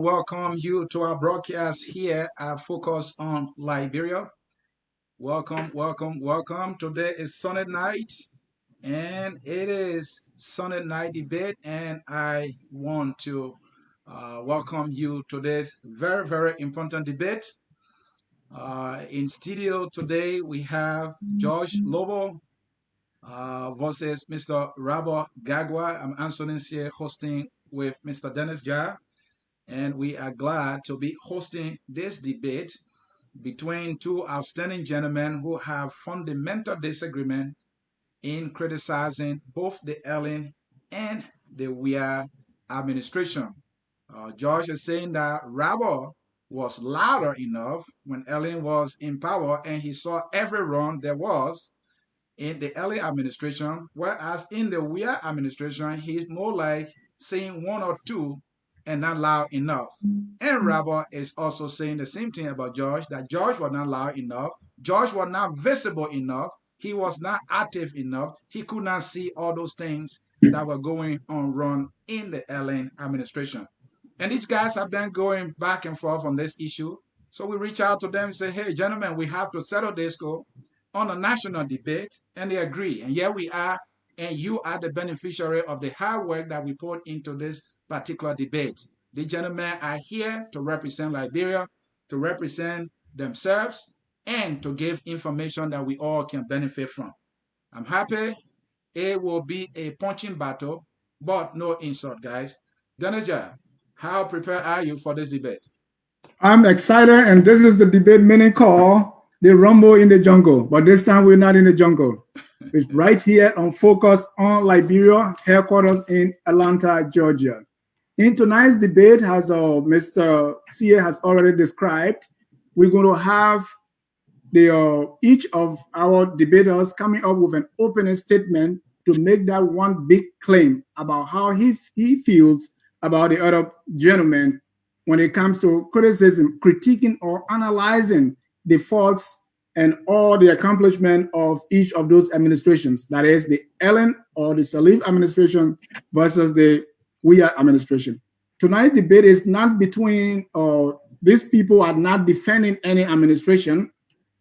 welcome you to our broadcast here at Focus on Liberia. Welcome, welcome, welcome. Today is Sunday night, and it is Sunday night debate, and I want to welcome you to this very, very important debate. In studio today, we have George Lobo versus Mr. Rabo Gagwa. I'm Anthony here hosting with Mr. Dennis Jar, and we are glad to be hosting this debate between two outstanding gentlemen who have fundamental disagreement in criticizing both the Ellen and the Weah administration. George is saying that Rabo was louder enough when Ellen was in power and he saw every wrong there was in the Ellen administration, whereas in the Weah administration, he's more like saying one or two and not loud enough. And Rabbi is also saying the same thing about George, that George was not loud enough. George was not visible enough. He was not active enough. He could not see all those things that were going on wrong in the Ellen administration. And these guys have been going back and forth on this issue. So we reach out to them and say, hey, gentlemen, we have to settle this on a national debate. And they agree. And here we are. And you are the beneficiary of the hard work that we put into this particular debate. The gentlemen are here to represent Liberia, to represent themselves, and to give information that we all can benefit from. I'm happy. It will be a punching battle, but no insult, guys. Dennis Jar, how prepared are you for this debate? I'm excited, and this is the debate many call the Rumble in the Jungle, but this time we're not in the jungle. It's right here on Focus on Liberia, headquarters in Atlanta, Georgia. In tonight's debate, as Mr. CA has already described, we're going to have each of our debaters coming up with an opening statement to make that one big claim about how he feels about the other gentleman when it comes to criticism, critiquing or analyzing the faults and all the accomplishment of each of those administrations. That is the Ellen or the Salif administration versus the Weah administration. Tonight's debate is not between, these people are not defending any administration.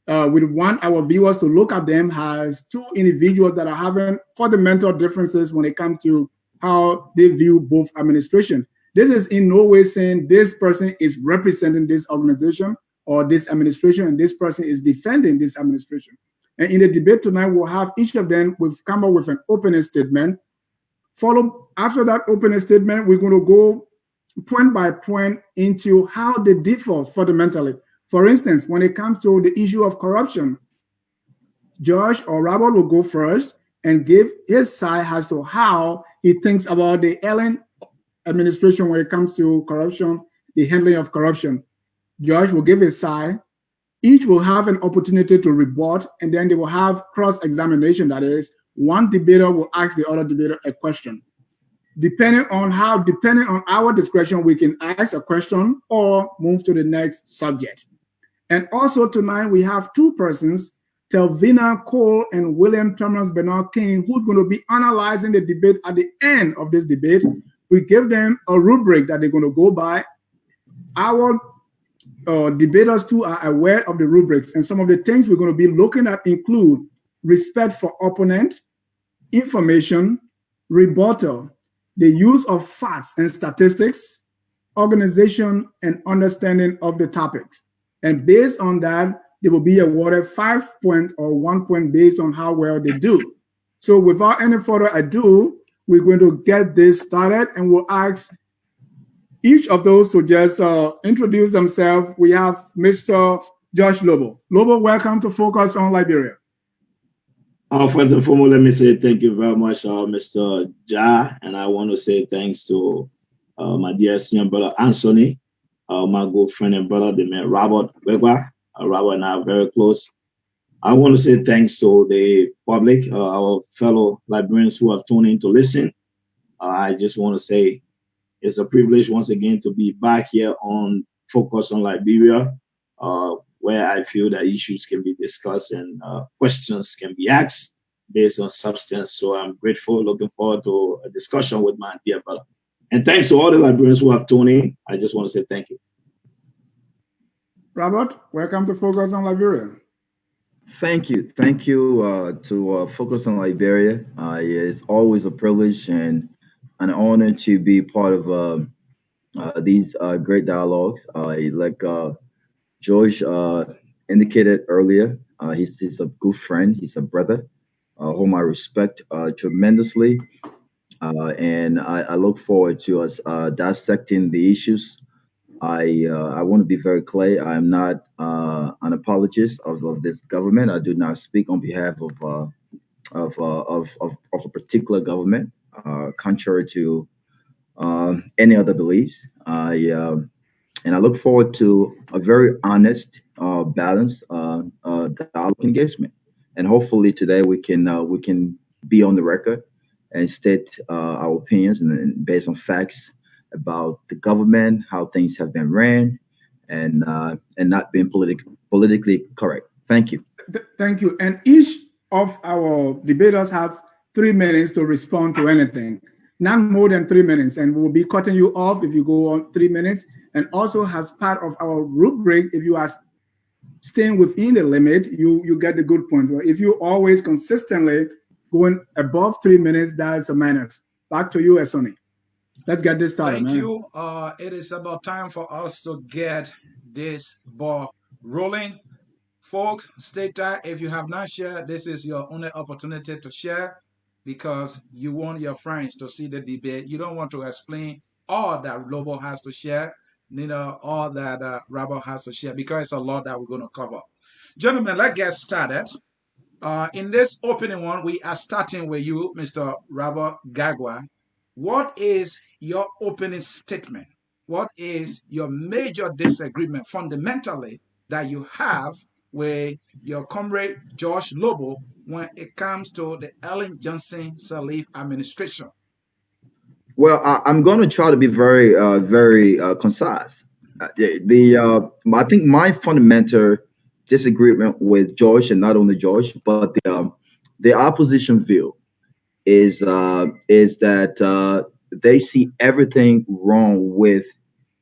We want our viewers to look at them as two individuals that are having fundamental differences when it comes to how they view both administration. This is in no way saying this person is representing this organization or this administration and this person is defending this administration. And in the debate tonight, we'll have each of them, we've come up with an opening statement. After that opening statement, we're going to go point by point into how they differ fundamentally. For instance, when it comes to the issue of corruption, George or Robert will go first and give his side as to how he thinks about the Ellen administration when it comes to corruption, the handling of corruption. George will give his side. Each will have an opportunity to rebut, and then they will have cross-examination. That is, one debater will ask the other debater a question. Depending on our discretion, we can ask a question or move to the next subject. And also tonight, we have two persons, Telvina Cole and William Thomas Bernard King, who's going to be analyzing the debate at the end of this debate. We give them a rubric that they're going to go by. Our debaters too are aware of the rubrics, and some of the things we're going to be looking at include respect for opponent, information, rebuttal, the use of facts and statistics, organization, and understanding of the topics. And based on that, they will be awarded 5 points or 1 point based on how well they do. So without any further ado, we're going to get this started, and we'll ask each of those to just introduce themselves. We have Mr. Josh Lobo. Lobo, welcome to Focus on Liberia. First and foremost, let me say thank you very much, Mr. Ja, and I want to say thanks to my dear senior brother Anthony, my good friend and brother, the man Robert Weah. Robert and I are very close. I want to say thanks to the public, our fellow Liberians who have tuned in to listen. I just want to say it's a privilege once again to be back here on Focus on Liberia, where I feel that issues can be discussed and questions can be asked based on substance. So I'm grateful, looking forward to a discussion with my dear brother. And thanks to all the Liberians who have tuned in. I just want to say thank you. Robert, welcome to Focus on Liberia. Thank you. Thank you to Focus on Liberia. It's always a privilege and an honor to be part of these great dialogues. Like George indicated earlier, he's a good friend, he's a brother whom I respect tremendously. And I look forward to us dissecting the issues. I want to be very clear. I'm not an apologist of this government. I do not speak on behalf of a particular government, contrary to any other beliefs. And I look forward to a very honest, balanced dialogue engagement. And hopefully today we can be on the record and state our opinions and based on facts about the government, how things have been ran, and not being politically correct. Thank you. Thank you. And each of our debaters have 3 minutes to respond to anything, not more than 3 minutes. And we'll be cutting you off if you go on 3 minutes. And also, as part of our rubric, if you are staying within the limit, you get the good point. If you always consistently going above 3 minutes, that's a minus. Back to you, Sonny. Let's get this started. Thank man. you. It is about time for us to get this ball rolling. Folks, stay tight. If you have not shared, this is your only opportunity to share because you want your friends to see the debate. You don't want to explain all that Lobo has to share, all that Rabel has to share because it's a lot that we're going to cover. Gentlemen, let's get started. In this opening one, we are starting with you, Mr. Rabel Gagwa. What is your opening statement? What is your major disagreement fundamentally that you have with your comrade George Lobo when it comes to the Ellen Johnson Sirleaf administration? Well, I'm going to try to be very concise. I think my fundamental disagreement with George, and not only George, but the opposition view is that they see everything wrong with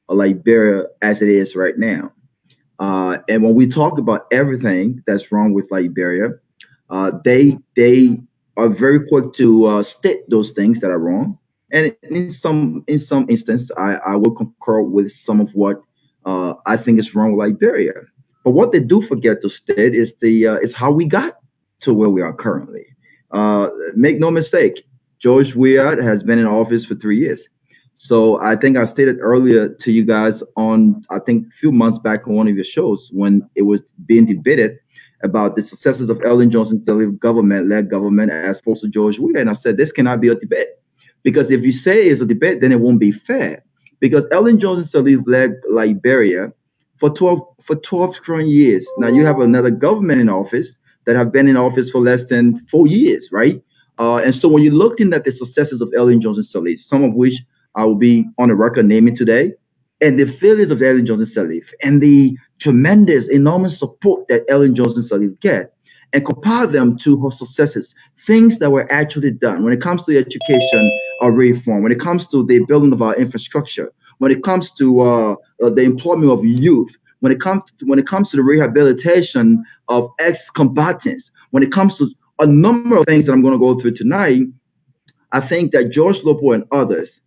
Liberia as it is right now. And when we talk about everything that's wrong with Liberia, they are very quick to state those things that are wrong. And in some instance, I will concur with some of what I think is wrong with Liberia. But what they do forget to state is how we got to where we are currently. Make no mistake, George Weah has been in office for 3 years. So I think I stated earlier to you guys on, I think a few months back on one of your shows when it was being debated about the successes of Ellen Johnson Sirleaf government-led government as opposed to George Weah. And I said, this cannot be a debate. Because if you say it's a debate, then it won't be fair. Because Ellen Johnson Sirleaf led Liberia for 12 strong years. Now you have another government in office that have been in office for less than 4 years, right? And so when you're looking at the successes of Ellen Johnson Sirleaf, some of which I will be on the record naming today, and the failures of Ellen Johnson Sirleaf, and the tremendous, enormous support that Ellen Johnson Sirleaf get, and compare them to her successes, things that were actually done when it comes to education or reform, when it comes to the building of our infrastructure, when it comes to the employment of youth, when it comes to the rehabilitation of ex-combatants, when it comes to a number of things that I'm going to go through tonight, I think that George Lobo and others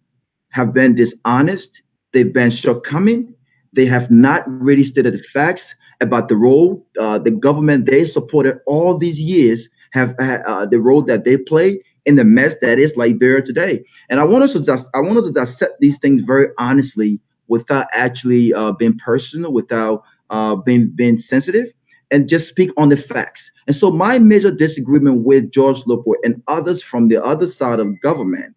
have been dishonest. They've been shortcoming. They have not really stated the facts about the role the government they supported all these years have the role that they play in the mess that is Liberia today. And I want us to dissect these things very honestly without actually being personal, without being sensitive, and just speak on the facts. And so my major disagreement with George Lobo and others from the other side of government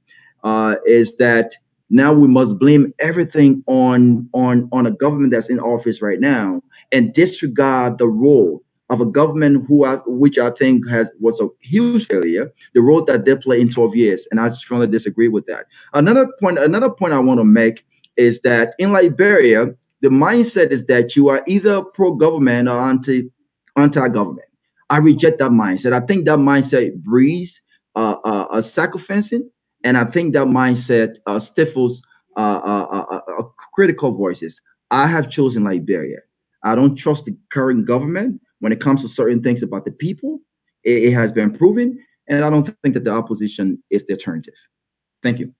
is that now we must blame everything on a government that's in office right now and disregard the role of a government which I think was a huge failure, the role that they play in 12 years. And I strongly disagree with that. Another point I want to make is that in Liberia, the mindset is that you are either pro-government or anti-government. I reject that mindset. I think that mindset breeds a sacrificing, and I think that mindset stifles critical voices. I have chosen Liberia. I don't trust the current government when it comes to certain things about the people. It has been proven, and I don't think that the opposition is the alternative. Thank you.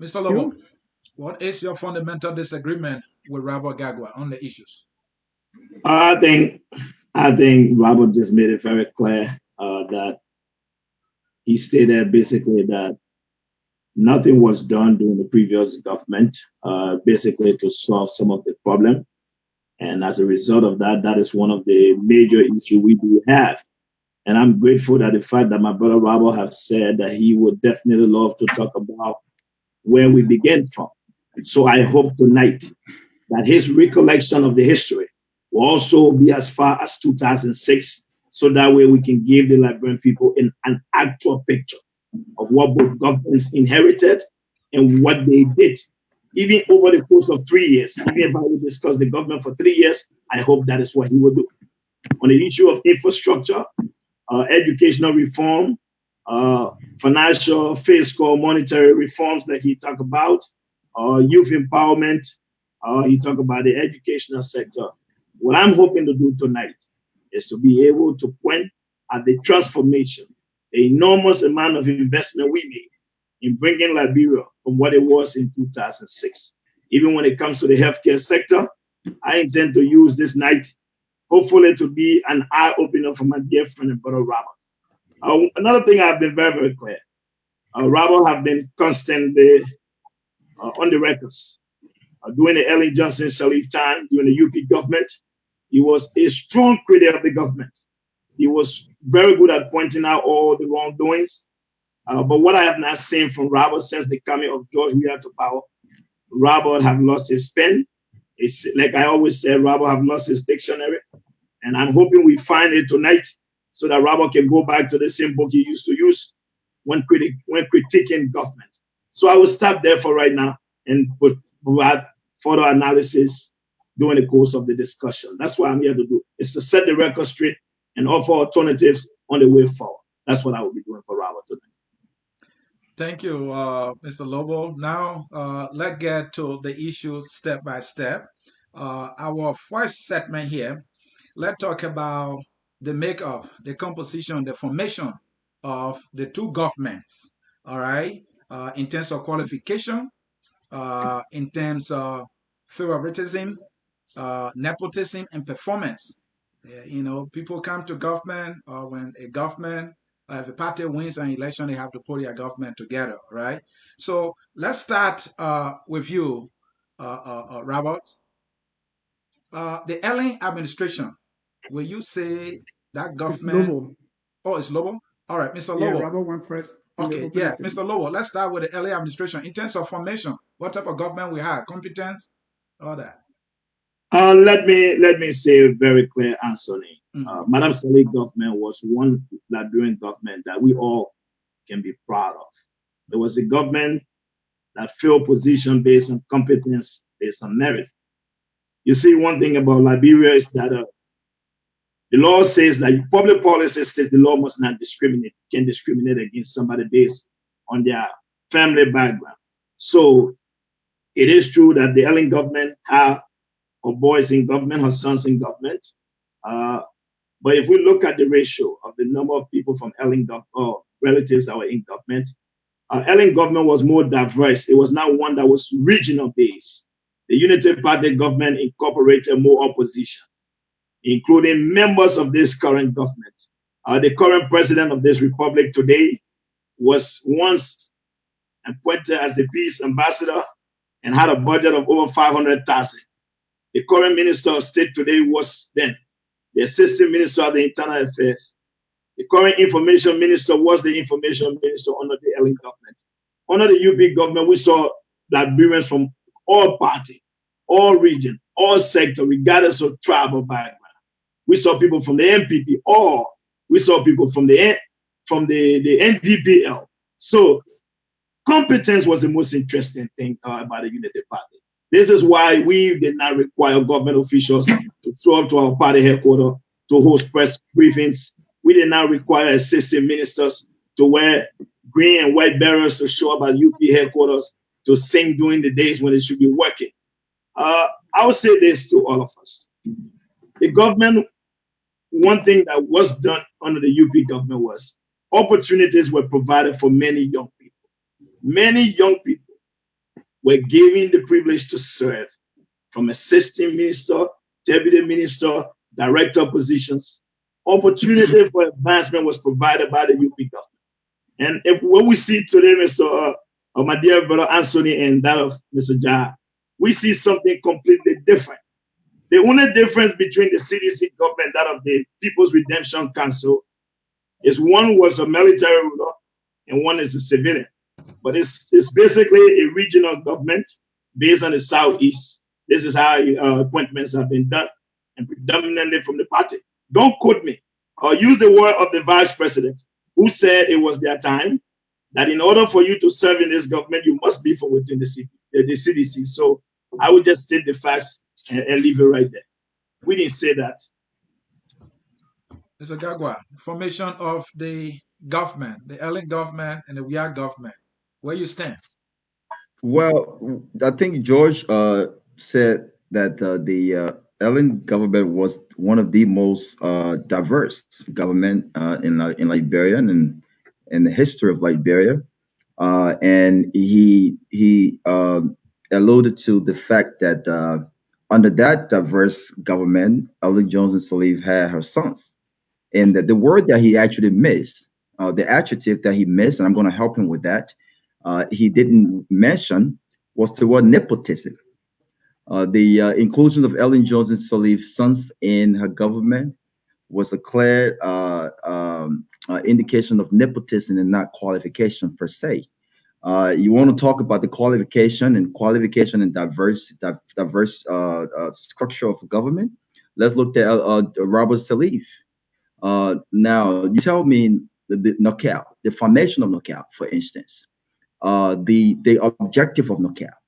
Mr. Lobo, what is your fundamental disagreement with Robert Gagwa on the issues? I think Robert just made it very clear that he stated basically that nothing was done during the previous government, basically to solve some of the problem. And as a result of that, that is one of the major issues we do have. And I'm grateful that the fact that my brother Robert has said that he would definitely love to talk about where we began from. So I hope tonight that his recollection of the history will also be as far as 2006, so that way we can give the Liberian people an actual picture of what both governments inherited and what they did. Even over the course of 3 years, even if I will discuss the government for 3 years, I hope that is what he will do. On the issue of infrastructure, educational reform, financial, fiscal, monetary reforms that he talked about, youth empowerment, he talked about the educational sector. What I'm hoping to do tonight is to be able to point at the transformation, the enormous amount of investment we made in bringing Liberia from what it was in 2006. Even when it comes to the healthcare sector, I intend to use this night, hopefully, to be an eye-opener for my dear friend and brother Robert. Another thing I've been very, very clear. Robert have been constantly on the records. During the Ellen Johnson Sirleaf time, during the UP government, he was a strong critic of the government. He was very good at pointing out all the wrongdoings. But what I have not seen from Robert since the coming of George Weah to power, Robert have lost his pen. It's, like I always say, Robert have lost his dictionary. And I'm hoping we find it tonight so that Robert can go back to the same book he used to use when critiquing government. So I will stop there for right now and provide further analysis during the course of the discussion. That's what I'm here to do, is to set the record straight and offer alternatives on the way forward. That's what I will be doing for Robert tonight. Thank you, Mr. Lobo. Now, let's get to the issue step by step. Our first segment here, let's talk about the makeup, the composition, the formation of the two governments, all right, in terms of qualification, in terms of favoritism, nepotism, and performance. You know, people come to government when a government, if a party wins an election, they have to put their government together, right? So let's start with you, Robert. The Ellen administration, will you say that government? It's Lobo. Oh, it's Lobo? All right, Mr. Yeah, Lobo. Robert went first. Okay, yeah, Mr. Lobo, let's start with the Ellen administration. In terms of formation, what type of government we have, competence, all that. Let me say a very clear answer. Madam Sirleaf government was one Liberian government that we all can be proud of. It was a government that filled position based on competence, based on merit. You see, one thing about Liberia is that the law says that public policy states the law must not discriminate, can discriminate against somebody based on their family background. So it is true that the Ellen government have her boys in government, her sons in government. But if we look at the ratio of the number of people from Ellen or relatives that were in government, Ellen government was more diverse. It was not one that was regional based. The Unity Party government incorporated more opposition, including members of this current government. The current president of this republic today was once appointed as the peace ambassador and had a budget of over 500,000. The current minister of state today was then the assistant minister of the internal affairs. The current information minister was the information minister under the Ellen government. Under the UP government, we saw Liberians from all parties, all regions, all sectors, regardless of tribal background. We saw people from the MPP, or we saw people from the NDPL. So competence was the most interesting thing about the Unity Party. This is why we did not require government officials to show up to our party headquarters to host press briefings. We did not require assistant ministers to wear green and white barriers to show up at UP headquarters. to sing during the days when they should be working. I would say this to all of us. The government, one thing that was done under the UP government was opportunities were provided for many young people. Many young people were given the privilege to serve, from assistant minister, deputy minister, director positions. Opportunity for advancement was provided by the UP government. And if what we see today, Mr. My dear brother Anthony, and that of Mr. Jah, we see something completely different. The only difference between the CDC government, that of the People's Redemption Council, is one was a military ruler and one is a civilian. But it's basically a regional government based on the Southeast. This is how appointments have been done, and predominantly from the party. Don't quote me. I'll use the word of the vice president, who said it was their time, that in order for you to serve in this government, you must be from within the CDC. So I would just state the facts and leave it right there. We didn't say that. Mr. Gagwa, formation of the government, the Ellen government and the Weah government, where you stand? Well, I think George said that the Ellen government was one of the most diverse government in Liberia and in the history of Liberia, and he alluded to the fact that under that diverse government, Ellen Johnson Sirleaf had her sons, and that the word that he actually missed, the adjective that he missed, and I'm going to help him with that. He didn't mention was the word nepotism. The inclusion of Ellen Johnson Sirleaf's sons in her government was a clear indication of nepotism and not qualification per se. You want to talk about the qualification and diverse structure of government? Let's look at Robert Sirleaf. Now, you tell me the knockout, the formation of knockout, for instance. The objective of knockout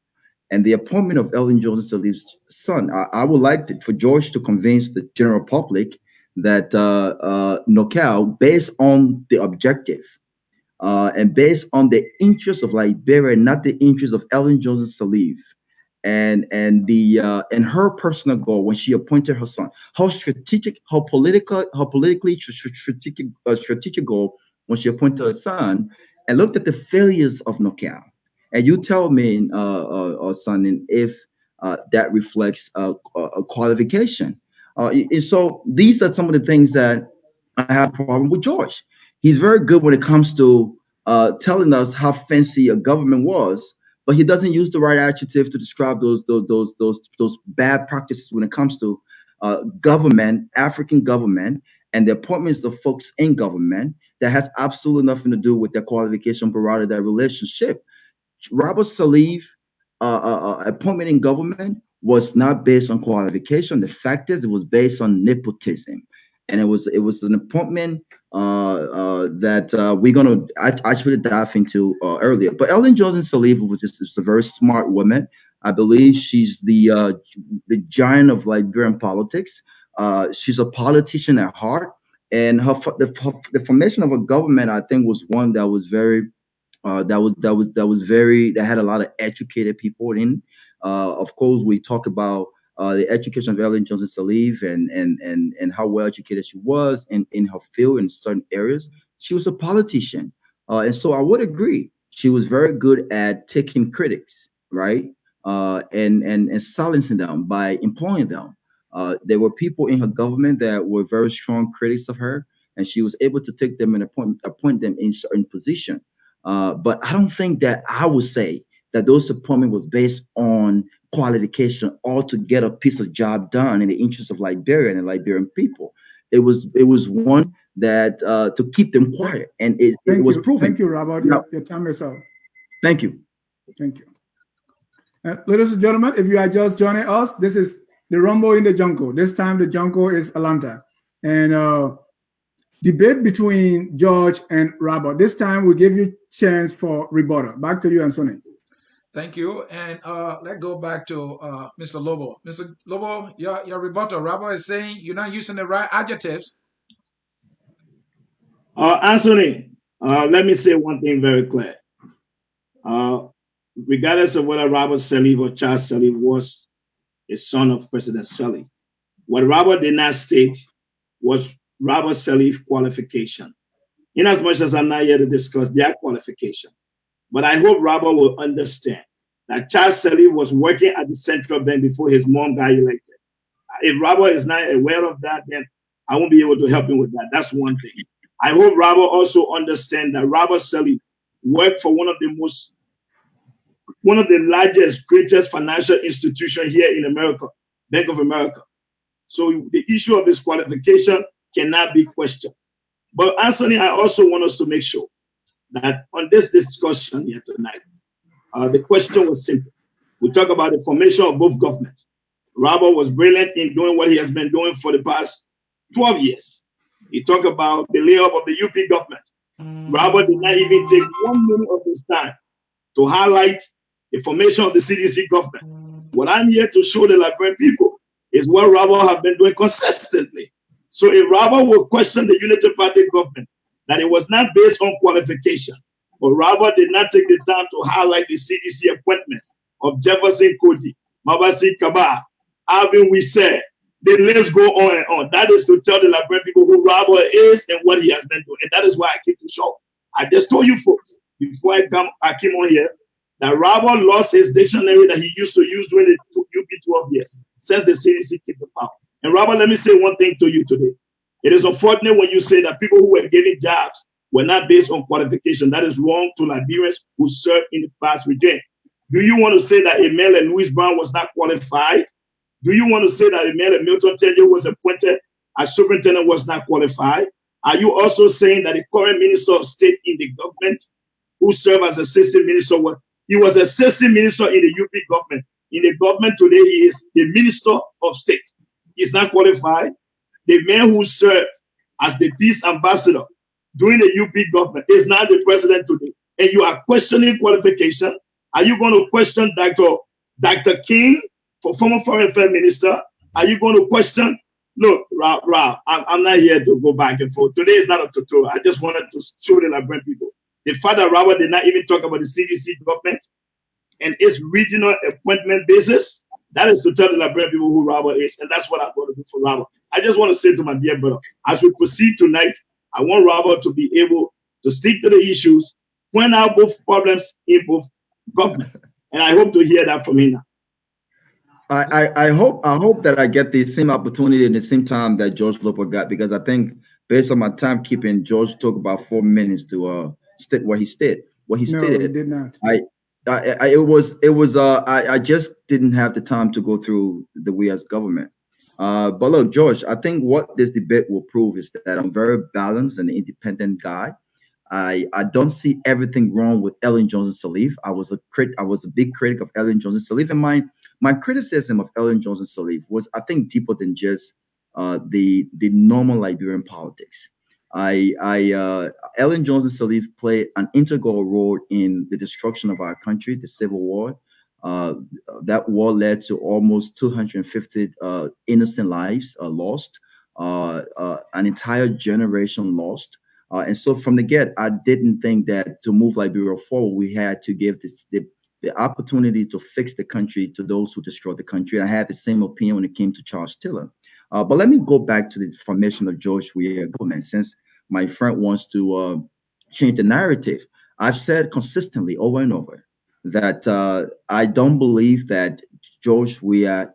and the appointment of Ellen Johnson Sirleaf's son. I would like for George to convince the general public that knockout, based on the objective and based on the interests of Liberia, not the interests of Ellen Johnson Sirleaf, and her personal goal when she appointed her son, her politically strategic goal when she appointed her son, and looked at the failures of knockout. And you tell me, son, if that reflects a qualification. And so these are some of the things that I have a problem with George. He's very good when it comes to telling us how fancy a government was, but he doesn't use the right adjective to describe those bad practices when it comes to government, African government, and the appointments of folks in government that has absolutely nothing to do with their qualification, but rather their relationship. Robert Sirleaf appointment in government was not based on qualification. The fact is, it was based on nepotism, and it was an appointment that we're gonna actually dive into earlier. But Ellen Johnson Sirleaf was just a very smart woman. I believe she's the giant of Liberian politics. She's a politician at heart, and the formation of a government, I think, was one that was very that had a lot of educated people in. Of course, we talk about the education of Ellen Johnson Sirleaf and how well educated she was in her field in certain areas. She was a politician, and so I would agree she was very good at taking critics, right, and silencing them by employing them. There were people in her government that were very strong critics of her, and she was able to take them and appoint them in certain position. But I don't think that I would say that those appointment was based on qualification or to get a piece of job done in the interest of Liberia and Liberian people. It was one that to keep them quiet, and it was proven. Thank you, Robert. Your time is up. Thank you. Thank you. Ladies and gentlemen, if you are just joining us, this is the Rumble in the Jungle. This time the jungle is Atlanta. And debate between George and Robert. This time we'll give you chance for rebuttal. Back to you, Anthony. Thank you. And let's go back to Mr. Lobo. Mr. Lobo, your rebuttal. Robert is saying you're not using the right adjectives. Anthony, let me say one thing very clear. regardless of whether Robert Sirleaf or Charles Sirleaf was a son of President Sirleaf, what Robert did not state was Robert Sirleaf's qualification. In as much as I'm not here to discuss their qualification, but I hope Robert will understand that Charles Sirleaf was working at the central bank before his mom got elected. If Robert is not aware of that, then I won't be able to help him with that. That's one thing. I hope Robert also understands that Robert Sirleaf worked for one of the largest, greatest financial institutions here in America, Bank of America. So the issue of his qualification cannot be questioned. But Anthony, I also want us to make sure that on this discussion here tonight, the question was simple. We talk about the formation of both governments. Robert was brilliant in doing what he has been doing for the past 12 years. He talked about the layoff of the UP government. Robert did not even take 1 minute of his time to highlight the formation of the CDC government. What I'm here to show the Liberian people is what Robert has been doing consistently. So if Robert will question the Unity Party government, that it was not based on qualification, but Robert did not take the time to highlight the CDC appointments of Jefferson Cody, Mabasi Kaba, Alvin Weah, the list go on and on. That is to tell the Liberian people who Robert is and what he has been doing. And that is why I keep to show. I just told you folks before I came on here that Robert lost his dictionary that he used to use during the UP 12 years since the CDC came to power. And Robert, let me say one thing to you today. It is unfortunate when you say that people who were getting jobs were not based on qualification. That is wrong to Liberians who served in the past regime. Do you want to say that a man like Louis Brown was not qualified? Do you want to say that a man like Milton Tenjo was appointed as superintendent was not qualified? Are you also saying that the current minister of state in the government who served as assistant minister, he was assistant minister in the UP government. In the government today, he is the minister of state. He's not qualified. The man who served as the peace ambassador during the UP government is now the president today. And you are questioning qualification. Are you going to question Dr. King, for former foreign affairs minister? Are you going to question? Look, Rob, I'm not here to go back and forth. Today is not a tutorial. I just wanted to show the Liberian people. The fact that Robert did not even talk about the CDC government and its regional appointment basis, that is to tell the Liberian people who Robert is, and that's what I'm going to do for Robert. I just want to say to my dear brother, as we proceed tonight, I want Robert to be able to stick to the issues, point out both problems in both governments, and I hope to hear that from him now. I hope that I get the same opportunity in the same time that George Loper got, because I think based on my timekeeping, George took about 4 minutes to state what he stated. What he stated. No, he did not. I just didn't have the time to go through the Weah's government. But look, George, I think what this debate will prove is that I'm very balanced and independent guy. I don't see everything wrong with Ellen Johnson Sirleaf. I was a big critic of Ellen Johnson Sirleaf, and my criticism of Ellen Johnson Sirleaf was, I think, deeper than just the normal Liberian politics. Ellen Johnson Sirleaf played an integral role in the destruction of our country, the Civil War. That war led to almost 250 innocent lives lost, an entire generation lost. And so from the get, I didn't think that to move Liberia forward, we had to give the opportunity to fix the country to those who destroyed the country. I had the same opinion when it came to Charles Tiller. But let me go back to the formation of George Weah government, since my friend wants to change the narrative. I've said consistently over and over that I don't believe that George Weah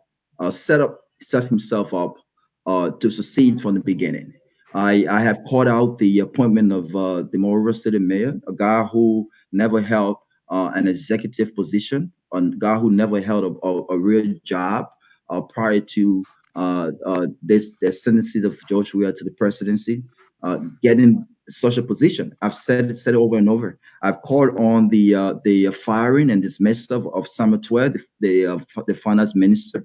set himself up to succeed from the beginning. I have called out the appointment of the Monrovia City Mayor, a guy who never held an executive position, a guy who never held a real job prior to the ascendancy of George Weah to the presidency, getting such a position. I've said it over and over. I've called on the firing and dismissal of Samuel Tuer, the finance minister,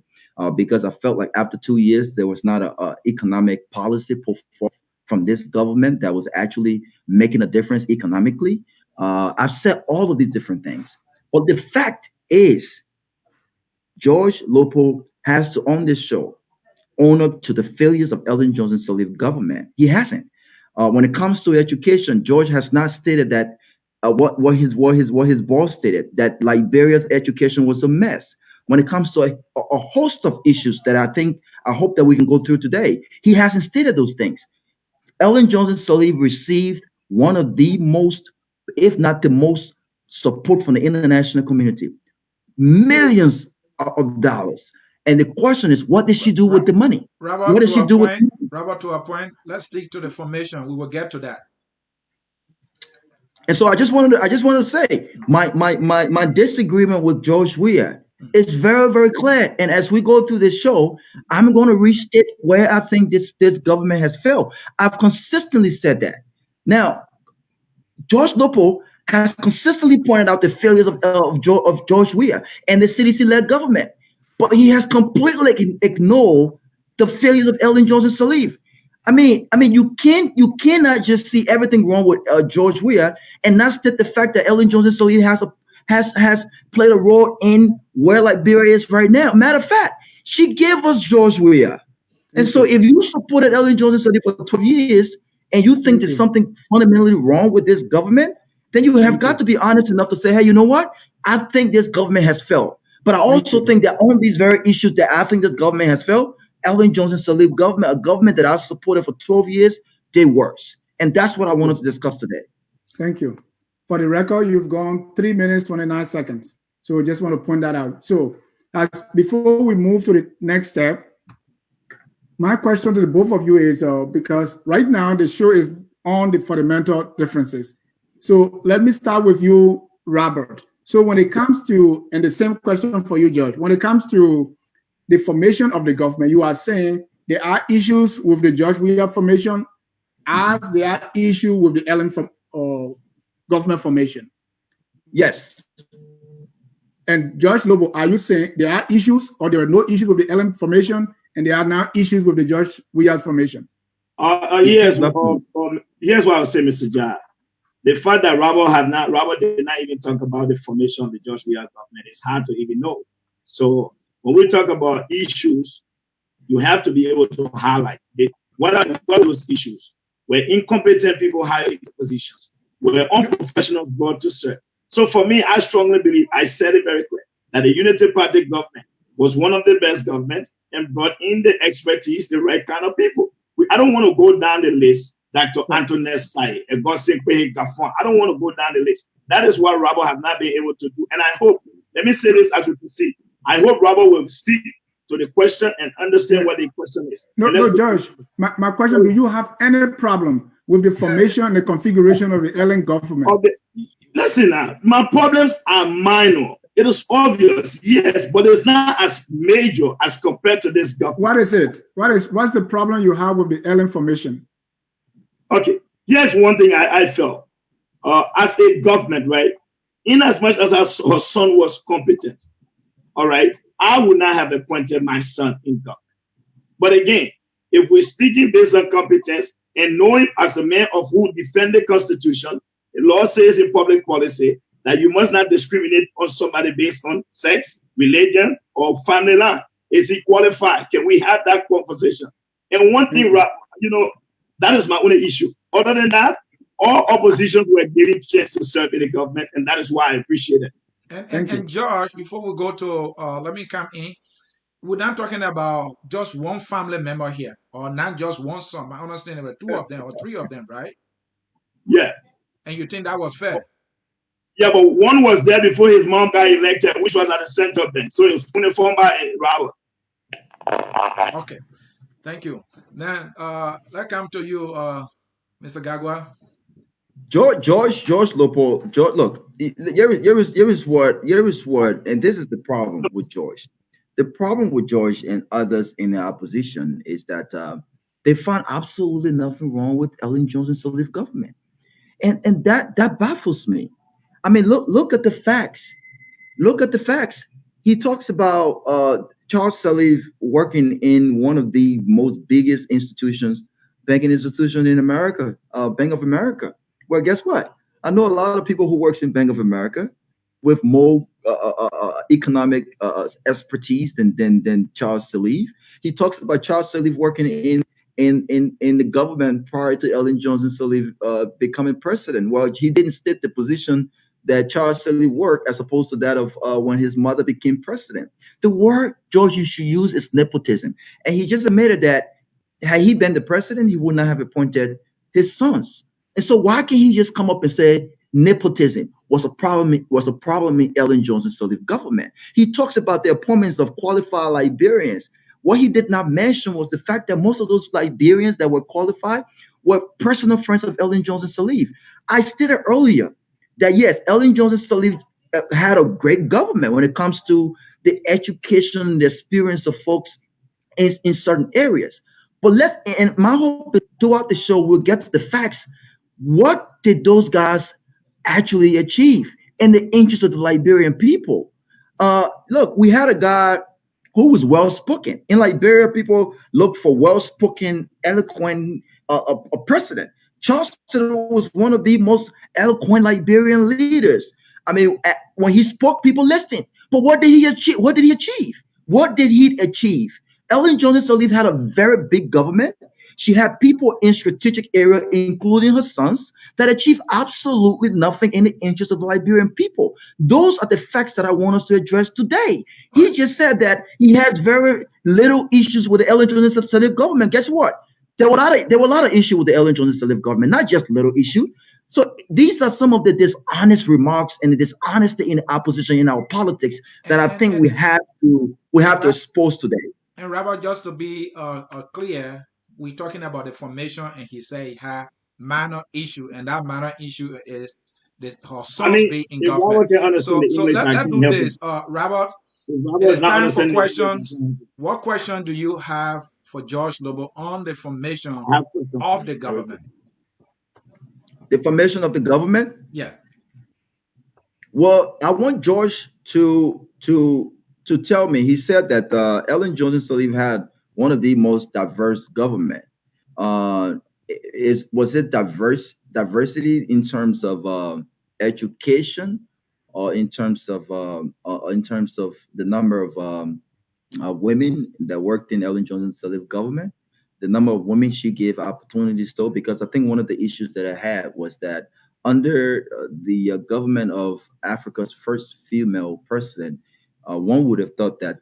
because I felt like after 2 years there was not an economic policy put forth from this government that was actually making a difference economically. I've said all of these different things, but the fact is, George Lopo has to, on this show, own up to the failures of Ellen Johnson Sirleaf government. He hasn't. When it comes to education, George has not stated that what his boss stated, that Liberia's education was a mess. When it comes to a host of issues that I hope that we can go through today, he hasn't stated those things. Ellen Johnson Sirleaf received one of the most, if not the most, support from the international community, millions of dollars. And the question is, what did she do with the money? What Robert, did to she a do with point, Robert, to a point. Let's stick to the formation. We will get to that. And so I just wanted to say my disagreement with George Weah is very, very clear. And as we go through this show, I'm going to restate where I think this government has failed. I've consistently said that. Now, George Lopo has consistently pointed out the failures of George Weah and the CDC-led government, but he has completely ignored the failures of Ellen Johnson Sirleaf. I mean, you cannot just see everything wrong with George Weah and not state the fact that Ellen Johnson Sirleaf has played a role in where Liberia is right now. Matter of fact, she gave us George Weah. And Thank so you. if you supported Ellen Johnson Sirleaf for 12 years and you think Thank there's you. something fundamentally wrong with this government, then you have Thank got you. to be honest enough to say, hey, you know what? I think this government has failed. But I Thank also you. think that on these very issues that I think this government has failed, Ellen Johnson Sirleaf government, a government that I supported for 12 years, did worse. And that's what I wanted to discuss today. Thank you. For the record, you've gone 3 minutes, 29 seconds. So I just want to point that out. So as before we move to the next step, my question to the both of you is because right now the show is on the fundamental differences. So let me start with you, Robert. So when it comes to, and the same question for you, George, when it comes to the formation of the government, you are saying there are issues with the George Weah formation as there are issues with the Ellen government formation. Yes. And George Lobo, are you saying there are issues or there are no issues with the Ellen formation and there are now issues with the George Weah formation? Here's what I would say, Mr. Jai. The fact that Robert did not even talk about the formation of the George Weah government, it's hard to even know. So when we talk about issues, you have to be able to highlight what are those issues. Where incompetent people hired in positions, where unprofessionals brought to serve. So for me, I strongly believe, I said it very clear, that the Unity Party government was one of the best governments and brought in the expertise, the right kind of people. I don't want to go down the list, Dr. Antoinette Sai, I don't want to go down the list. That is what Robert has not been able to do. And I hope, let me say this as we proceed, I hope Robert will stick to the question and understand what the question is. No, George, my question, do you have any problem with the formation and the configuration of the Ellen government? Listen now, my problems are minor. It is obvious, yes, but it's not as major as compared to this government. What is it? What's the problem you have with the Ellen formation? Okay, here's one thing I felt. As a government, right, in as much as her son was competent, all right, I would not have appointed my son in government. But again, if we're speaking based on competence and knowing as a man of who defend the Constitution, the law says in public policy that you must not discriminate on somebody based on sex, religion, or family line. Is he qualified? Can we have that conversation? And one thing, that is my only issue. Other than that, all opposition were given chance to serve in the government, and that is why I appreciate it. And George, before we go to, let me come in. We're not talking about just one family member here, or not just one son. I understand there were two of them or three of them, right? Yeah. And you think that was fair? Yeah, but one was there before his mom got elected, which was at the center bench. So it was uniformed by Robert. Okay, thank you. Then let's come to you, Mr. Gagwa. George Lopo. Look, here is what, and this is the problem with George. The problem with George and others in the opposition is that they find absolutely nothing wrong with Ellen Johnson Sirleaf government, and that baffles me. I mean, look at the facts. Look at the facts. He talks about Charles Sirleaf working in one of the most biggest banking institution in America, Bank of America. Well, guess what? I know a lot of people who works in Bank of America with more economic expertise than Charles Sirleaf. He talks about Charles Sirleaf working in the government prior to Ellen Johnson Sirleaf becoming president. Well, he didn't state the position that Charles Sirleaf worked as opposed to that of when his mother became president. The word, George, you should use is nepotism. And he just admitted that had he been the president, he would not have appointed his sons. And so why can't he just come up and say nepotism was a problem in Ellen Johnson Sirleaf government? He talks about the appointments of qualified Liberians. What he did not mention was the fact that most of those Liberians that were qualified were personal friends of Ellen Johnson Sirleaf. I stated earlier that yes, Ellen Johnson Sirleaf had a great government when it comes to the education, the experience of folks in certain areas. But and my hope is throughout the show, we'll get to the facts. What did those guys actually achieve in the interest of the Liberian people? Look, we had a guy who was well-spoken. In Liberia, people look for well-spoken, eloquent a president. Charles was one of the most eloquent Liberian leaders. I mean, when he spoke, people listened. But what did he achieve? What did he achieve? What did he achieve? Ellen Johnson Sirleaf had a very big government. She had people in strategic areas, including her sons, that achieved absolutely nothing in the interest of the Liberian people. Those are the facts that I want us to address today. He just said that he has very little issues with the Ellen Johnson Sirleaf government. Guess what? There were a lot of issues with the Ellen Johnson Sirleaf government, not just little issue. So these are some of the dishonest remarks and the dishonesty in the opposition in our politics that I think we have to expose today. And Robert, just to be clear, we're talking about the formation, and he said he had minor issue, and that minor issue is her sons being in government. So let's do this, Robert. It is time for questions. What question do you have for George Lobo on the formation of the government? The formation of the government? Yeah. Well, I want George to tell me. He said that Ellen Johnson Sirleaf had one of the most diverse government. Was it diversity in terms of education, or in terms of the number of women that worked in Ellen Johnson Sirleaf government, the number of women she gave opportunities to? Because I think one of the issues that I had was that under the government of Africa's first female president, one would have thought that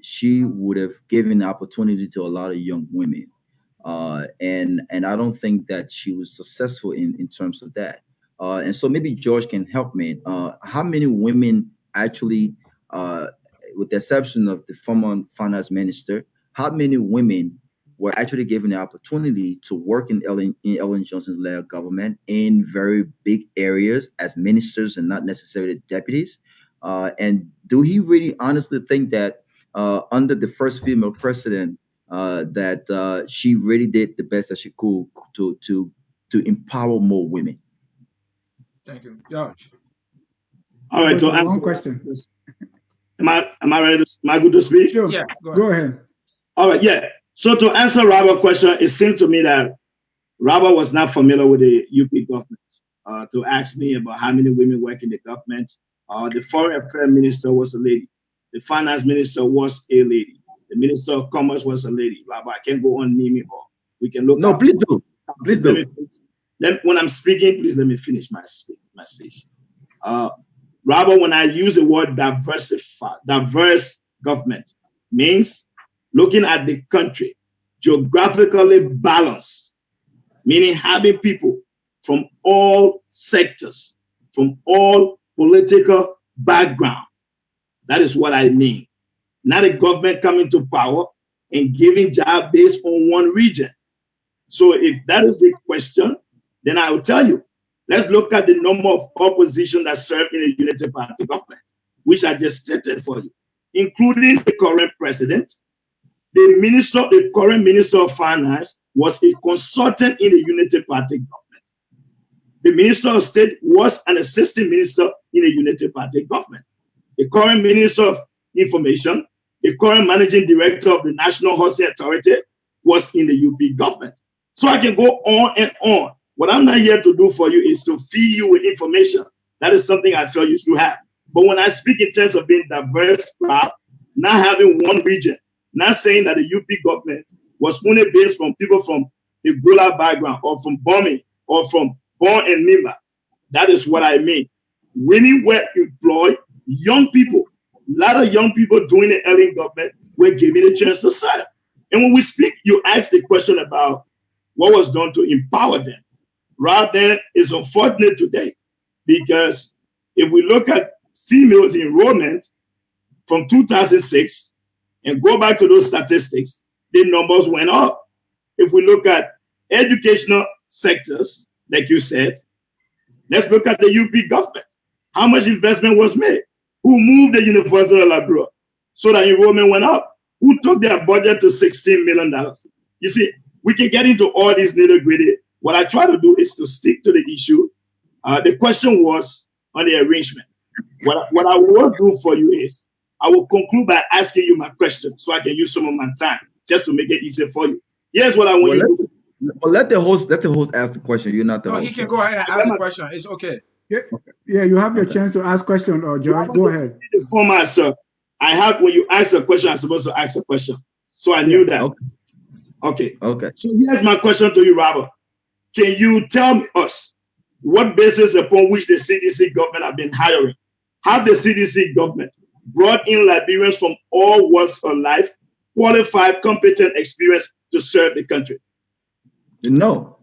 she would have given opportunity to a lot of young women, and I don't think that she was successful in terms of that. And so maybe George can help me. How many women actually, with the exception of the former finance minister, how many women were actually given the opportunity to work in Ellen Johnson's led government in very big areas as ministers and not necessarily deputies? And do he really honestly think that under the first female president that she really did the best that she could to empower more women? Thank you, George. All right, to answer question. Am I ready? Am I good to speak? Sure. Yeah, go ahead. All right, yeah. So to answer Robert's question, it seemed to me that Robert was not familiar with the UP government. To ask me about how many women work in the government, the foreign affairs minister was a lady. The finance minister was a lady. The minister of commerce was a lady. Robert, I can't go on naming all. We can look. No, please do. Please do. Then when I'm speaking, please let me finish my speech. Robert, when I use the word diverse government means looking at the country geographically balanced, meaning having people from all sectors, from all political background. That is what I mean. Not a government coming to power and giving jobs based on one region. So if that is the question, then I will tell you, let's look at the number of opposition that serve in a unity party government, which I just stated for you, including the current president. The current minister of finance was a consultant in the unity party government. The minister of state was an assistant minister in a unity party government. The current minister of information, the current managing director of the National Housing Authority was in the UP government. So I can go on and on. What I'm not here to do for you is to feed you with information. That is something I feel you should have. But when I speak in terms of being diverse, not having one region, not saying that the UP government was only based from people from a Gola background or from bombing or from Born and Nimba. That is what I mean. Women were employed, young people, a lot of young people doing the early government were given a chance to serve. And when we speak, you ask the question about what was done to empower them. Rather than it's unfortunate today because if we look at females enrollment from 2006 and go back to those statistics, the numbers went up. If we look at educational sectors, like you said, let's look at the UP government. How much investment was made? Who moved the University of Liberia so that enrollment went up? Who took their budget to $16 million? You see, we can get into all these nitty gritty. What I try to do is to stick to the issue. The question was on the arrangement. What I will do for you is I will conclude by asking you my question so I can use some of my time just to make it easier for you. Here's what I want you to do. Well, let the host ask the question. You're not the No, host. he can go ahead and ask the question. It's okay. Yeah, you have your chance to ask question, or George. Go ahead. The format, sir. I have when you ask a question, I'm supposed to ask a question. So I knew that. Okay. So here's my question to you, Robert. Can you tell us what basis upon which the CDC government have been hiring? Have the CDC government brought in Liberians from all walks of life, qualified, competent, experienced to serve the country? No.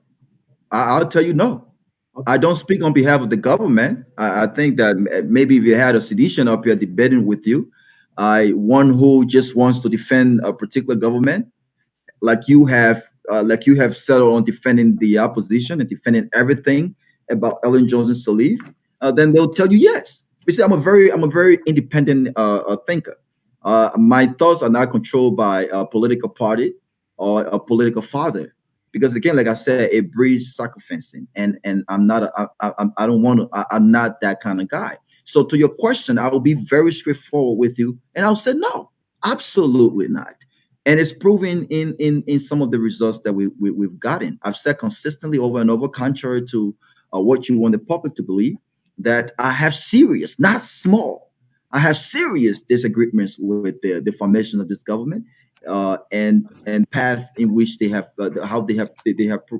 I'll tell you no. I don't speak on behalf of the government. I think that maybe if you had a sedition up here debating with you, one who just wants to defend a particular government, like you have settled on defending the opposition and defending everything about Ellen Johnson Sirleaf, then they'll tell you yes. You see, I'm a very independent thinker. My thoughts are not controlled by a political party or a political father, because again, like I said, it breeds sacrificing, and I'm not I'm not that kind of guy. So to your question, I will be very straightforward with you, and I'll say no, absolutely not. And it's proven in some of the results that we've gotten. I've said consistently over and over, contrary to what you want the public to believe, that I have serious, not small, I have serious disagreements with the formation of this government, and path in which they have how they have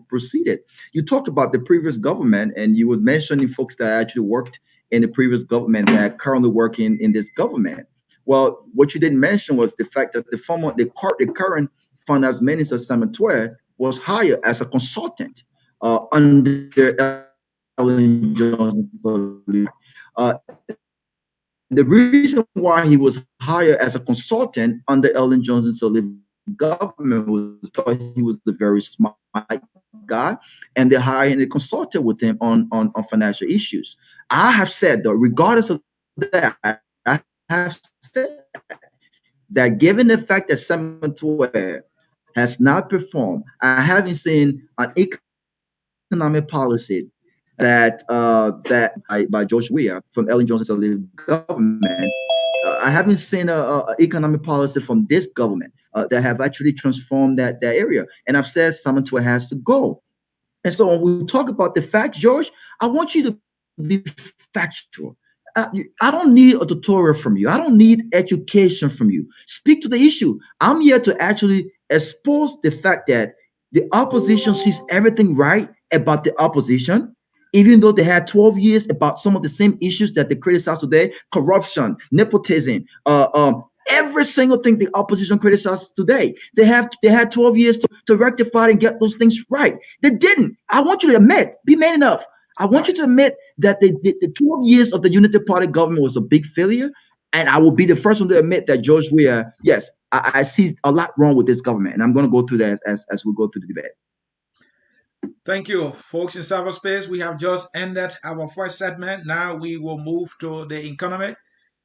proceeded. You talked about the previous government, and you were mentioning folks that actually worked in the previous government that are currently working in this government. Well, what you didn't mention was the fact that the current finance minister Simon Tuer was hired as a consultant under Ellen Johnson. Uh, the reason why he was hired as a consultant under Ellen Johnson Sirleaf government was because he was a very smart guy, and they hired and they consulted with him on financial issues. I have said though, regardless of that, I have said that given the fact that Simon Tuer has not performed, I haven't seen an economic policy by George Weah from Ellen Johnson Sirleaf government. I haven't seen a economic policy from this government that have actually transformed that area. And I've said Simon Tuer has to go. And so when we talk about the facts, George, I want you to be factual. I don't need a tutorial from you. I don't need education from you. Speak to the issue. I'm here to actually expose the fact that the opposition sees everything right about the opposition, even though they had 12 years about some of the same issues that they criticize today: corruption, nepotism, every single thing the opposition criticizes today. They had 12 years to rectify and get those things right. They didn't. I want you to admit, be man enough. I want you to admit that the 12 years of the Unity Party government was a big failure. And I will be the first one to admit that George Weah, yes, I see a lot wrong with this government. And I'm going to go through that as we go through the debate. Thank you, folks in cyberspace. We have just ended our first segment. Now we will move to the economy.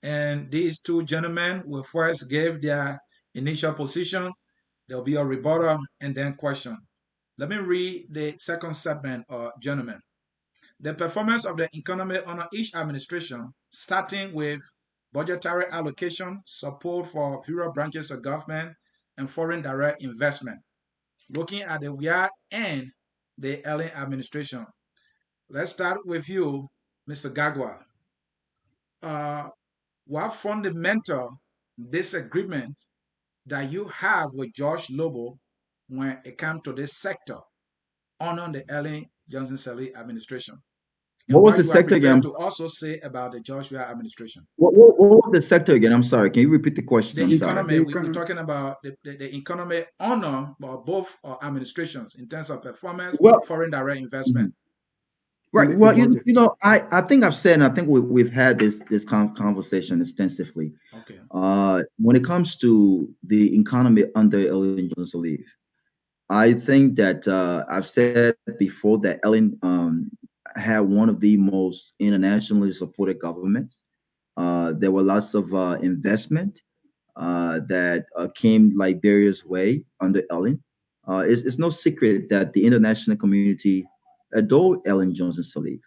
And these two gentlemen will first give their initial position. There'll be a rebuttal and then question. Let me read the second segment, gentlemen. The performance of the economy under each administration, starting with budgetary allocation, support for various branches of government, and foreign direct investment. Looking at the Weah and the Ellen administration. Let's start with you, Mr. Gagwa. What fundamental disagreement that you have with George Lobo when it comes to this sector under the Ellen Johnson Sirleaf administration, and What was what the you are sector prepared again? to also say about the George Weah administration. What was the sector again? I'm sorry. Can you repeat the question? The I'm sorry. economy, we're talking about the economy under both administrations in terms of performance, Well, foreign direct investment. mhm. Right. The Well, budget. I think I've said, and I think we've had this conversation extensively. Okay. When it comes to the economy under Ellen Johnson Sirleaf, I think that I've said before that Ellen had one of the most internationally supported governments. There were lots of investment that came Liberia's way under Ellen. It's no secret that the international community adored Ellen Johnson Sirleaf.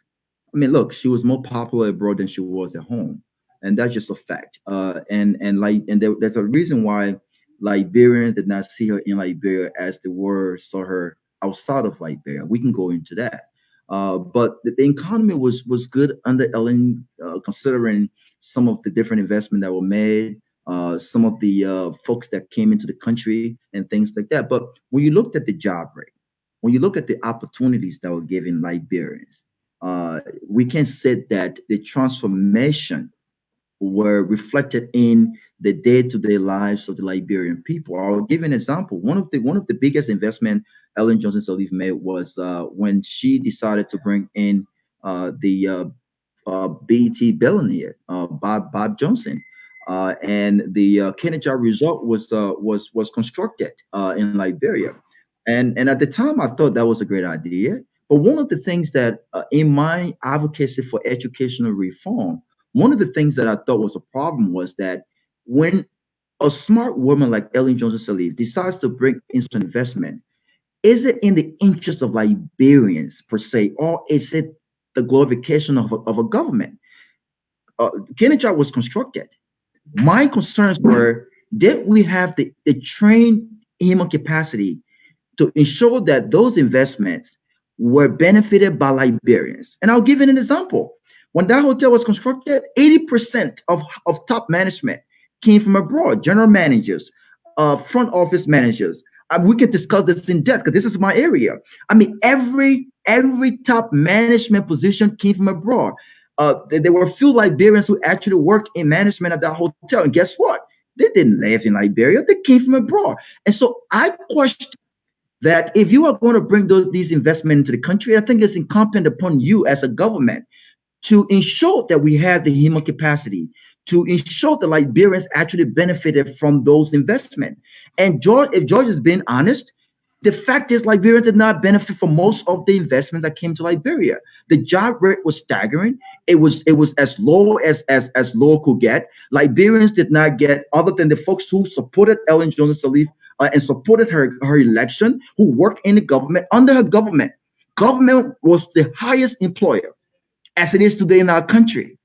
I mean, look, she was more popular abroad than she was at home, and that's just a fact. There's a reason why Liberians did not see her in Liberia as the world saw her outside of Liberia. We can go into that. But the economy was good under Ellen, considering some of the different investment that were made, some of the folks that came into the country, and things like that. But when you looked at the job rate, when you look at the opportunities that were given Liberians, we can say that the transformation were reflected in the day-to-day lives of the Liberian people. I'll give an example. One of the biggest investment Ellen Johnson Sirleaf made was when she decided to bring in the BET billionaire Bob Johnson. And the Kennedy resort was constructed in Liberia, and at the time I thought that was a great idea. But one of the things that in my advocacy for educational reform, one of the things that I thought was a problem was that when a smart woman like Ellen Johnson Sirleaf decides to bring in some investment, is it in the interest of Liberians per se, or is it the glorification of a government? Kennedy was constructed. My concerns were, did we have the trained human capacity to ensure that those investments were benefited by Liberians? And I'll give you an example. When that hotel was constructed, 80% of top management came from abroad, general managers, front office managers. We can discuss this in depth because this is my area. I mean, every top management position came from abroad. There were a few Liberians who actually worked in management at that hotel. And guess what? They didn't live in Liberia. They came from abroad. And so I question that if you are going to bring these investments into the country, I think it's incumbent upon you as a government to ensure that we have the human capacity, to ensure that Liberians actually benefited from those investments. And if George is being honest, the fact is Liberians did not benefit from most of the investments that came to Liberia. The job rate was staggering. It was as low as low could get. Liberians did not get, other than the folks who supported Ellen Johnson Sirleaf and supported her election, who worked in the government. Under her government was the highest employer as it is today in our country.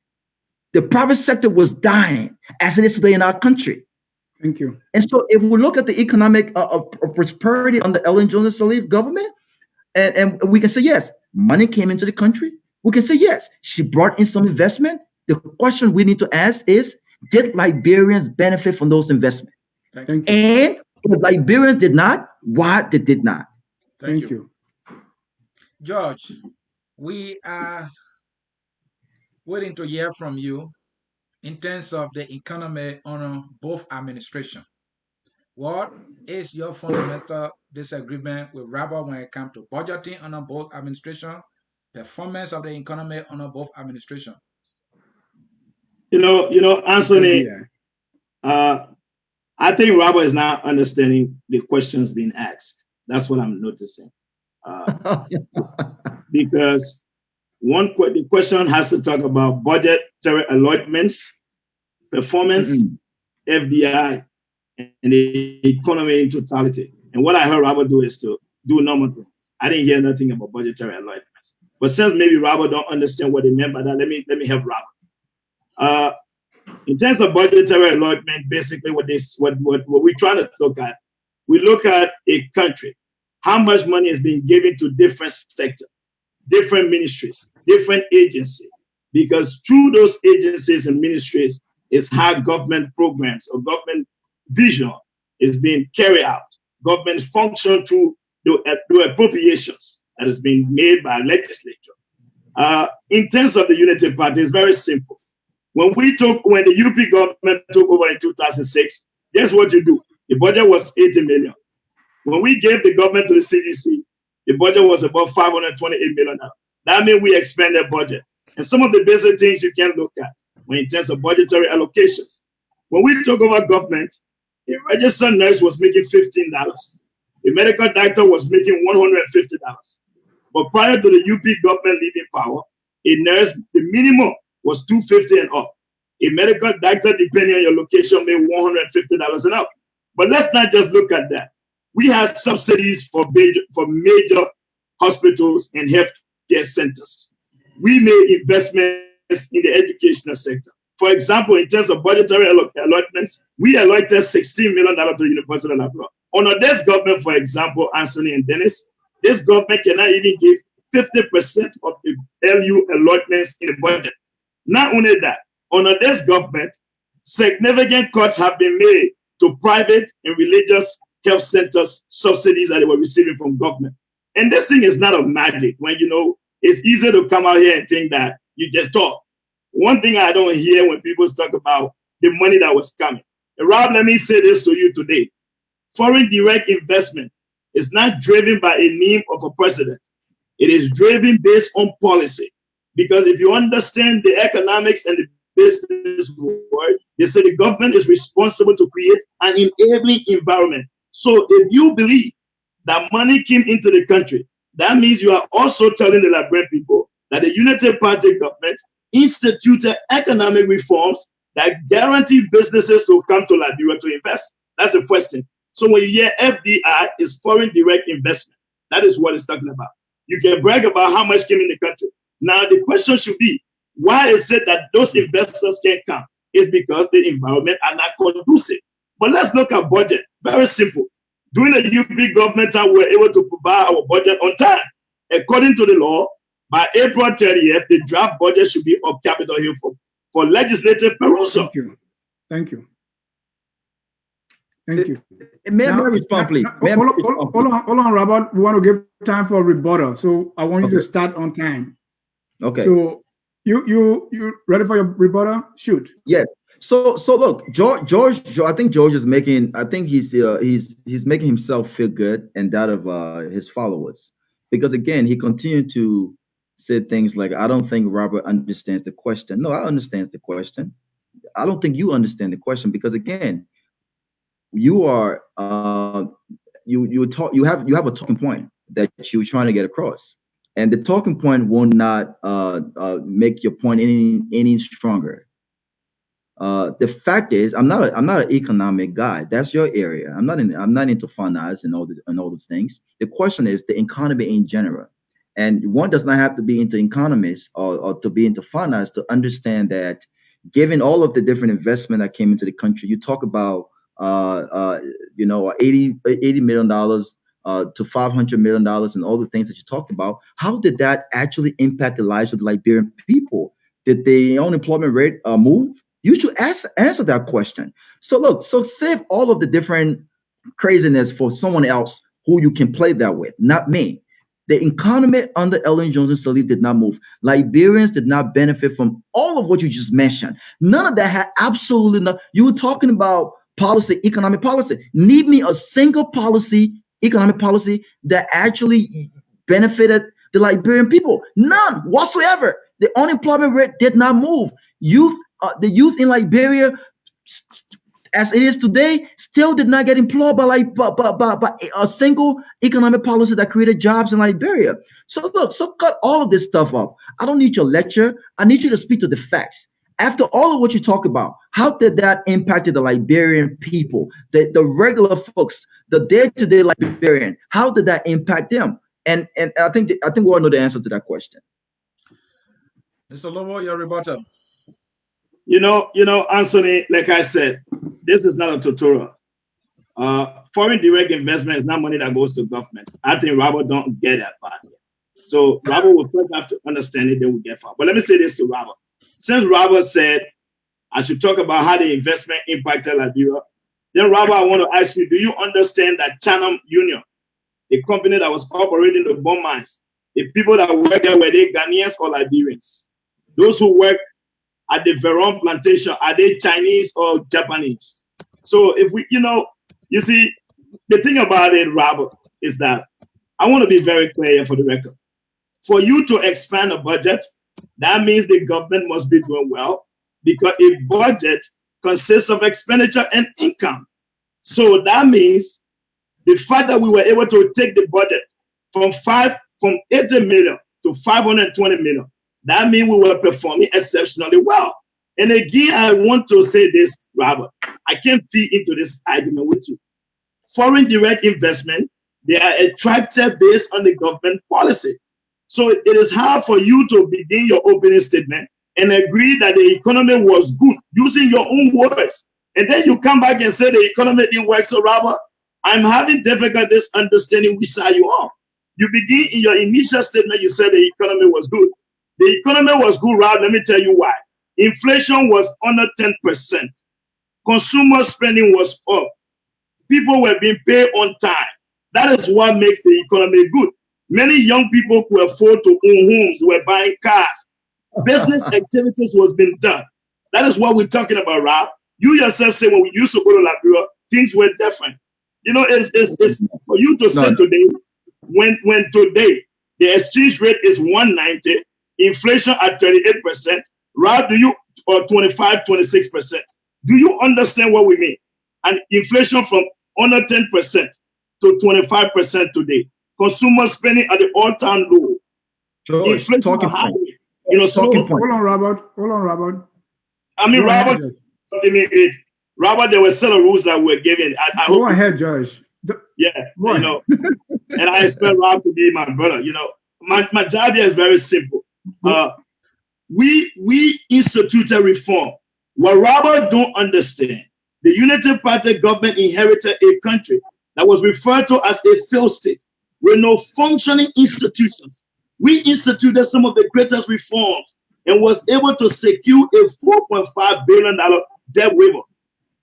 The private sector was dying as it is today in our country. Thank you. And so if we look at the economic prosperity under Ellen Johnson Sirleaf government, and we can say, yes, money came into the country. We can say, yes, she brought in some investment. The question we need to ask is, did Liberians benefit from those investments? Thank you. And if Liberians did not, why they did not? Thank you. George, we are waiting to hear from you in terms of the economy under both administrations. What is your fundamental disagreement with Robert when it comes to budgeting under both administrations, performance of the economy under both administrations? Anthony, I think Robert is not understanding the questions being asked. That's what I'm noticing. Because the question has to talk about budgetary allotments, performance, FDI, and the economy in totality. And what I heard Robert do is to do normal things. I didn't hear nothing about budgetary allotments. But since maybe Robert don't understand what they meant by that, let me help Robert. In terms of budgetary allotment, basically what we're trying to look at, we look at a country, how much money is being given to different sectors, different ministries, different agencies, because through those agencies and ministries is how government programs or government vision is being carried out. government function through appropriations that is being made by legislature. In terms of the Unity Party, it's very simple. When the UP government took over in 2006, guess what you do? The budget was 80 million. When we gave the government to the CDC, the budget was about $528 million. That means we expanded budget. And some of the basic things you can look at when in terms of budgetary allocations. When we took over government, a registered nurse was making $15. A medical doctor was making $150. But prior to the UP government leaving power, a nurse, the minimum was $250 and up. A medical doctor, depending on your location, made $150 and up. But let's not just look at that. We have subsidies for major hospitals and healthcare centers. We made investments in the educational sector. For example, in terms of budgetary allotments, we allotted $16 million to the University of Liberia. Under this government, for example, Anthony and Dennis, this government cannot even give 50% of the LU allotments in the budget. Not only that, under this government, significant cuts have been made to private and religious health centers subsidies that they were receiving from government. And this thing is not a magic when, it's easy to come out here and think that you just talk. One thing I don't hear when people talk about the money that was coming. And Rob, let me say this to you today. Foreign direct investment is not driven by a name of a president. It is driven based on policy. Because if you understand the economics and the business world, they say the government is responsible to create an enabling environment. So if you believe that money came into the country, that means you are also telling the Liberian people that the Unity Party government instituted economic reforms that guarantee businesses to come to Liberia to invest. That's the first thing. So when you hear FDI, is foreign direct investment. That is what it's talking about. You can brag about how much came in the country. Now the question should be, why is it that those investors can't come? It's because the environment are not conducive. But let's look at budget. Very simple. During the UP government time, we were able to provide our budget on time. According to the law, by April 30th, the draft budget should be up Capitol Hill for legislative perusal. Thank you. Thank you. May I respond, please? Hold on, Robert. We want to give time for a rebuttal, so I want you to start on time. Okay. So you ready for your rebuttal? Shoot. Yes. So look, George. I think George is making. I think he's making himself feel good and that of his followers, because again he continued to say things like, "I don't think Robert understands the question." No, I understand the question. I don't think you understand the question, because again, you are you have a talking point that you're trying to get across, and the talking point will not make your point any stronger. The fact is, I'm not an economic guy. That's your area. I'm not into finance and all those things. The question is the economy in general, and one does not have to be into economics or to be into finance to understand that, given all of the different investment that came into the country, you talk about $80 million to $500 million and all the things that you talked about. How did that actually impact the lives of the Liberian people? Did the unemployment rate move? You should answer that question. So save all of the different craziness for someone else who you can play that with, not me. The economy under Ellen Johnson Sirleaf did not move. Liberians did not benefit from all of what you just mentioned. None of that had absolutely nothing. You were talking about policy, economic policy. Need me a single economic policy that actually benefited the Liberian people? None whatsoever. The unemployment rate did not move. The youth in Liberia, as it is today, still did not get employed by a single economic policy that created jobs in Liberia. So cut all of this stuff up. I don't need your lecture. I need you to speak to the facts. After all of what you talk about, how did that impact the Liberian people, the regular folks, the day-to-day Liberian? How did that impact them? And I think we all know the answer to that question. Mr. Lobo, your rebuttal. Anthony, like I said, this is not a tutorial. Foreign direct investment is not money that goes to government. I think Robert don't get that part. So Robert will first have to understand it, then we'll get far. But let me say this to Robert. Since Robert said I should talk about how the investment impacted Liberia, Then, Robert, I want to ask you, do you understand that Channel Union, the company that was operating the bomb mines, the people that work there, were they Ghanaians or Liberians? Those who work at the Veron plantation, are they Chinese or Japanese? So if we, you see, the thing about it, Robert, is that I want to be very clear for the record. For you to expand a budget, that means the government must be doing well, because a budget consists of expenditure and income. So that means the fact that we were able to take the budget from 80 million to 520 million, that means we were performing exceptionally well. And again, I want to say this, Robert, I can't feed into this argument with you. Foreign direct investment, they are attracted based on the government policy. So it is hard for you to begin your opening statement and agree that the economy was good using your own words. And then you come back and say the economy didn't work. So, Robert, I'm having difficulties understanding which side you are. You begin in your initial statement, you said the economy was good. The economy was good, Rob. Let me tell you why. Inflation was under 10%. Consumer spending was up. People were being paid on time. That is what makes the economy good. Many young people could afford to own homes, were buying cars. Business activities was being done. That is what we're talking about, Rob. You yourself say when we used to go to Liberia, things were different. It's for you to say today, when today the exchange rate is 190, inflation at 38%, Rob, or 25, 26%. Do you understand what we mean? And inflation from under 10% to 25% today. Consumer spending at the all-time low. George, inflation high. Hold on, Robert. I mean, Robert, Robert, there were set of rules that were given. Go ahead, Josh. Yeah, and I expect Rob to be my brother. My job here is very simple. We instituted reform. What Robert don't understand, the Unity Party government inherited a country that was referred to as a failed state with no functioning institutions. We instituted some of the greatest reforms and was able to secure a $4.5 billion debt waiver.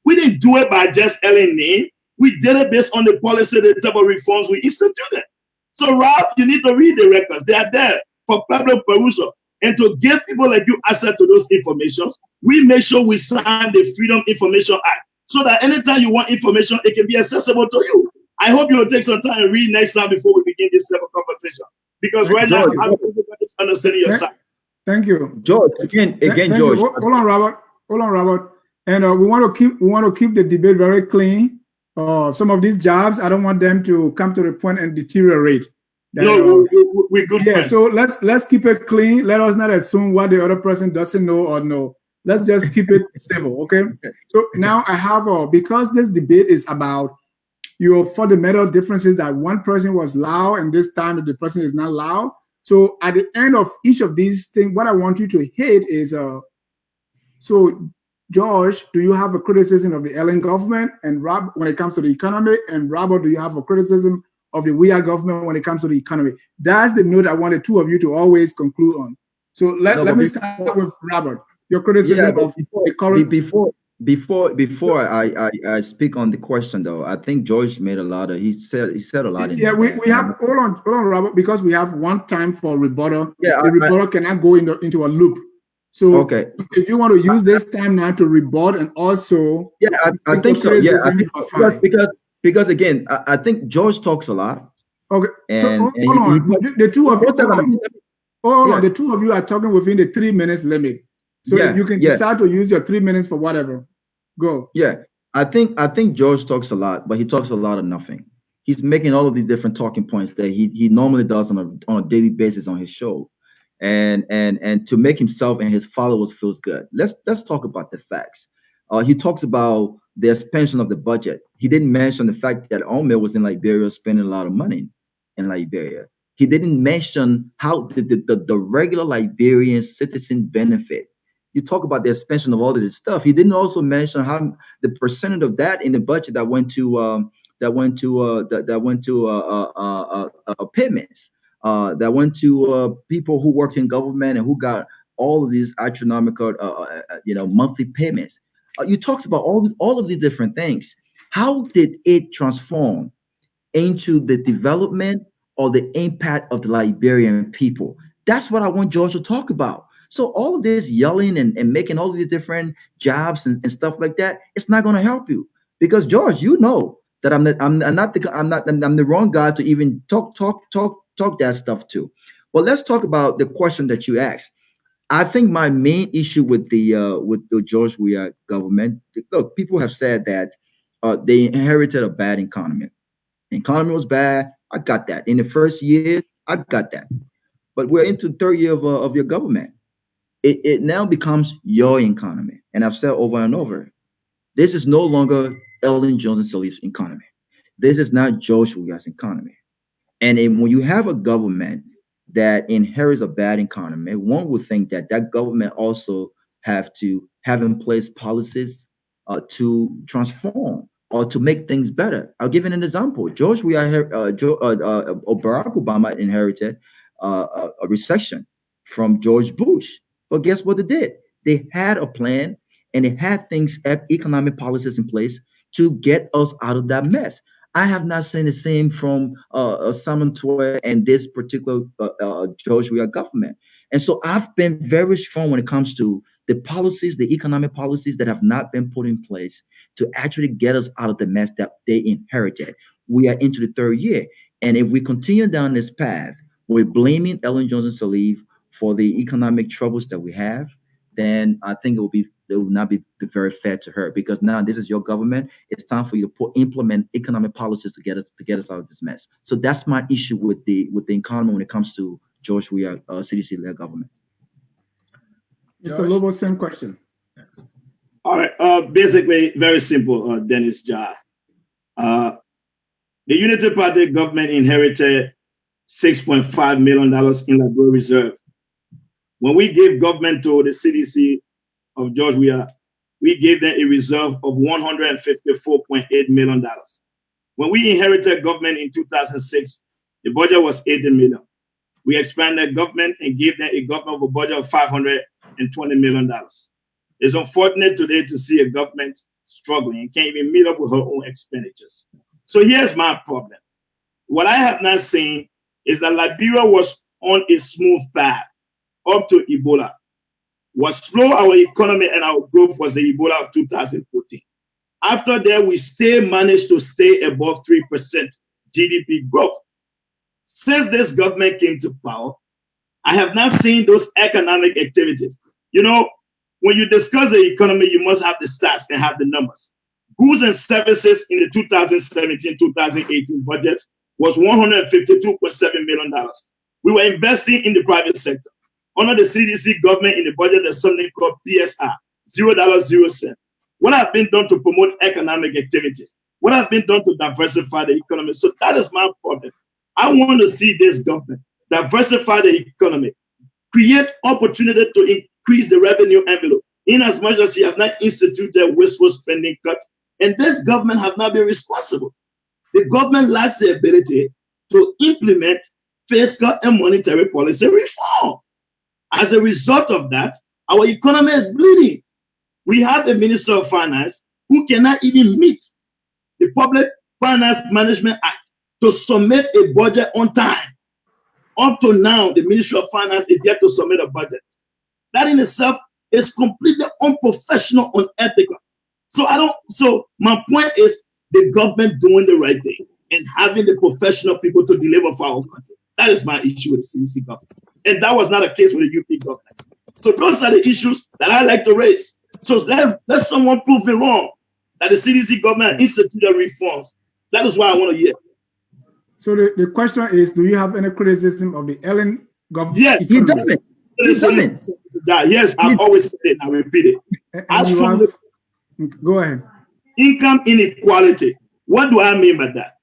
We didn't do it by just adding name. We did it based on the policy, the type of reforms we instituted. So, Rob, you need to read the records. They are there for public perusal. And to give people like you access to those informations, we make sure we sign the Freedom Information Act so that anytime you want information, it can be accessible to you. I hope you'll take some time and read next time before we begin this level conversation. Because right now, I'm understanding your side. Thank you, George. Again, George. Hold on, Robert. And we want to keep the debate very clean. Some of these jobs, I don't want them to come to the point and deteriorate. We're good friends. So let's keep it clean. Let us not assume what the other person doesn't know or know. Let's just keep it civil, okay? So now I have because this debate is about your fundamental differences, that one person was loud and this time the person is not loud. So at the end of each of these things, what I want you to hit is so George, do you have a criticism of the Ellen government, and Rob when it comes to the economy, and Robert, do you have a criticism of the Weah government when it comes to the economy? That's the note I want the two of you to always conclude on. So let me start with Robert. Your criticism of the current. Before I speak on the question though, I think George made a lot of he said a lot. Yeah, we have hold on, Robert, because we have one time for rebuttal. Yeah, the rebuttal cannot go into a loop. So okay, if you want to use this time now to rebut and also I think so. Yeah, I think because again, I think George talks a lot. Okay, so hold on. The two of you, the two of you are talking within the 3 minutes limit. So you can decide to use your 3 minutes for whatever. Go. Yeah, I think George talks a lot, but he talks a lot of nothing. He's making all of these different talking points that he normally does on a daily basis on his show, and to make himself and his followers feels good. Let's talk about the facts. He talks about the expansion of the budget. He didn't mention the fact that Omar was in Liberia spending a lot of money in Liberia. He didn't mention how the regular Liberian citizen benefit. You talk about the expansion of all of this stuff. He didn't also mention how the percentage of that in the budget that went to payments, that went to people who worked in government and who got all of these astronomical monthly payments. You talked about all of these different things. How did it transform into the development or the impact of the Liberian people? That's what I want George to talk about. So all of this yelling and making all of these different jobs and stuff like that, it's not going to help you because George, you know that I'm the wrong guy to even talk that stuff to. But let's talk about the question that you asked. I think my main issue with the George Weah government, look, people have said that they inherited a bad economy. The economy was bad. I got that. In the first year, I got that. But we're into the third year of your government. It now becomes your economy. And I've said over and over, this is no longer Ellen Johnson Sirleaf's economy. This is not George Weah's economy. And when you have a government that inherits a bad economy, one would think that that government also have to have in place policies to transform or to make things better. I'll give you an example. George, Barack Obama inherited a recession from George Bush, but guess what they did? They had a plan and they had things, economic policies in place to get us out of that mess. I have not seen the same from Simon Toy and this particular George Weah government. And so I've been very strong when it comes to the policies, the economic policies that have not been put in place to actually get us out of the mess that they inherited. We are into the third year. And if we continue down this path, we're blaming Ellen Johnson Sirleaf for the economic troubles that we have, then I think it will not be very fair to her because now this is your government. It's time for you to implement economic policies to get us out of this mess. So that's my issue with the economy when it comes to George Weah CDC-led government. Mr. Lobo, same question. All right. Basically, very simple, Dennis Jah. The Unity Party government inherited $6.5 million in Liberia reserve. When we gave government to the CDC of George Weah, we gave them a reserve of $154.8 million. When we inherited government in 2006, the budget was $80 million. We expanded government and gave them a government with a budget of $520 million. It's unfortunate today to see a government struggling and can't even meet up with her own expenditures. So here's my problem. What I have not seen is that Liberia was on a smooth path up to Ebola. What slowed our economy and our growth was the Ebola of 2014. After that, we still managed to stay above 3% GDP growth. Since this government came to power, I have not seen those economic activities. You know, when you discuss the economy, you must have the stats and have the numbers. Goods and services in the 2017-2018 budget was $152.7 million. We were investing in the private sector. Under the CDC government in the budget, there's something called PSR, $0.00. What have been done to promote economic activities? What have been done to diversify the economy? So that is my problem. I want to see this government diversify the economy, create opportunity to increase the revenue envelope, in as much as you have not instituted wasteful spending cuts, and this government have not been responsible. The government lacks the ability to implement fiscal and monetary policy reform. As a result of that, our economy is bleeding. We have a Minister of Finance who cannot even meet the Public Finance Management Act to submit a budget on time. Up to now, the Ministry of Finance is yet to submit a budget. That in itself is completely unprofessional, unethical. So my point is the government doing the right thing and having the professional people to deliver for our country. That is my issue with the CDC government. And that was not a case with the UP government. So those are the issues that I like to raise. So let someone prove me wrong that the CDC government instituted reforms. That is what I want to hear. So the question is, do you have any criticism of the Ellen government? Yes, he doesn't. He doesn't. Yes, I've always said it. I repeat it. Go ahead. Income inequality. What do I mean by that?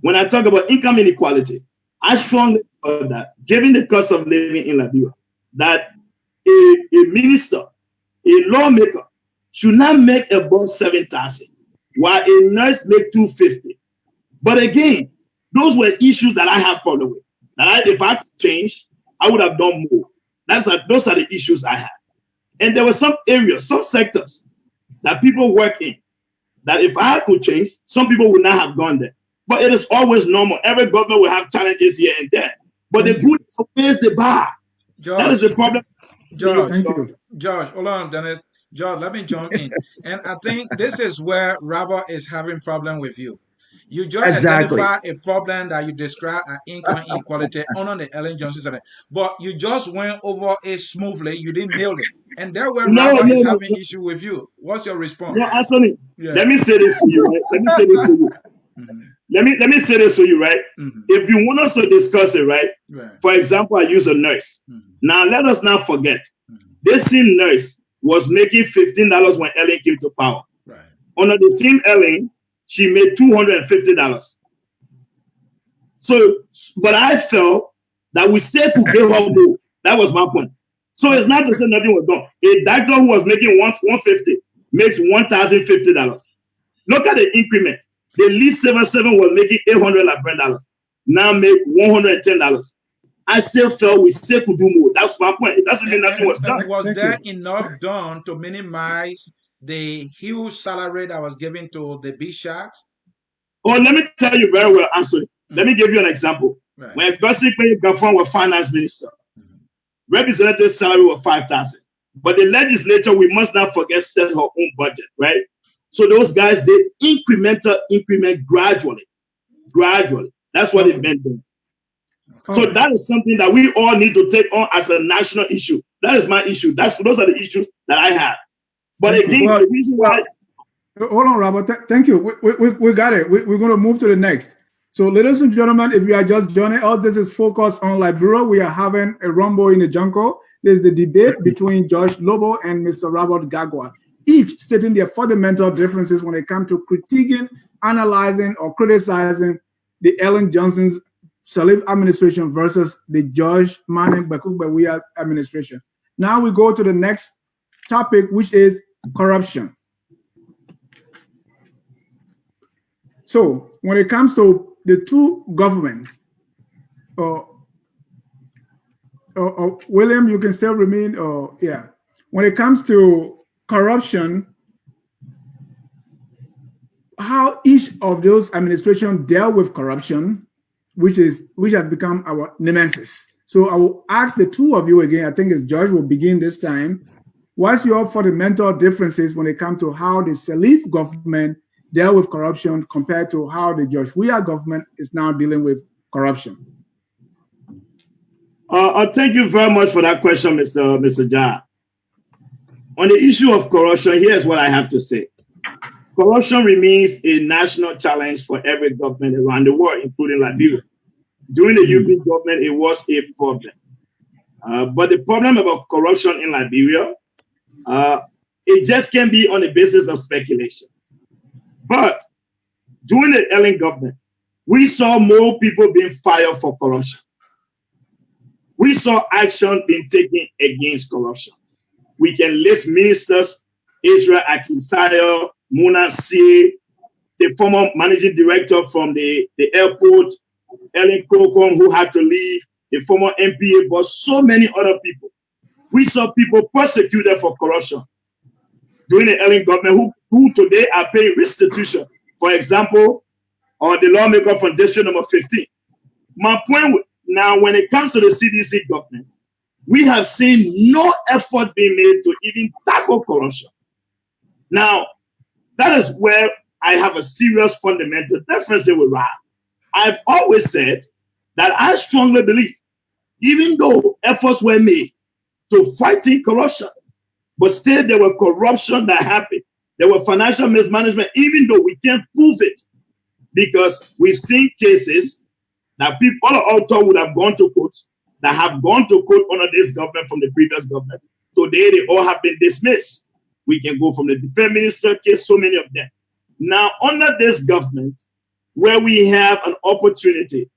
When I talk about income inequality, I strongly feel that given the cost of living in Liberia, that a minister, a lawmaker should not make above 7,000, while a nurse make 250. But again, those were issues that I have problem with. If I could change, I would have done more. Those are the issues I have. And there were some areas, some sectors that people work in that if I could change, some people would not have gone there. But it is always normal. Every government will have challenges here and there. But the good is always the bar. That is the problem. George, Thank you. George, hold on, Dennis. George, let me jump in. And I think this is where Robert is having problem with you. You just Exactly. identified a problem that you describe as income inequality under the Ellen Johnson Center, but you just went over it smoothly. You didn't nail it, and that's where No, Robert is no, no, having no. issue with you. What's your response? No, Anthony, Yeah. let me say this to you, right? Let me say this to you. Mhm. Let me say this to you, right? Mhm. If you want us to discuss it, right? Right. For example, I use a nurse. Mhm. Now, let us not forget, Mhm. this same nurse was making $15 when Ellen came to power. Right. Under the same Ellen, she made $250. So, but I felt that we still could give her more. That was my point. So it's not to say nothing was done. A doctor who was making 150 makes $1,050. Look at the increment. The lead 77 was making $800 now make $110. I still felt we still could do more. That's my point. It doesn't mean nothing was done. Was Thank there you. enough done to minimize the huge salary that was given to the big sharks? Oh, let me tell you very well, Anthony. Let me give you an example. Right. When Gussie Gaffon was finance minister, representative salary was 5,000. But the legislature, we must not forget, set her own budget, right? So those guys did increment gradually. That's what it meant. So that is something that we all need to take on as a national issue. That is my issue. Those are the issues that I have. But again, the reason why. Hold on, Robert. Thank you. We got it. We're going to move to the next. So, ladies and gentlemen, if you are just joining us, this is Focus on Liberia. We are having a rumble in the jungle. This is the debate between George Lobo and Mr. Robert Gagwa, each stating their fundamental differences when it comes to critiquing, analyzing, or criticizing the Ellen Johnson's Salif administration versus the George Manning Weah administration. Now we go to the next topic, which is corruption. So when it comes to the two governments, William, you can still remain, yeah. When it comes to corruption, how each of those administrations dealt with corruption, which has become our nemesis. So I will ask the two of you again. I think it's George will begin this time. What's your fundamental differences when it comes to how the Salif government dealt with corruption compared to how the George Weah government is now dealing with corruption? Thank you very much for that question, Mr. Jah. On the issue of corruption, here's what I have to say. Corruption remains a national challenge for every government around the world, including Liberia. During the European government, it was a problem. But the problem about corruption in Liberia, it just can't be on the basis of speculations. But during the Ellen government, we saw more people being fired for corruption. We saw action being taken against corruption. We can list ministers, Israel Akisayo, Mona C, the former managing director from the airport, Ellen Kokon, who had to leave, the former MPA, but so many other people. We saw people persecuted for corruption during the Ellen government who today are paying restitution. For example, or the lawmaker from district number 15. My point now, when it comes to the CDC government, we have seen no effort being made to even tackle corruption. Now, that is where I have a serious fundamental difference with Rob. I've always said that I strongly believe, even though efforts were made to fighting corruption, but still there were corruption that happened. There were financial mismanagement, even though we can't prove it, because we've seen cases that people all thought would have gone to court, that have gone to court under this government from the previous government. Today, they all have been dismissed. We can go from the defense minister case, so many of them. Now, under this government, where we have an opportunity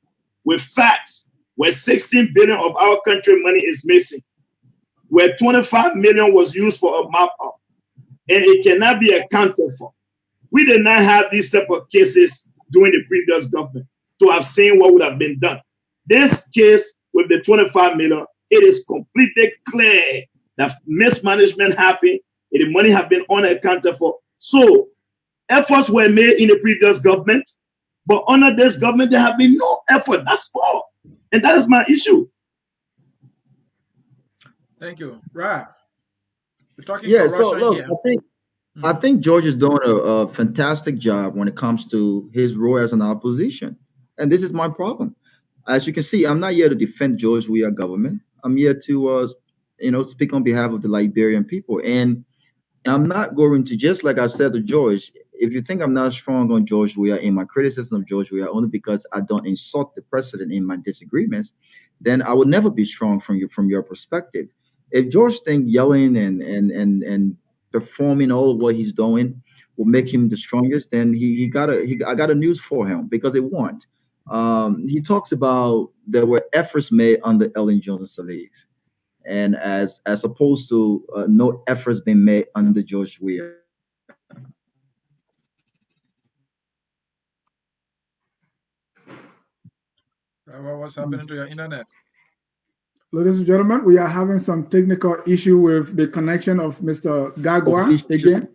with facts, where 16 billion of our country money is missing, where 25 million was used for a map-up, and it cannot be accounted for. We did not have these type of cases during the previous government to have seen what would have been done. This case with the 25 million, it is completely clear that mismanagement happened and the money have been unaccounted for. So efforts were made in the previous government, but under this government, there have been no effort. That's all. And that is my issue. Thank you. Right. We're talking Yeah. So corruption look, here. I think George is doing a fantastic job when it comes to his role as an opposition, and this is my problem. As you can see, I'm not here to defend George Weah government. I'm here to, speak on behalf of the Liberian people, and I'm not going to, just like I said to George, if you think I'm not strong on George Weah in my criticism of George Weah only because I don't insult the president in my disagreements, then I would never be strong from your perspective. If George think yelling and performing all of what he's doing will make him the strongest, then I got a news for him because it won't. He talks about there were efforts made under Ellen Johnson Sirleaf, and as opposed to no efforts being made under George Weah. What's happening to your internet? Ladies and gentlemen, we are having some technical issue with the connection of Mr. Gagwa again.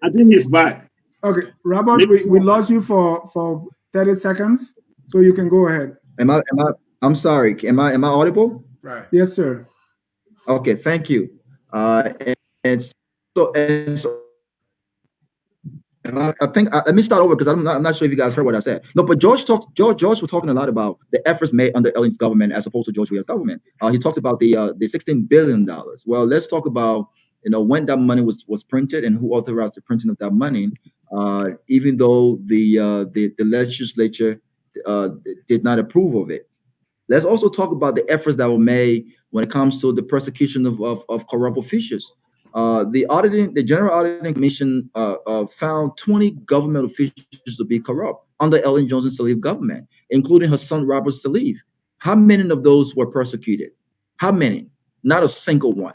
I think he's back. Okay, Robert, we lost you for 30 seconds, so you can go ahead. I'm sorry. Am I audible? Right. Yes, sir. Okay, thank you. And so I think let me start over because I'm not sure if you guys heard what I said. No, but George was talking a lot about the efforts made under Ellen's government as opposed to George Weah's government. He talked about the $16 billion. Well, let's talk about when that money was printed and who authorized the printing of that money. Even though the legislature did not approve of it. Let's also talk about the efforts that were made when it comes to the persecution of corrupt officials. The General Auditing Commission found 20 government officials to be corrupt under Ellen Johnson Sirleaf government, including her son Robert Sirleaf. How many of those were persecuted? How many? Not a single one.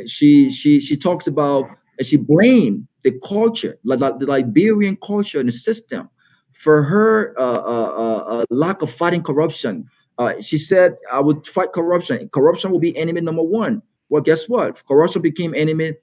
She talks about and she blamed the culture, the Liberian culture and the system, for her lack of fighting corruption. She said, "I would fight corruption. Corruption will be enemy number one." Well, guess what? Corruption became enemy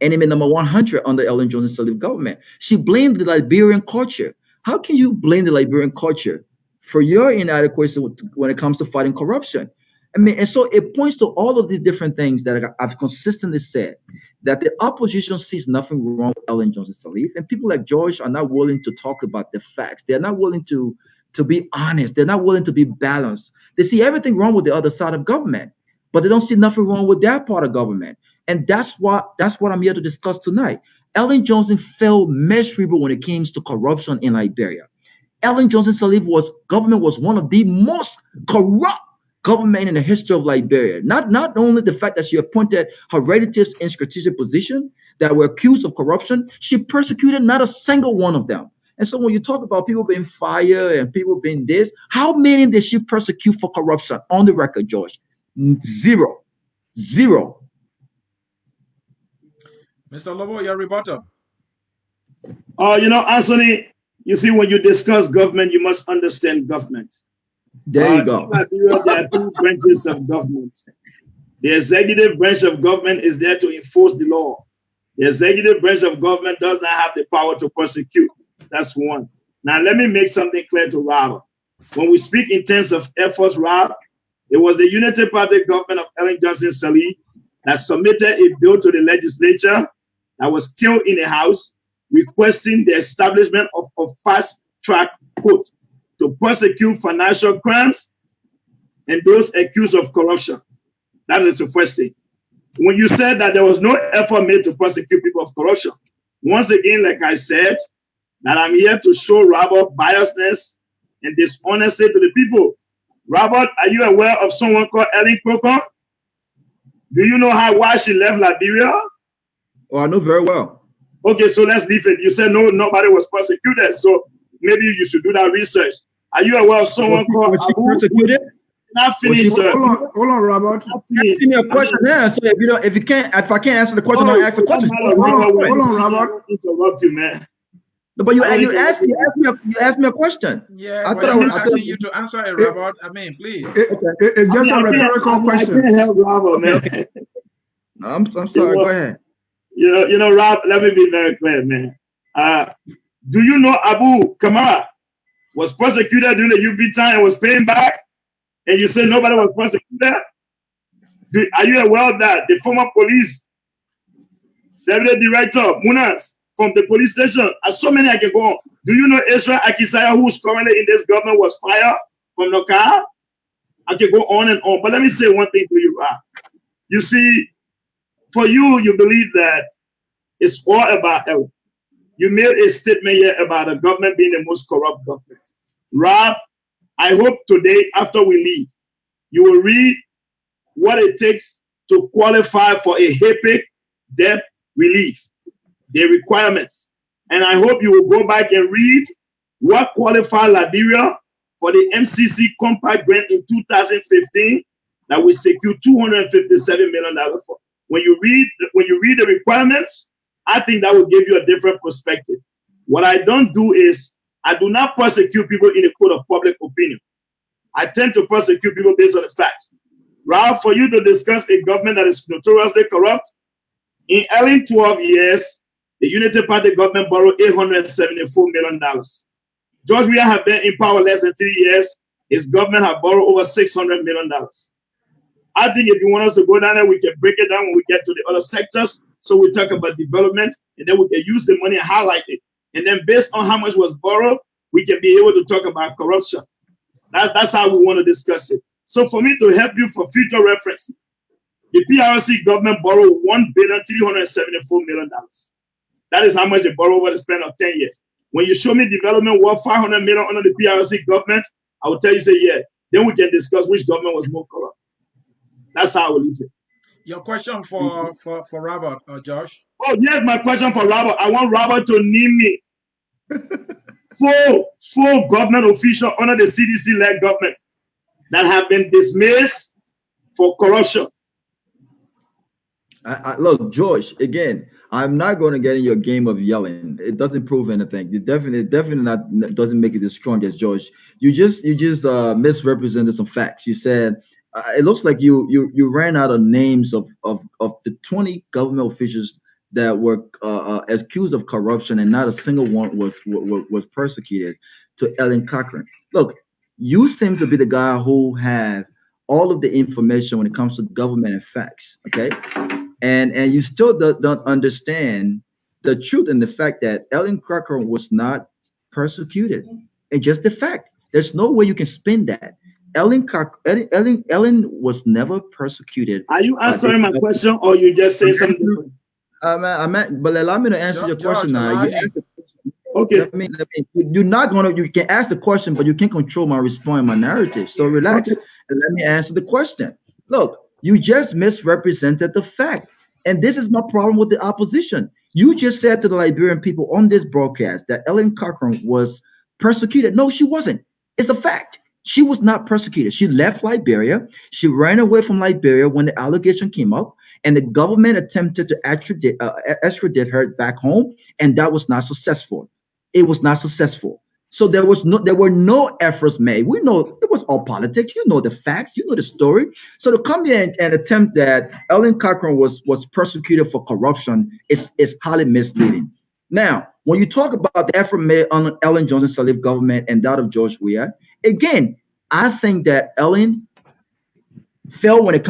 number 100 under Ellen Johnson Sirleaf government. She blamed the Liberian culture. How can you blame the Liberian culture for your inadequacy when it comes to fighting corruption? I mean, and so it points to all of these different things that I've consistently said, that the opposition sees nothing wrong with Ellen Johnson Sirleaf, and people like George are not willing to talk about the facts. They're not willing to be honest. They're not willing to be balanced. They see everything wrong with the other side of government, but they don't see nothing wrong with their part of government. And that's what I'm here to discuss tonight. Ellen Johnson failed miserably when it came to corruption in Liberia. Ellen Johnson Sirleaf government was one of the most corrupt government in the history of Liberia. Not only the fact that she appointed her relatives in strategic position that were accused of corruption, she persecuted not a single one of them. And so when you talk about people being fired and people being this, how many did she persecute for corruption? On the record, George, zero. Mr. Lobo, your rebuttal. Anthony, you see, when you discuss government, you must understand government. There you go. There are two branches of government. The executive branch of government is there to enforce the law. The executive branch of government does not have the power to prosecute. That's one. Now, let me make something clear to Rob. When we speak in terms of efforts, Rob, it was the Unity Party government of Ellen Johnson Sirleaf that submitted a bill to the legislature that was killed in the House, requesting the establishment of a fast-track court to prosecute financial crimes and those accused of corruption. That is the first thing. When you said that there was no effort made to prosecute people of corruption, once again, like I said, that I'm here to show Robert biasness and dishonesty to the people. Robert, are you aware of someone called Ellen Crocon? Do you know why she left Liberia? Oh, I know very well. Okay, so let's leave it. You said nobody was persecuted, so maybe you should do that research. Are you aware of someone called Abu? Persecuted? Not finished, sir. Hold on, Robert. Ask me a question there. So if I can't answer the question, I'll ask the question. Hold on, Robert. Interrupt you, man. No, but you asked me a question. Yeah, I but thought I I'm was asking you to answer it, Robert. I mean, please. It's just a rhetorical question. I can't help Robert, man. No, I'm sorry. Go ahead. Rob, let me be very clear, man. Uh, do you know Abu Kamara was prosecuted during the UP time and was paying back? And you say nobody was prosecuted? Are you aware of that? The former police deputy director, Munas, from the police station, and so many I can go on. Do you know Israel Akisaya, who's currently in this government, was fired from Noka? I can go on and on. But let me say one thing to you, Ra. You see, for you, you believe that it's all about health. You made a statement here about the government being the most corrupt government. Rob, I hope today, after we leave, you will read what it takes to qualify for a HAPIC debt relief, the requirements. And I hope you will go back and read what qualified Liberia for the MCC Compact grant in 2015 that we secured $257 million for. When you read the requirements, I think that will give you a different perspective. What I don't do is I do not prosecute people in a court of public opinion. I tend to prosecute people based on the facts. Ralph, for you to discuss a government that is notoriously corrupt, in early 12 years, the Unity Party government borrowed $874 million. George Weah have been in power less than 3 years. His government have borrowed over $600 million. I think if you want us to go down there, we can break it down when we get to the other sectors. So we talk about development, and then we can use the money and highlight it. And then based on how much was borrowed, we can be able to talk about corruption. That's how we want to discuss it. So for me to help you for future reference, the PRC government borrowed $1,374 million. That is how much they borrowed over the span of 10 years. When you show me development worth $500 million under the PRC government, I will tell you, say, yeah. Then we can discuss which government was more corrupt. That's how I will leave it. Your question for Robert or Josh? Oh, yes, my question for Robert. I want Robert to name me four government officials under the CDC-led government that have been dismissed for corruption. Look, George, again, I'm not going to get in your game of yelling. It doesn't prove anything. It definitely not doesn't make it as strong as George. You just misrepresented some facts. You said it looks like you ran out of names of the 20 government officials that were accused of corruption, and not a single one was persecuted. To Ellen Cochran, look, you seem to be the guy who have all of the information when it comes to government and facts. Okay. And you still don't understand the truth and the fact that Ellen Crocker was not persecuted. It's just the fact. There's no way you can spin that. Ellen was never persecuted. Are you answering my question, or you just say something different? But allow me to answer your question now. Okay. You're not gonna. You can ask the question, but you can't control my response and my narrative. So relax and let me answer the question. Look, you just misrepresented the fact. And this is my problem with the opposition. You just said to the Liberian people on this broadcast that Ellen Cochran was persecuted. No, she wasn't. It's a fact. She was not persecuted. She left Liberia. She ran away from Liberia when the allegation came up, and the government attempted to extradite her back home, and that was not successful. It was not successful. So there were no efforts made. We know it was all politics. You know the facts. You know the story. So to come here and attempt that Ellen Cochran was persecuted for corruption is highly misleading. Now, when you talk about the effort made on Ellen Johnson Sirleaf government and that of George Weah, again, I think that Ellen fell when it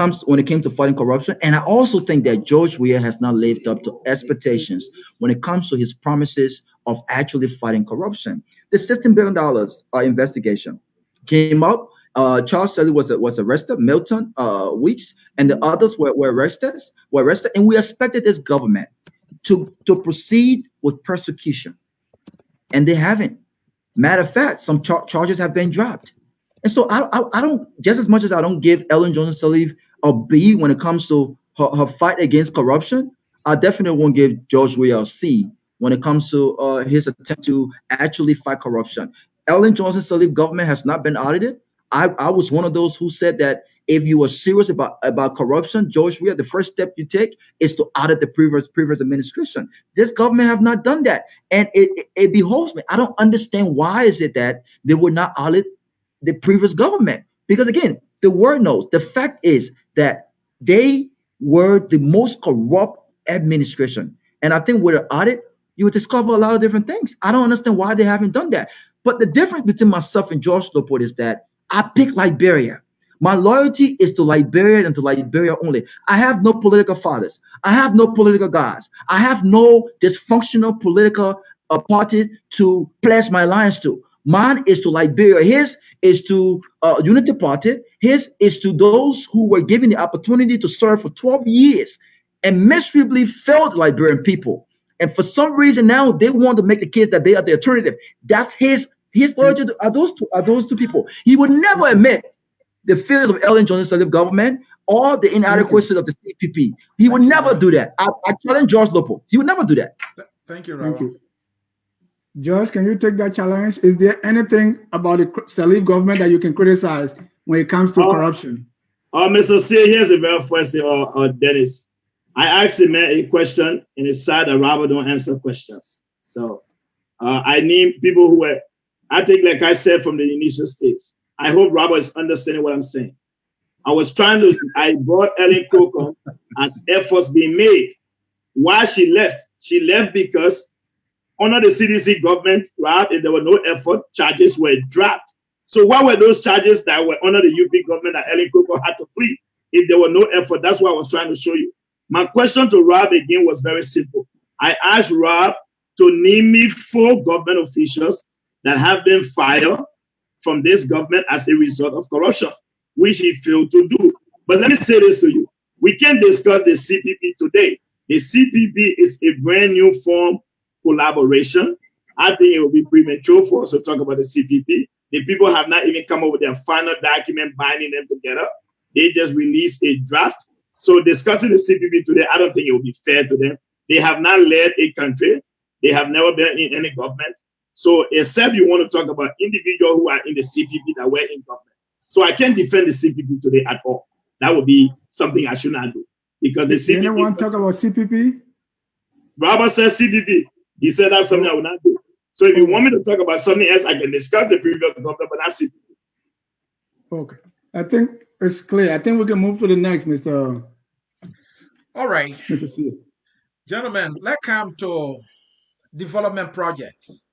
came to fighting corruption, and I also think that George Weah has not lived up to expectations when it comes to his promises of actually fighting corruption. The $16 billion investigation came up. Charles Sirleaf was arrested. Milton Weeks and the others were arrested. And we expected this government to proceed with persecution, and they haven't. Matter of fact, some charges have been dropped. And so I don't, just as much as I don't give Ellen Johnson Sirleaf a B when it comes to her fight against corruption, I definitely won't give George Weah a C when it comes to his attempt to actually fight corruption. Ellen Johnson Sirleaf government has not been audited. I was one of those who said that if you were serious about corruption, George Weah, the first step you take is to audit the previous administration. This government have not done that, and it beholds me. I don't understand why is it that they would not audit the previous government, because again, the word knows. The fact is that they were the most corrupt administration, and I think with an audit, you would discover a lot of different things. I don't understand why they haven't done that. But the difference between myself and George Lopot is that I pick Liberia. My loyalty is to Liberia and to Liberia only. I have no political fathers. I have no political gods. I have no dysfunctional political party to pledge my alliance to. Mine is to Liberia. His is to Unity Party. His is to those who were given the opportunity to serve for 12 years and miserably failed Liberian people. And for some reason now they want to make the case that they are the alternative. That's his loyalty are those two people. He would never admit the failure of Ellen Johnson Sirleaf government or the inadequacy of the CPP. He would never do that. I challenge George Lopot. He would never do that. Thank you, Thank Robert. you. George, can you take that challenge? Is there anything about the Sirleaf government that you can criticize when it comes to corruption? Mr. C, here's a very first thing, Dennis. I asked the man a question, and it's sad that Robert don't answer questions. So I need people who are, I think, like I said from the initial stage, I hope Robert is understanding what I'm saying. I brought Ellen Crocombe as efforts being made. Why she left? She left because under the CDC government, right, if there were no effort, charges were dropped. So what were those charges that were under the UP government that Ellen Crocombe had to flee? If there were no effort, that's what I was trying to show you. My question to Rob again was very simple. I asked Rob to name me 4 government officials that have been fired from this government as a result of corruption, which he failed to do. But let me say this to you. We can't discuss the CPP today. The CPP is a brand new form collaboration. I think it will be premature for us to talk about the CPP. The people have not even come up with their final document binding them together. They just released a draft. So discussing the CPP today, I don't think it will be fair to them. They have not led a country. They have never been in any government. So except you want to talk about individuals who are in the CPP that were in government. So I can't defend the CPP today at all. That would be something I should not do. Because the CPP... Anyone talk about CPP? Robert says CPP. He said that's something I will not do. So if you want me to talk about something else, I can discuss the previous government, but not CPP. Okay. I think it's clear. I think we can move to the next, Mr. All right. Mr. C. Gentlemen, let's come to development projects.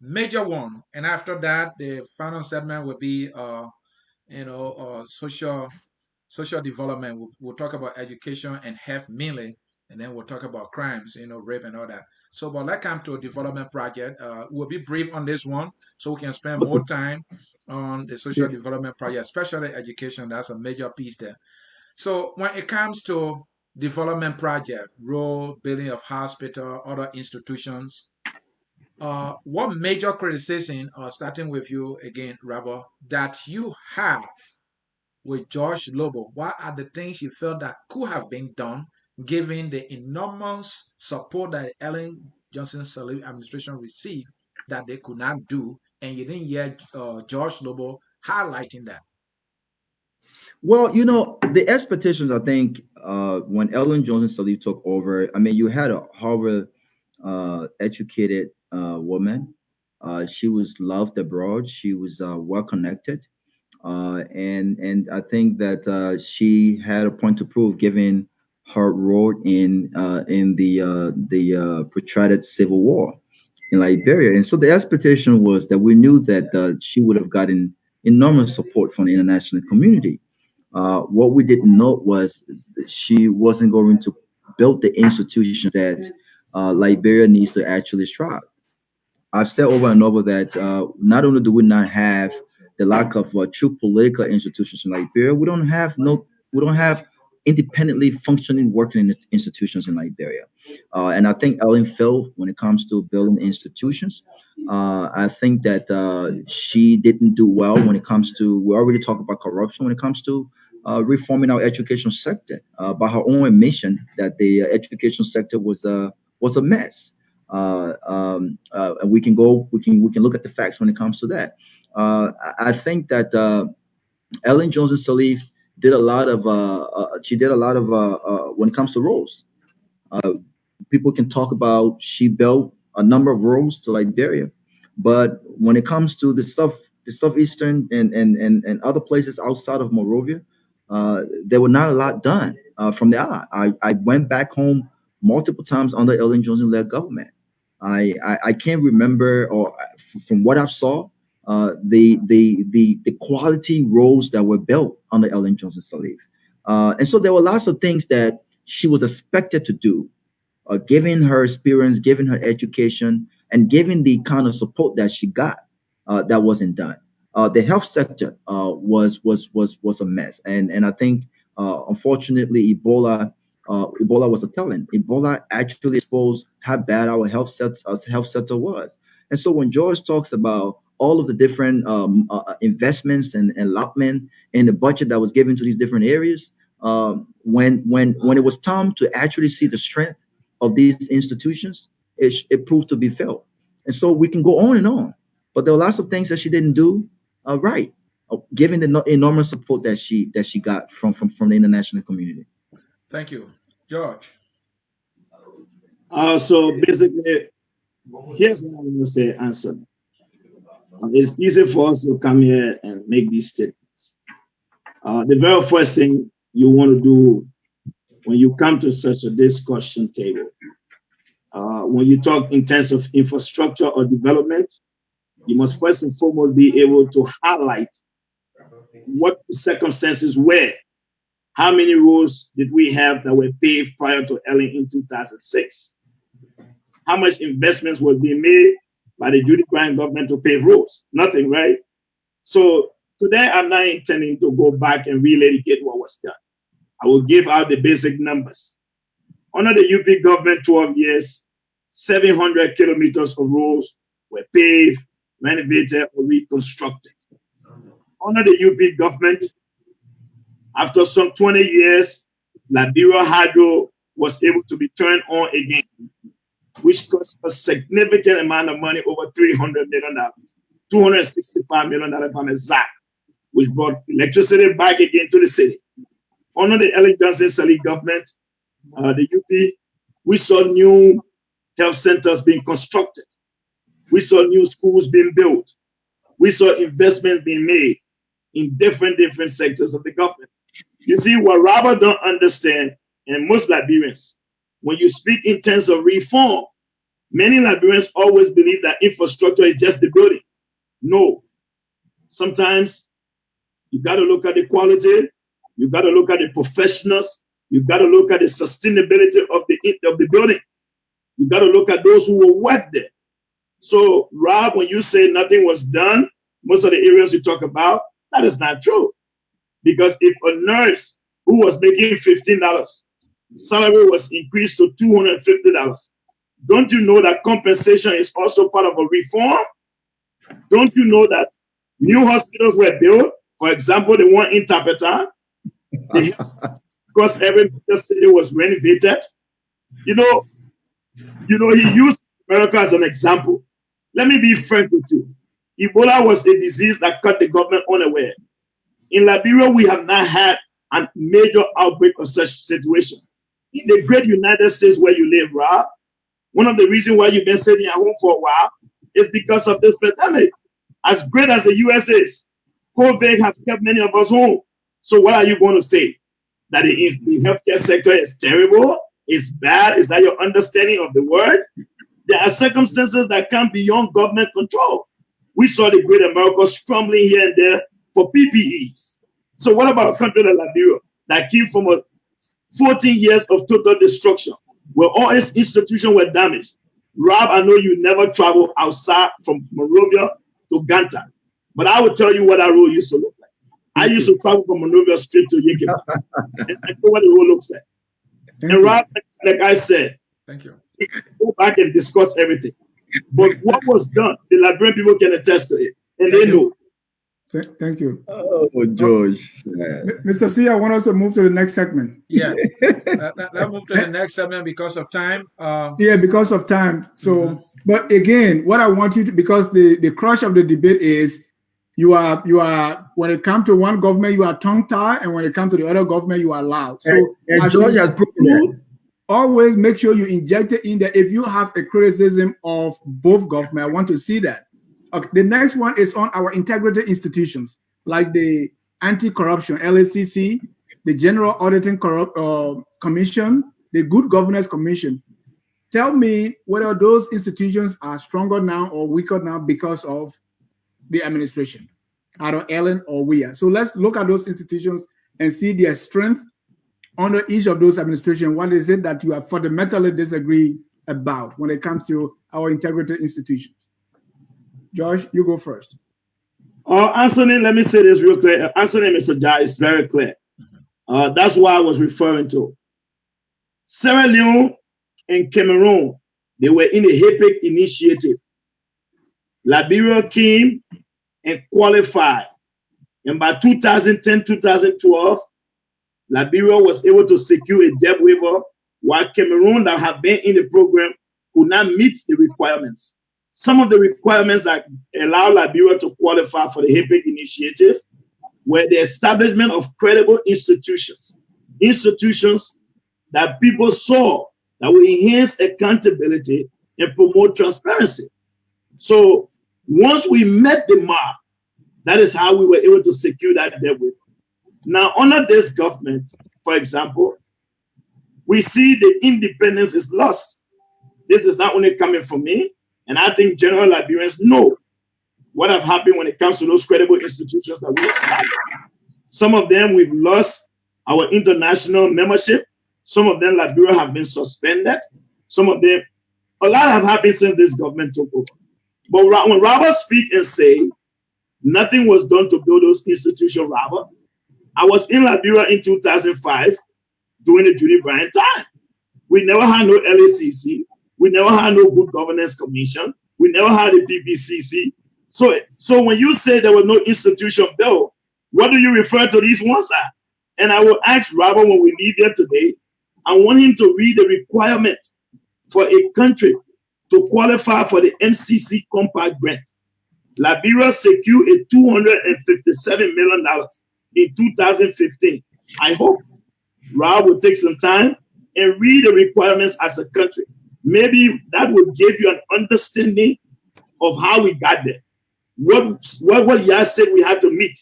Major one. And after that, the final segment will be social development. We'll talk about education and health mainly, and then we'll talk about crimes, rape and all that. So, but let's come to a development project. We'll be brief on this one so we can spend more time on the social development project, especially education. That's a major piece there. So when it comes to development project, road, building of hospital, other institutions, what major criticism, starting with you again, Robert, that you have with George Lobo? What are the things you felt that could have been done given the enormous support that Ellen Johnson Sirleaf administration received that they could not do, and you didn't hear George Lobo highlighting that? Well, the expectations, I think, when Ellen Johnson Sirleaf took over, I mean, you had a Harvard educated woman. She was loved abroad. She was well connected. And I think that she had a point to prove given her role in the protracted civil war in Liberia. And so the expectation was that we knew that she would have gotten enormous support from the international community. What we didn't know was that she wasn't going to build the institution that Liberia needs to actually strive. I've said over and over that not only do we not have the lack of true political institutions in Liberia, we don't have independently functioning working institutions in Liberia. And I think Ellen failed when it comes to building institutions. I think that she didn't do well when it comes to, we already talked about corruption, when it comes to reforming our education sector. By her own admission that the education sector was a mess. And we can look at the facts when it comes to that. I think that Ellen Johnson Sirleaf did a lot of when it comes to roads. People can talk about she built a number of roads to Liberia, but when it comes to the southeastern and other places outside of Monrovia, there were not a lot done from the ally. I went back home multiple times under Ellen Johnson led government. I can't remember, or from what I saw, the quality roads that were built under Ellen Johnson Sirleaf. And so there were lots of things that she was expected to do, given her experience, given her education, and given the kind of support that she got, that wasn't done. The health sector was a mess, and I think, unfortunately, Ebola was a telling. Ebola actually exposed how bad our health sector was. And so when George talks about all of the different investments and allotment in the budget that was given to these different areas, when it was time to actually see the strength of these institutions, it proved to be felt. And so we can go on and on, but there were lots of things that she didn't do right, given the enormous support that she got from the international community. Thank you. George. So basically, here's what I want to say, answer. It's easy for us to come here and make these statements. The very first thing you want to do when you come to such a discussion table, when you talk in terms of infrastructure or development, you must first and foremost be able to highlight what the circumstances were. How many roads did we have that were paved prior to Ellen in 2006? How much investments were being made by the Judy Grant government to pave roads? Nothing, right? So today I'm not intending to go back and relitigate what was done. I will give out the basic numbers. Under the UP government 12 years, 700 kilometers of roads were paved, renovated, or reconstructed. Under the UP government, after some 20 years, Liberia Hydro was able to be turned on again, which cost a significant amount of money, over $300 million, $265 million if I'm exact, which brought electricity back again to the city. Under the Ellen Johnson Sirleaf government, the UP, we saw new health centers being constructed. We saw new schools being built. We saw investments being made in different sectors of the government. You see, what Robert don't understand, and most Liberians, when you speak in terms of reform, many Liberians always believe that infrastructure is just the building. No. Sometimes you got to look at the quality, you got to look at the professionals, you got to look at the sustainability of the building. You got to look at those who will work there. So, Rob, when you say nothing was done, most of the areas you talk about, that is not true. Because if a nurse who was making $15, salary was increased to $250, don't you know that compensation is also part of a reform? Don't you know that new hospitals were built? For example, the one in Tapeta, because every city was renovated. You know, he used America as an example. Let me be frank with you. Ebola was a disease that caught the government unaware. In Liberia, we have not had a major outbreak of such situation. In the great United States where you live, Rob, one of the reasons why you've been sitting at home for a while is because of this pandemic. As great as the US is, COVID has kept many of us home. So what are you going to say? That the healthcare sector is terrible? Is bad? Is that your understanding of the word? There are circumstances that come beyond government control. We saw the great America scrambling here and there for PPEs. So what about a country like Liberia that came from 14 years of total destruction, where all its institutions were damaged? Rob, I know you never traveled outside from Monrovia to Ganta, but I will tell you what that road used to look like. I used to travel from Monrovia straight to Yikiba, and I know what the road looks like. And Rob, like I said, thank you. Go back and discuss everything. But what was done, the Liberian people can attest to it, and they know. Thank you. Oh, George. Mr. C, I want us to move to the next segment. Yes. Let's move to the next segment because of time. Yeah, because of time. So, but again, what I want you to, because the crush of the debate is you are when it comes to one government, you are tongue-tied, and when it comes to the other government, you are loud. So, and George has proven that. Always make sure you inject it in there. If you have a criticism of both government, I want to see that. Okay, the next one is on our integrity institutions, like the Anti-Corruption, LACC, the General Auditing Commission, the Good Governance Commission. Tell me whether those institutions are stronger now or weaker now because of the administration, either Ellen or Weah. So let's look at those institutions and see their strength under each of those administrations. What is it that you are fundamentally disagree about when it comes to our integrated institutions? Josh, you go first. Anthony, let me say this real clear. Anthony, Mr. Jai, is very clear. That's what I was referring to. Sierra Leone and Cameroon, they were in the HAPEC initiative. Liberia came and qualified. And by 2010, 2012, Liberia was able to secure a debt waiver, while Cameroon, that had been in the program, could not meet the requirements. Some of the requirements that allow Liberia to qualify for the HAPEC initiative were the establishment of credible institutions that people saw that would enhance accountability and promote transparency. So once we met the mark, that is how we were able to secure that debt waiver. Now, under this government, for example, we see the independence is lost. This is not only coming from me, and I think general Liberians know what have happened when it comes to those credible institutions that we established. Some of them, we've lost our international membership. Some of them, Liberia, have been suspended. Some of them, a lot have happened since this government took over. But when Robert speak and say nothing was done to build those institutions, Robert, I was in Liberia in 2005 during the Judy Bryant time. We never had no LACC. We never had no Good Governance Commission. We never had a PPCC. So when you say there was no institution built, what do you refer to these ones at? And I will ask Robert when we leave here today, I want him to read the requirement for a country to qualify for the MCC Compact Grant. Liberia secured a $257 million in 2015. I hope Rob will take some time and read the requirements as a country. Maybe that will give you an understanding of how we got there. What yardstick we had to meet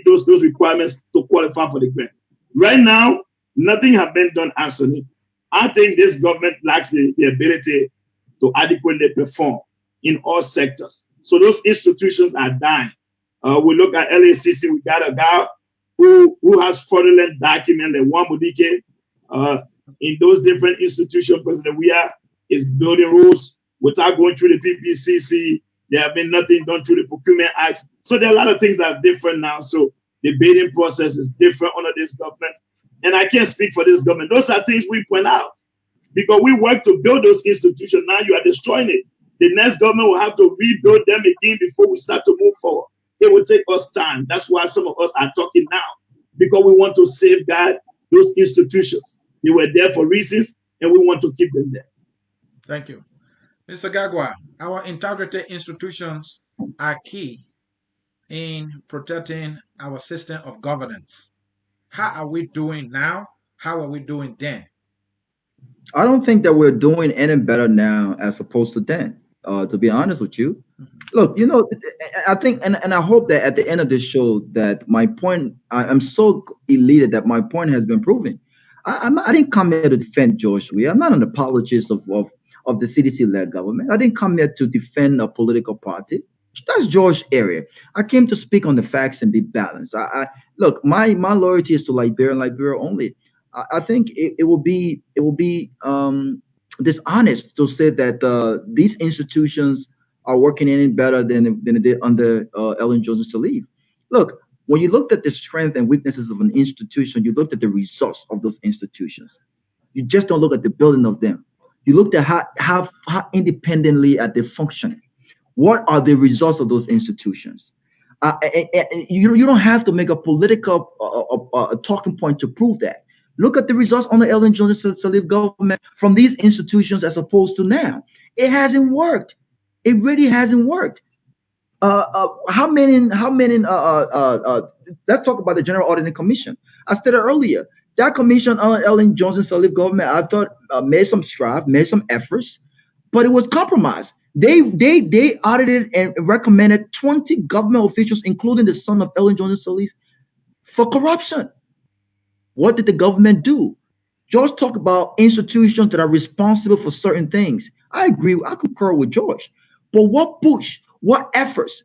those requirements to qualify for the grant. Right now, nothing has been done, Anthony. I think this government lacks the ability to adequately perform in all sectors. So those institutions are dying. We look at LACC, we got a guy who has fraudulent document and one Budike in those different institutions. President Weah is building rules without going through the PPCC. There have been nothing done through the Procurement Act. So there are a lot of things that are different now. So the bidding process is different under this government. And I can't speak for this government. Those are things we point out because we work to build those institutions. Now you are destroying it. The next government will have to rebuild them again before we start to move forward. It will take us time. That's why some of us are talking now, because we want to safeguard those institutions. They were there for reasons, and we want to keep them there. Thank you. Mr. Gagwa, our integrated institutions are key in protecting our system of governance. How are we doing now? How are we doing then? I don't think that we're doing any better now as opposed to then, to be honest with you. Look, I think, and I hope that at the end of this show that my point, I'm so elated that my point has been proven. I didn't come here to defend George Weah. I'm not an apologist of the CDC-led government. I didn't come here to defend a political party. That's George's area. I came to speak on the facts and be balanced. Look, my loyalty is to Liberia and Liberia only. I think it will be dishonest to say that these institutions are working any better than it did under Ellen Johnson Sirleaf. Look, when you looked at the strength and weaknesses of an institution, you looked at the results of those institutions. You just don't look at the building of them. You looked at how independently are they functioning. What are the results of those institutions? You don't have to make a political talking point to prove that. Look at the results on the Ellen Johnson Sirleaf government from these institutions as opposed to now. It hasn't worked. It really hasn't worked. How many? Let's talk about the General Auditing Commission. I stated earlier that commission on Ellen Johnson Sirleaf government, I thought made some strive, made some efforts, but it was compromised. They audited and recommended 20 government officials, including the son of Ellen Johnson Sirleaf, for corruption. What did the government do? George talked about institutions that are responsible for certain things. I agree. I concur with George. But what push, what efforts,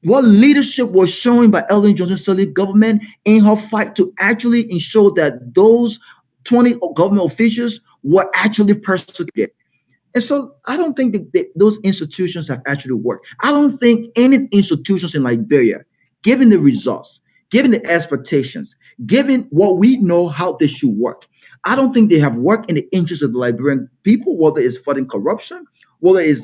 what leadership was shown by Ellen Johnson Sirleaf government in her fight to actually ensure that those 20 government officials were actually persecuted? And so I don't think that those institutions have actually worked. I don't think any institutions in Liberia, given the results, given the expectations, given what we know how they should work, I don't think they have worked in the interest of the Liberian people, whether it's fighting corruption, whether it's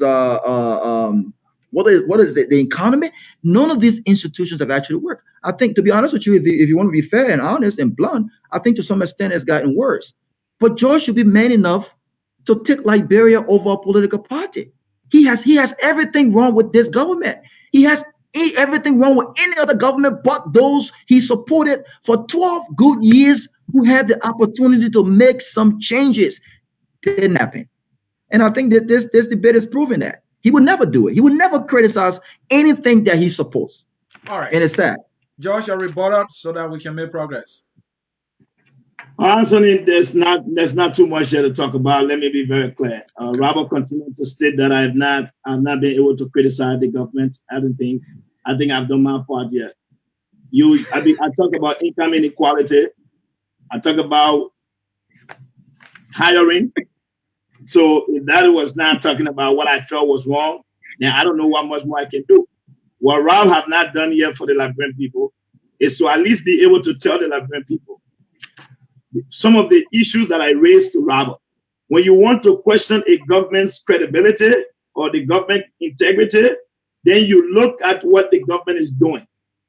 what is the economy. None of these institutions have actually worked. I think, to be honest with you, if you want to be fair and honest and blunt, I think to some extent it's gotten worse. But George should be man enough to take Liberia over a political party. He has everything wrong with this government. He has everything wrong with any other government but those he supported for 12 good years who had the opportunity to make some changes. Didn't happen. And I think that this debate is proving that. He would never do it. He would never criticize anything that he supports. All right. And it's sad. Josh, a rebuttal so that we can make progress. Anthony, there's not too much here to talk about. Let me be very clear. Robert continued to state that I've not been able to criticize the government. I think I've done my part yet. I talk about income inequality. I talk about hiring. So if that was not talking about what I felt was wrong, then I don't know what much more I can do. What Rob have not done yet for the Liberian people is to at least be able to tell the Liberian people some of the issues that I raised to Robert. When you want to question a government's credibility or the government integrity, then you look at what the government is doing.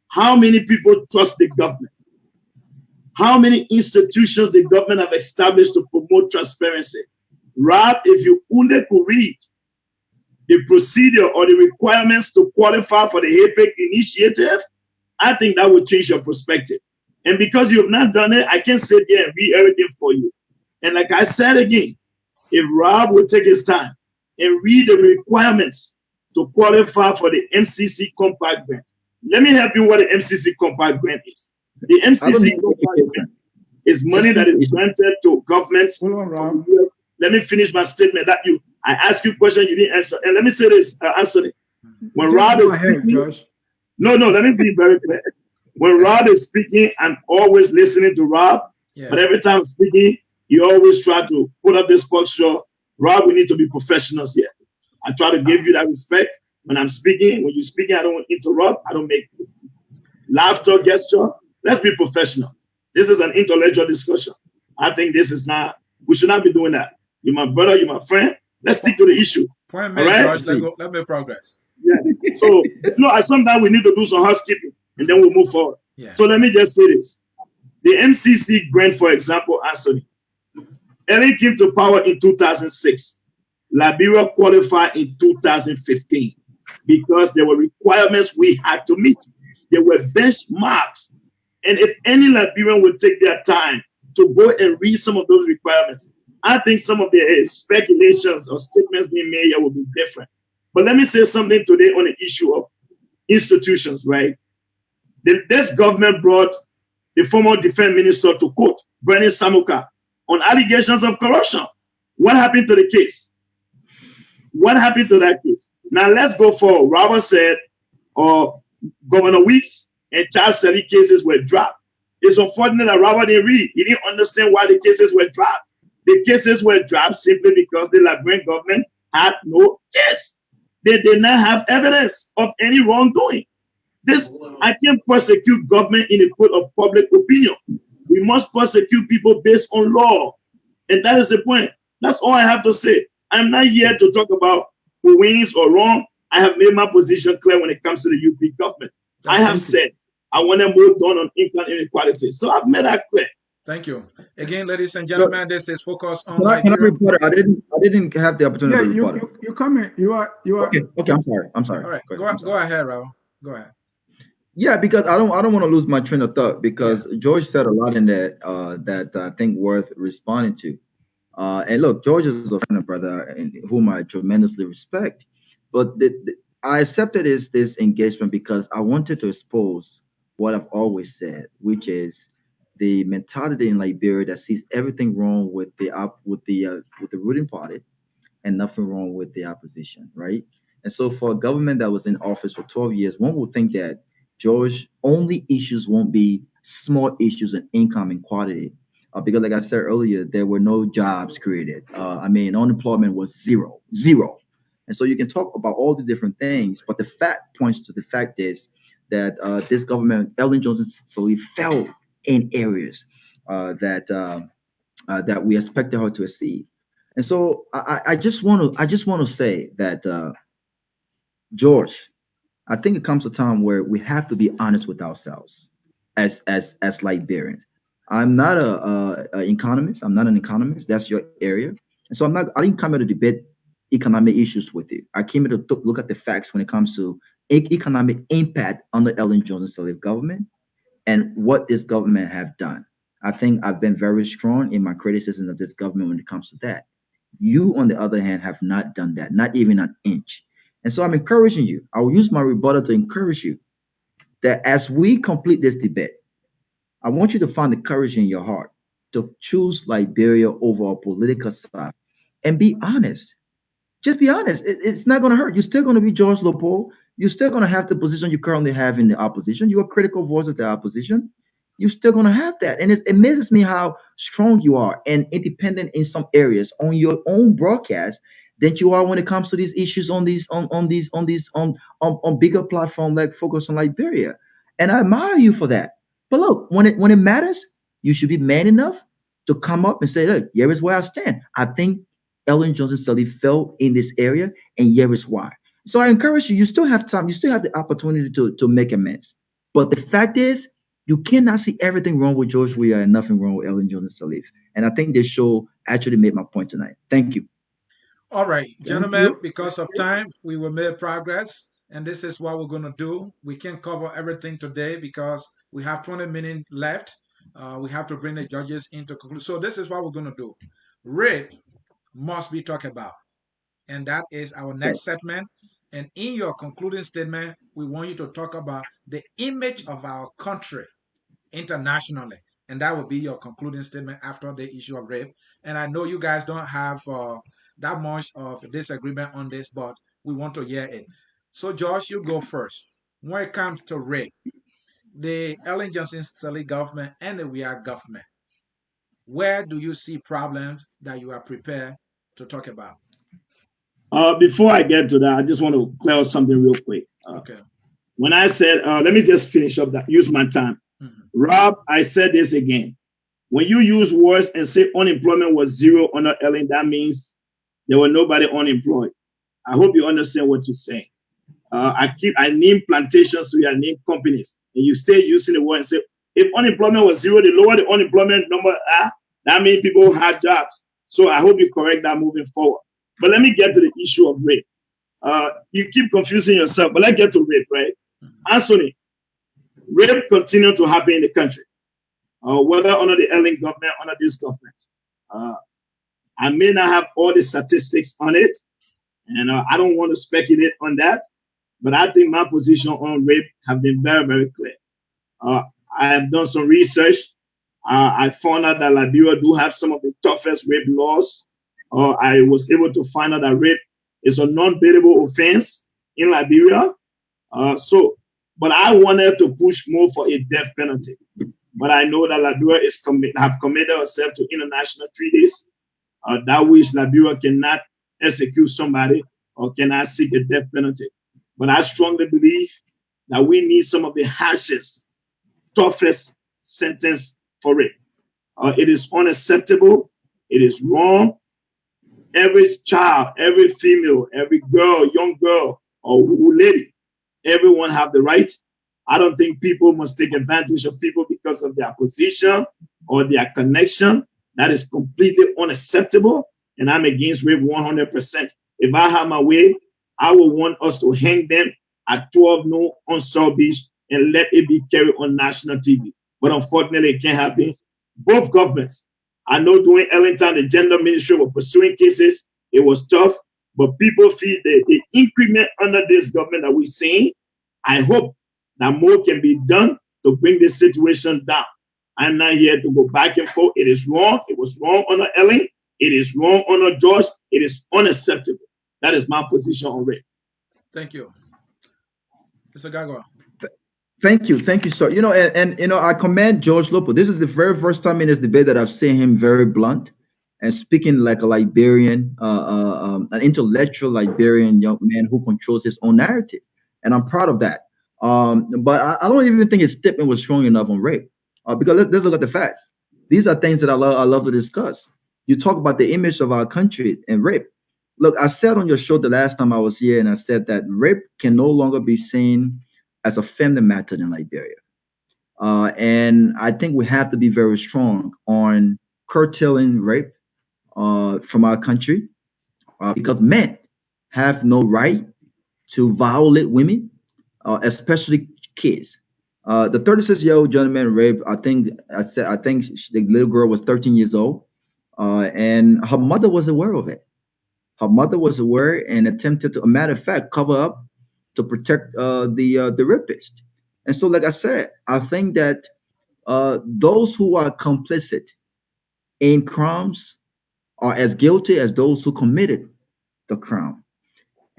How many people trust the government? How many institutions the government have established to promote transparency? Rob, if you only could read the procedure or the requirements to qualify for the APEC initiative, I think that would change your perspective. And because you have not done it, I can't sit here and read everything for you. And like I said again, if Rob would take his time and read the requirements to qualify for the MCC Compact Grant, let me help you what the MCC Compact Grant is. The MCC Compact Grant is money that is granted to governments. Let me finish my statement. I asked you a question, you didn't answer. And let me say this, answer it. When Rob is speaking, no, let me be very clear. When Rob is speaking, I'm always listening to Rob. Yeah. But every time I'm speaking, he always try to put up this posture. Rob, we need to be professionals here. I try to give you that respect when I'm speaking. When you're speaking, I don't interrupt. I don't make laughter gesture. Let's be professional. This is an intellectual discussion. I think this is not, we should not be doing that. You're my brother, you're my friend. Let's stick to the issue. Point made, right? George. Let's make progress. Yeah. So, sometimes we need to do some housekeeping. And then we'll move forward. Yeah. So let me just say this. The MCC grant, for example, Anthony, Ellen came to power in 2006. Liberia qualified in 2015 because there were requirements we had to meet. There were benchmarks. And if any Liberian would take their time to go and read some of those requirements, I think some of the speculations or statements being made here will be different. But let me say something today on the issue of institutions, right? This government brought the former defense minister to court, Bernie Samuka, on allegations of corruption. What happened to the case? What happened to that case? Now let's go forward. Robert said, Governor Weeks and Charles Seli cases were dropped. It's unfortunate that Robert didn't read. He didn't understand why the cases were dropped. The cases were dropped simply because the Liberian government had no case. They did not have evidence of any wrongdoing. I can't prosecute government in a court of public opinion. We must prosecute people based on law. And that is the point. That's all I have to say. I'm not here to talk about who wins or wrong. I have made my position clear when it comes to the UP government. I have said I want to move on income inequality. So I've made that clear. Thank you. Again, ladies and gentlemen, this is Focus on Can I report? I didn't have the opportunity to report. You come in. You are okay, I'm sorry. All right. Go ahead, Raul. Go ahead. Yeah, because I don't want to lose my train of thought because George said a lot in that that I think worth responding to. And look, George is a friend and brother and whom I tremendously respect. But I accepted this engagement because I wanted to expose what I've always said, which is the mentality in Liberia that sees everything wrong with the ruling party and nothing wrong with the opposition, right? And so for a government that was in office for 12 years, one would think that George only issues won't be small issues in income and quality. Because like I said earlier, there were no jobs created. I mean, unemployment was zero, zero. And so you can talk about all the different things, but the fact points to the fact is that this government, Ellen Johnson Sirleaf, fell in areas that we expected her to exceed. And so I just want to say that George, I think it comes a time where we have to be honest with ourselves as Liberians. I'm not a economist. I'm not an economist. That's your area, and so I'm not. I didn't come here to debate economic issues with you. I came here to look at the facts when it comes to economic impact under Ellen Johnson Sirleaf government and what this government have done. I think I've been very strong in my criticism of this government when it comes to that. You, on the other hand, have not done that, not even an inch. And so I'm encouraging you. I will use my rebuttal to encourage you that as we complete this debate, I want you to find the courage in your heart to choose Liberia over a political side and be honest. Just be honest. It's not going to hurt. You're still going to be George Leopold. You're still going to have the position you currently have in the opposition. You're a critical voice of the opposition. You're still going to have that. And it amazes me how strong you are and independent in some areas on your own broadcast that you are when it comes to these issues on bigger platform like Focus on Liberia. And I admire you for that. But look, when it matters, you should be man enough to come up and say, look, here is where I stand. I think Ellen Johnson Sirleaf fell in this area, and here is why. So I encourage you, you still have time, you still have the opportunity to make amends. But the fact is, you cannot see everything wrong with George Weah and nothing wrong with Ellen Johnson Sirleaf. And I think this show actually made my point tonight. Thank you. All right, Thank gentlemen, you. because of time, we will make progress. And this is what we're going to do. We can't cover everything today because we have 20 minutes left. We have to bring the judges into conclusion. So this is what we're going to do. Rape must be talked about. And that is our Okay. next segment. And in your concluding statement, we want you to talk about the image of our country internationally. And that will be your concluding statement after the issue of rape. And I know you guys don't have that much of disagreement on this, but we want to hear it. So, Josh, you go first. When it comes to rape, the Ellen Johnson Sirleaf government and the Weah government, where do you see problems that you are prepared to talk about? Before I get to that, I just want to clear up something real quick. Okay. When I said, let me just finish up that, use my time. Rob, I said this again. When you use words and say unemployment was zero under Ellen, that means there were nobody unemployed. I hope you understand what you're saying. I name plantations, so I name companies, and you stay using the word and say, if unemployment was zero, they lower the unemployment number, that means people had jobs. So I hope you correct that moving forward. But let me get to the issue of rape. You keep confusing yourself, but let's get to rape, right? Anthony, rape continues to happen in the country, whether under the Ellen government, under this government. I may not have all the statistics on it, and I don't want to speculate on that, but I think my position on rape have been very, very clear. I have done some research. I found out that Liberia do have some of the toughest rape laws. I was able to find out that rape is a non-bailable offense in Liberia. But I wanted to push more for a death penalty. But I know that Liberia have committed herself to international treaties that which Liberia cannot execute somebody or cannot seek a death penalty. But I strongly believe that we need some of the harshest, toughest sentence for rape. It is unacceptable. It is wrong. Every child, every female, every girl, young girl, or lady, everyone have the right. I don't think people must take advantage of people because of their position or their connection. That is completely unacceptable, and I'm against rape 100%. If I had my way, I would want us to hang them at 12 noon on South Beach and let it be carried on national TV. But unfortunately, it can't happen. Both governments, I know during Ellington, the gender ministry were pursuing cases. It was tough, but people feel the increment under this government that we're seeing. I hope that more can be done to bring this situation down. I'm not here to go back and forth. It is wrong. It was wrong on Ellen. It is wrong on George. It is unacceptable. That is my position on rape. Thank you. Mr. Gago. Thank you, sir. And I commend George Lopo. This is the very first time in this debate that I've seen him very blunt and speaking like a Liberian, an intellectual Liberian young man who controls his own narrative, and I'm proud of that. But I don't even think his statement was strong enough on rape, because let's look at the facts. These are things that I love to discuss. You talk about the image of our country and rape. Look, I said on your show the last time I was here, and I said that rape can no longer be seen as a family matter in Liberia. And I think we have to be very strong on curtailing rape from our country, because men have no right to violate women, especially kids. The 36-year-old gentleman raped, I think the little girl was 13 years old, and her mother was aware of it. Her mother was aware and attempted to, a matter of fact, cover up to protect the rapist. And so, like I said, I think that those who are complicit in crimes are as guilty as those who committed the crime.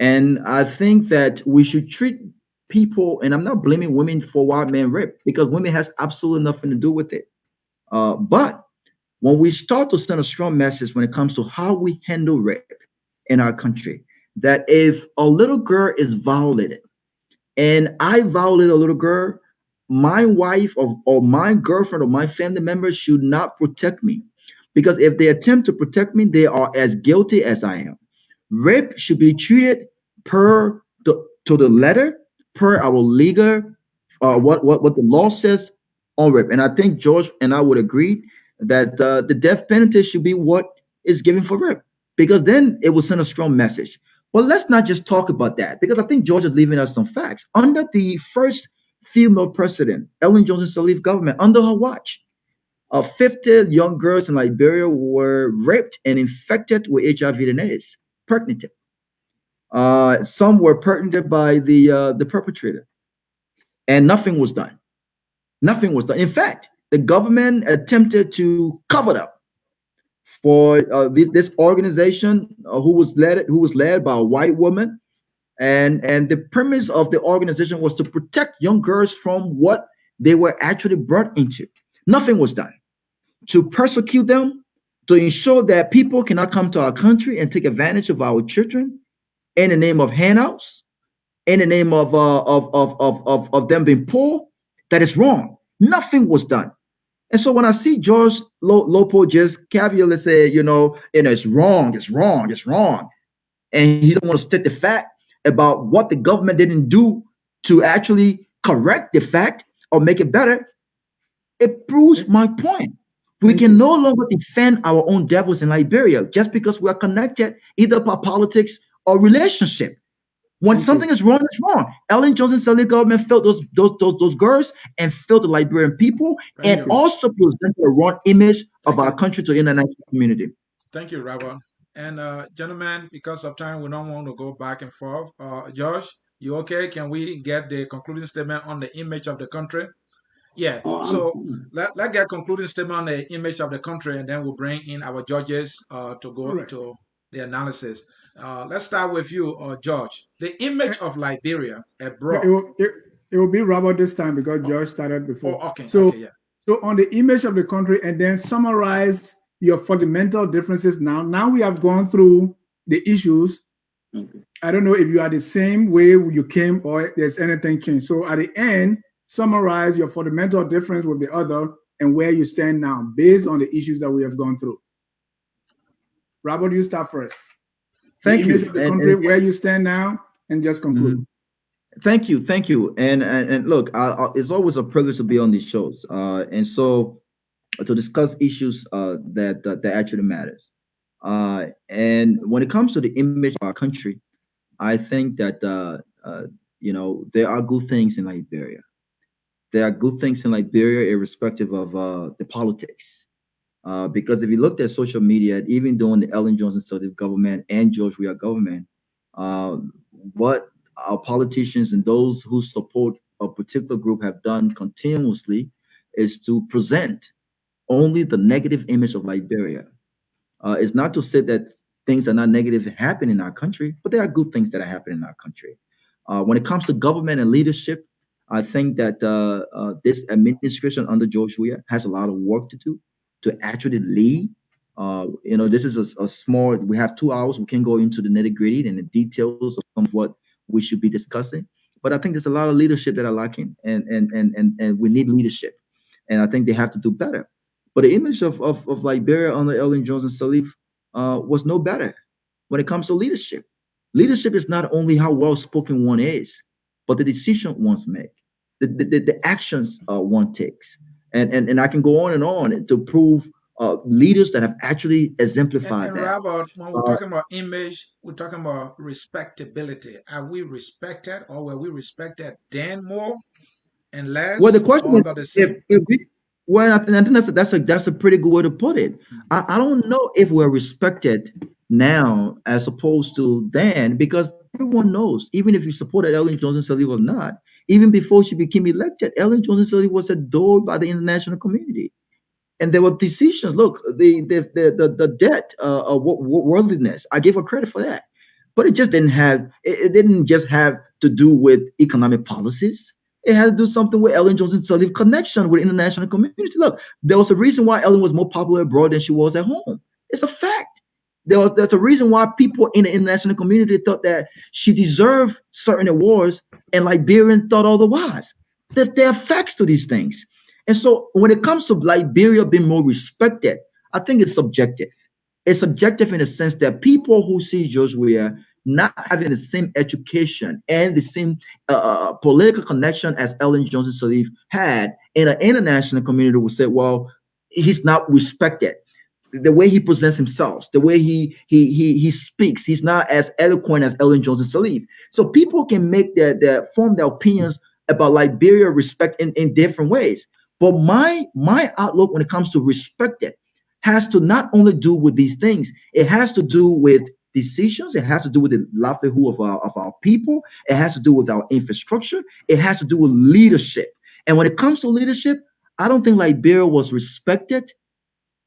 And I think that we should treat people, and I'm not blaming women for why men rape, because women has absolutely nothing to do with it. But when we start to send a strong message when it comes to how we handle rape in our country, that if a little girl is violated, and I violate a little girl, my wife or my girlfriend or my family member should not protect me. Because if they attempt to protect me, they are as guilty as I am. Rape should be treated to the letter, per our legal, what the law says on rape. And I think George and I would agree that the death penalty should be what is given for rape, because then it will send a strong message. But let's not just talk about that, because I think George is leaving us some facts. Under the first female president, Ellen Johnson Sirleaf government, under her watch, 50 young girls in Liberia were raped and infected with HIV and AIDS, pregnant. Some were pregnant by the perpetrator, and nothing was done. Nothing was done. In fact, the government attempted to cover it up for this organization who was led by a white woman, and the premise of the organization was to protect young girls from what they were actually brought into. Nothing was done to persecute them, to ensure that people cannot come to our country and take advantage of our children in the name of handouts, in the name of them being poor. That is wrong. Nothing was done. And so when I see George Lopo just cavalierly say, it's wrong, it's wrong, it's wrong, and he don't want to state the fact about what the government didn't do to actually correct the fact or make it better, it proves my point. We can no longer defend our own devils in Liberia just because we are connected either by politics or relationship. When something is wrong, it's wrong. Ellen Johnson Sirleaf government failed those girls and failed the Liberian people, and also presented a wrong image of our country to the international community. Thank you, Robert. And gentlemen, because of time, we don't want to go back and forth. Josh, you okay? Can we get the concluding statement on the image of the country? Yeah. So let's get concluding statement on the image of the country, and then we'll bring in our judges to go to the analysis. Let's start with you, George. The image of Liberia abroad. It will be Robert this time because George started before. Oh, okay. So, okay, yeah. So on the image of the country, and then summarize your fundamental differences. Now we have gone through the issues. I don't know if you are the same way you came or there's anything changed. So at the end, summarize your fundamental difference with the other and where you stand now based on the issues that we have gone through. Robert, you start first. Thank you. Image of the country, where you stand now, and just conclude. Thank you. And look, it's always a privilege to be on these shows, and so to discuss issues that actually matters. And when it comes to the image of our country, I think that there are good things in Liberia. There are good things in Liberia, irrespective of the politics. Because if you looked at social media, even during the Ellen Johnson Sirleaf government and George Weah government, what our politicians and those who support a particular group have done continuously is to present only the negative image of Liberia. It's not to say that things are not negative happening in our country, but there are good things that are happening in our country. When it comes to government and leadership, I think that this administration under George Weah has a lot of work to do to actually lead. This is a small. We have 2 hours. We can go into the nitty gritty and the details of some of what we should be discussing. But I think there's a lot of leadership that are lacking, and we need leadership, and I think they have to do better. But the image of Liberia under Ellen Johnson Sirleaf was no better when it comes to leadership. Leadership is not only how well spoken one is, but the decision one's make, the actions one takes. And I can go on and to prove leaders that have actually exemplified And that. Robert, when we're talking about image, we're talking about respectability. Are we respected, or were we respected then more and Well, the less, question or is, about the same? if we, well, I think that's a pretty good way to put it. I don't know if we're respected now as opposed to then, because everyone knows, even if you supported Ellen Johnson Sirleaf or not, even before she became elected, Ellen Johnson Sirleaf was adored by the international community. And there were decisions. Look, the debt worthiness. I give her credit for that, but it just didn't have. It didn't just have to do with economic policies. It had to do something with Ellen Johnson Sirleaf connection with the international community. Look, there was a reason why Ellen was more popular abroad than she was at home. It's a fact. There's a reason why people in the international community thought that she deserved certain awards, and Liberians thought otherwise. There are facts to these things. And so when it comes to Liberia being more respected, I think it's subjective. It's subjective in the sense that people who see George Weah not having the same education and the same political connection as Ellen Johnson Sirleaf had in an international community will say, well, he's not respected. The way he presents himself, the way he speaks, he's not as eloquent as Ellen Johnson Sirleaf. So people can make form their opinions about Liberia respect in different ways. But my outlook when it comes to respected has to not only do with these things, it has to do with decisions, it has to do with the livelihood of our people, it has to do with our infrastructure, it has to do with leadership. And when it comes to leadership, I don't think Liberia was respected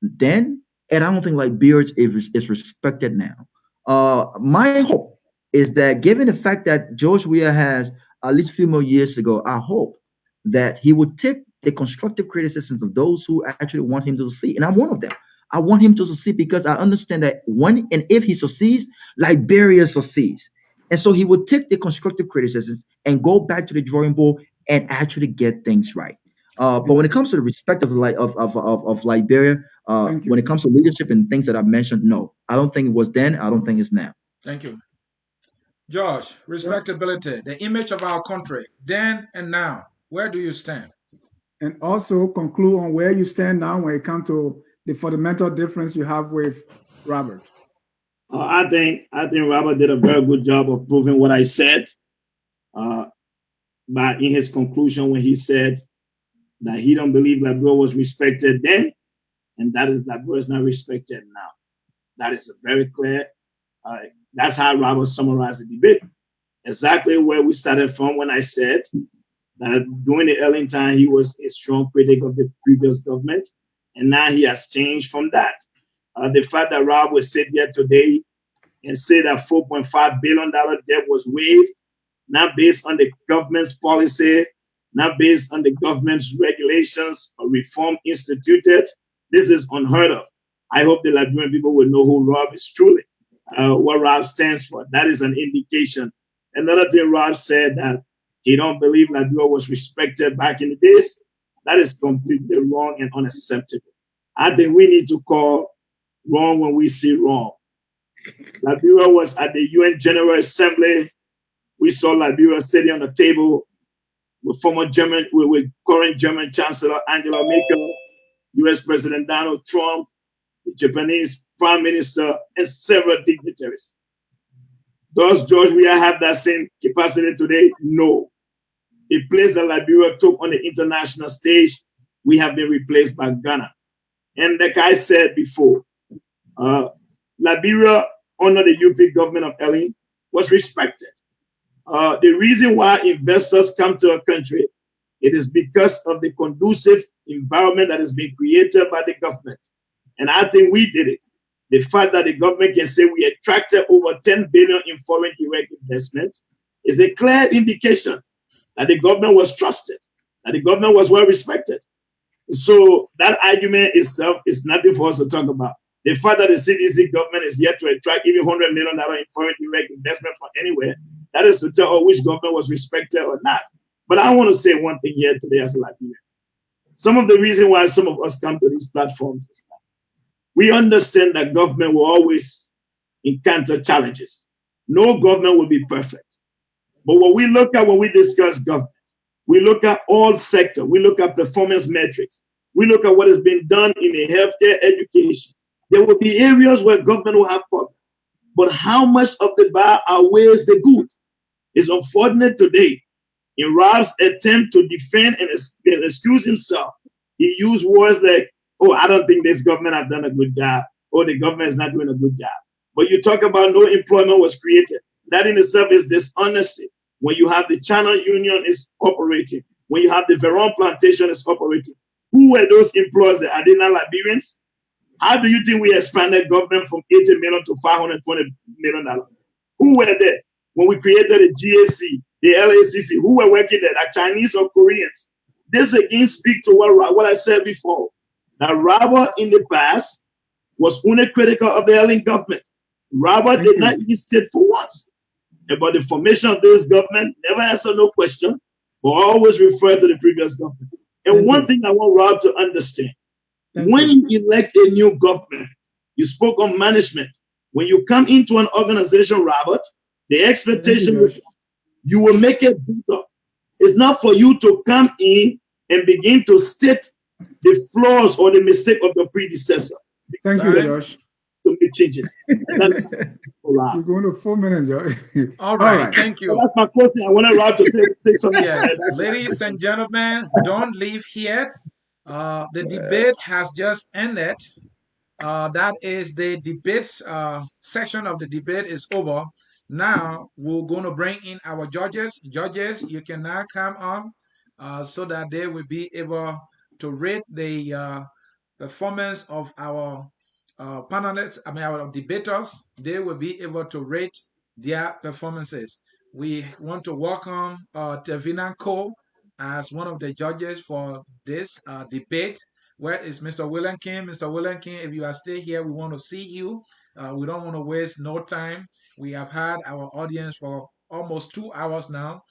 then, and I don't think Liberia is respected now. My hope is that given the fact that George Weah has at least a few more years to go, I hope that he would take the constructive criticisms of those who actually want him to succeed. And I'm one of them. I want him to succeed because I understand that when and if he succeeds, Liberia succeeds. And so he would take the constructive criticisms and go back to the drawing board and actually get things right. But when it comes to the respect of Liberia, when it comes to leadership and things that I've mentioned, no, I don't think it was then. I don't think it's now. Thank you. Josh, respectability, the image of our country, then and now. Where do you stand? And also conclude on where you stand now when it comes to the fundamental difference you have with Robert. I think Robert did a very good job of proving what I said. But in his conclusion, when he said that he don't believe Liberia was respected then, and that is Liberia is not respected now. That is very clear. That's how Robert summarized the debate. Exactly where we started from when I said that during the early time, he was a strong critic of the previous government, and now he has changed from that. The fact that Rob will sit here today and say that $4.5 billion debt was waived, not based on the government's policy, not based on the government's regulations or reform instituted, this is unheard of. I hope the Liberian people will know who Rob is truly, what Rob stands for. That is an indication. Another thing Rob said, that he don't believe Liberia was respected back in the days. That is completely wrong and unacceptable. I think we need to call wrong when we see wrong. Liberia was at the UN General Assembly. We saw Liberia sitting on the table with current German Chancellor Angela Merkel, US President Donald Trump, the Japanese Prime Minister, and several dignitaries. Does George Weah have that same capacity today? No. A place that Liberia took on the international stage, we have been replaced by Ghana. And like I said before, Liberia, under the UP government of Ellen, was respected. The reason why investors come to our country It is because of the conducive environment that has been created by the government. And I think we did it. The fact that the government can say we attracted over 10 billion in foreign direct investment is a clear indication that the government was trusted, that the government was well respected. So that argument itself is nothing for us to talk about. The fact that the CDC government is yet to attract even $100 million in foreign direct investment from anywhere, that is to tell us which government was respected or not. But I want to say one thing here today as a Liberian. Some of the reason why some of us come to these platforms is that we understand that government will always encounter challenges. No government will be perfect. But when we look at when we discuss government, we look at all sectors. We look at performance metrics. We look at what has been done in the healthcare, education. There will be areas where government will have problems. But how much of the bad outweighs the good? It's unfortunate today. In Rob's attempt to defend and excuse himself, he used words like, oh, I don't think this government has done a good job, or the government is not doing a good job. But you talk about no employment was created. That in itself is dishonesty. When you have the Channel Union is operating, when you have the Veron Plantation is operating, who were those employees? Are they not Liberians? How do you think we expanded government from $80 million to $520 million? Who were there when we created the GAC, the LACC? Who were working there? Are Chinese or Koreans? This again speaks to what I said before. That Robert in the past was only critical of the Ellen government. Robert did not even state for once about the formation of this government, never answered no question, but always referred to the previous government. And one thing I want Rob to understand, when you elect a new government, you spoke on management. When you come into an organization, Robert, the expectation is you will make it better. It's not for you to come in and begin to state the flaws or the mistake of your predecessor. Thank you, Josh. To make changes. That's We're going to 4 minutes, Josh. All right, thank you. So that's my question. I want Rob to take something. Yeah. Ladies and gentlemen, don't leave yet. The debate has just ended. That is the debates section of the debate is over. Now we're going to bring in our judges. Judges, you can now come on so that they will be able to rate the performance of our panelists, our debaters. They will be able to rate their performances. We want to welcome Tevina Cole as one of the judges for this debate. Where is Mr. William King? Mr. William King, if you are still here, we want to see you. We don't want to waste no time. We have had our audience for almost 2 hours now,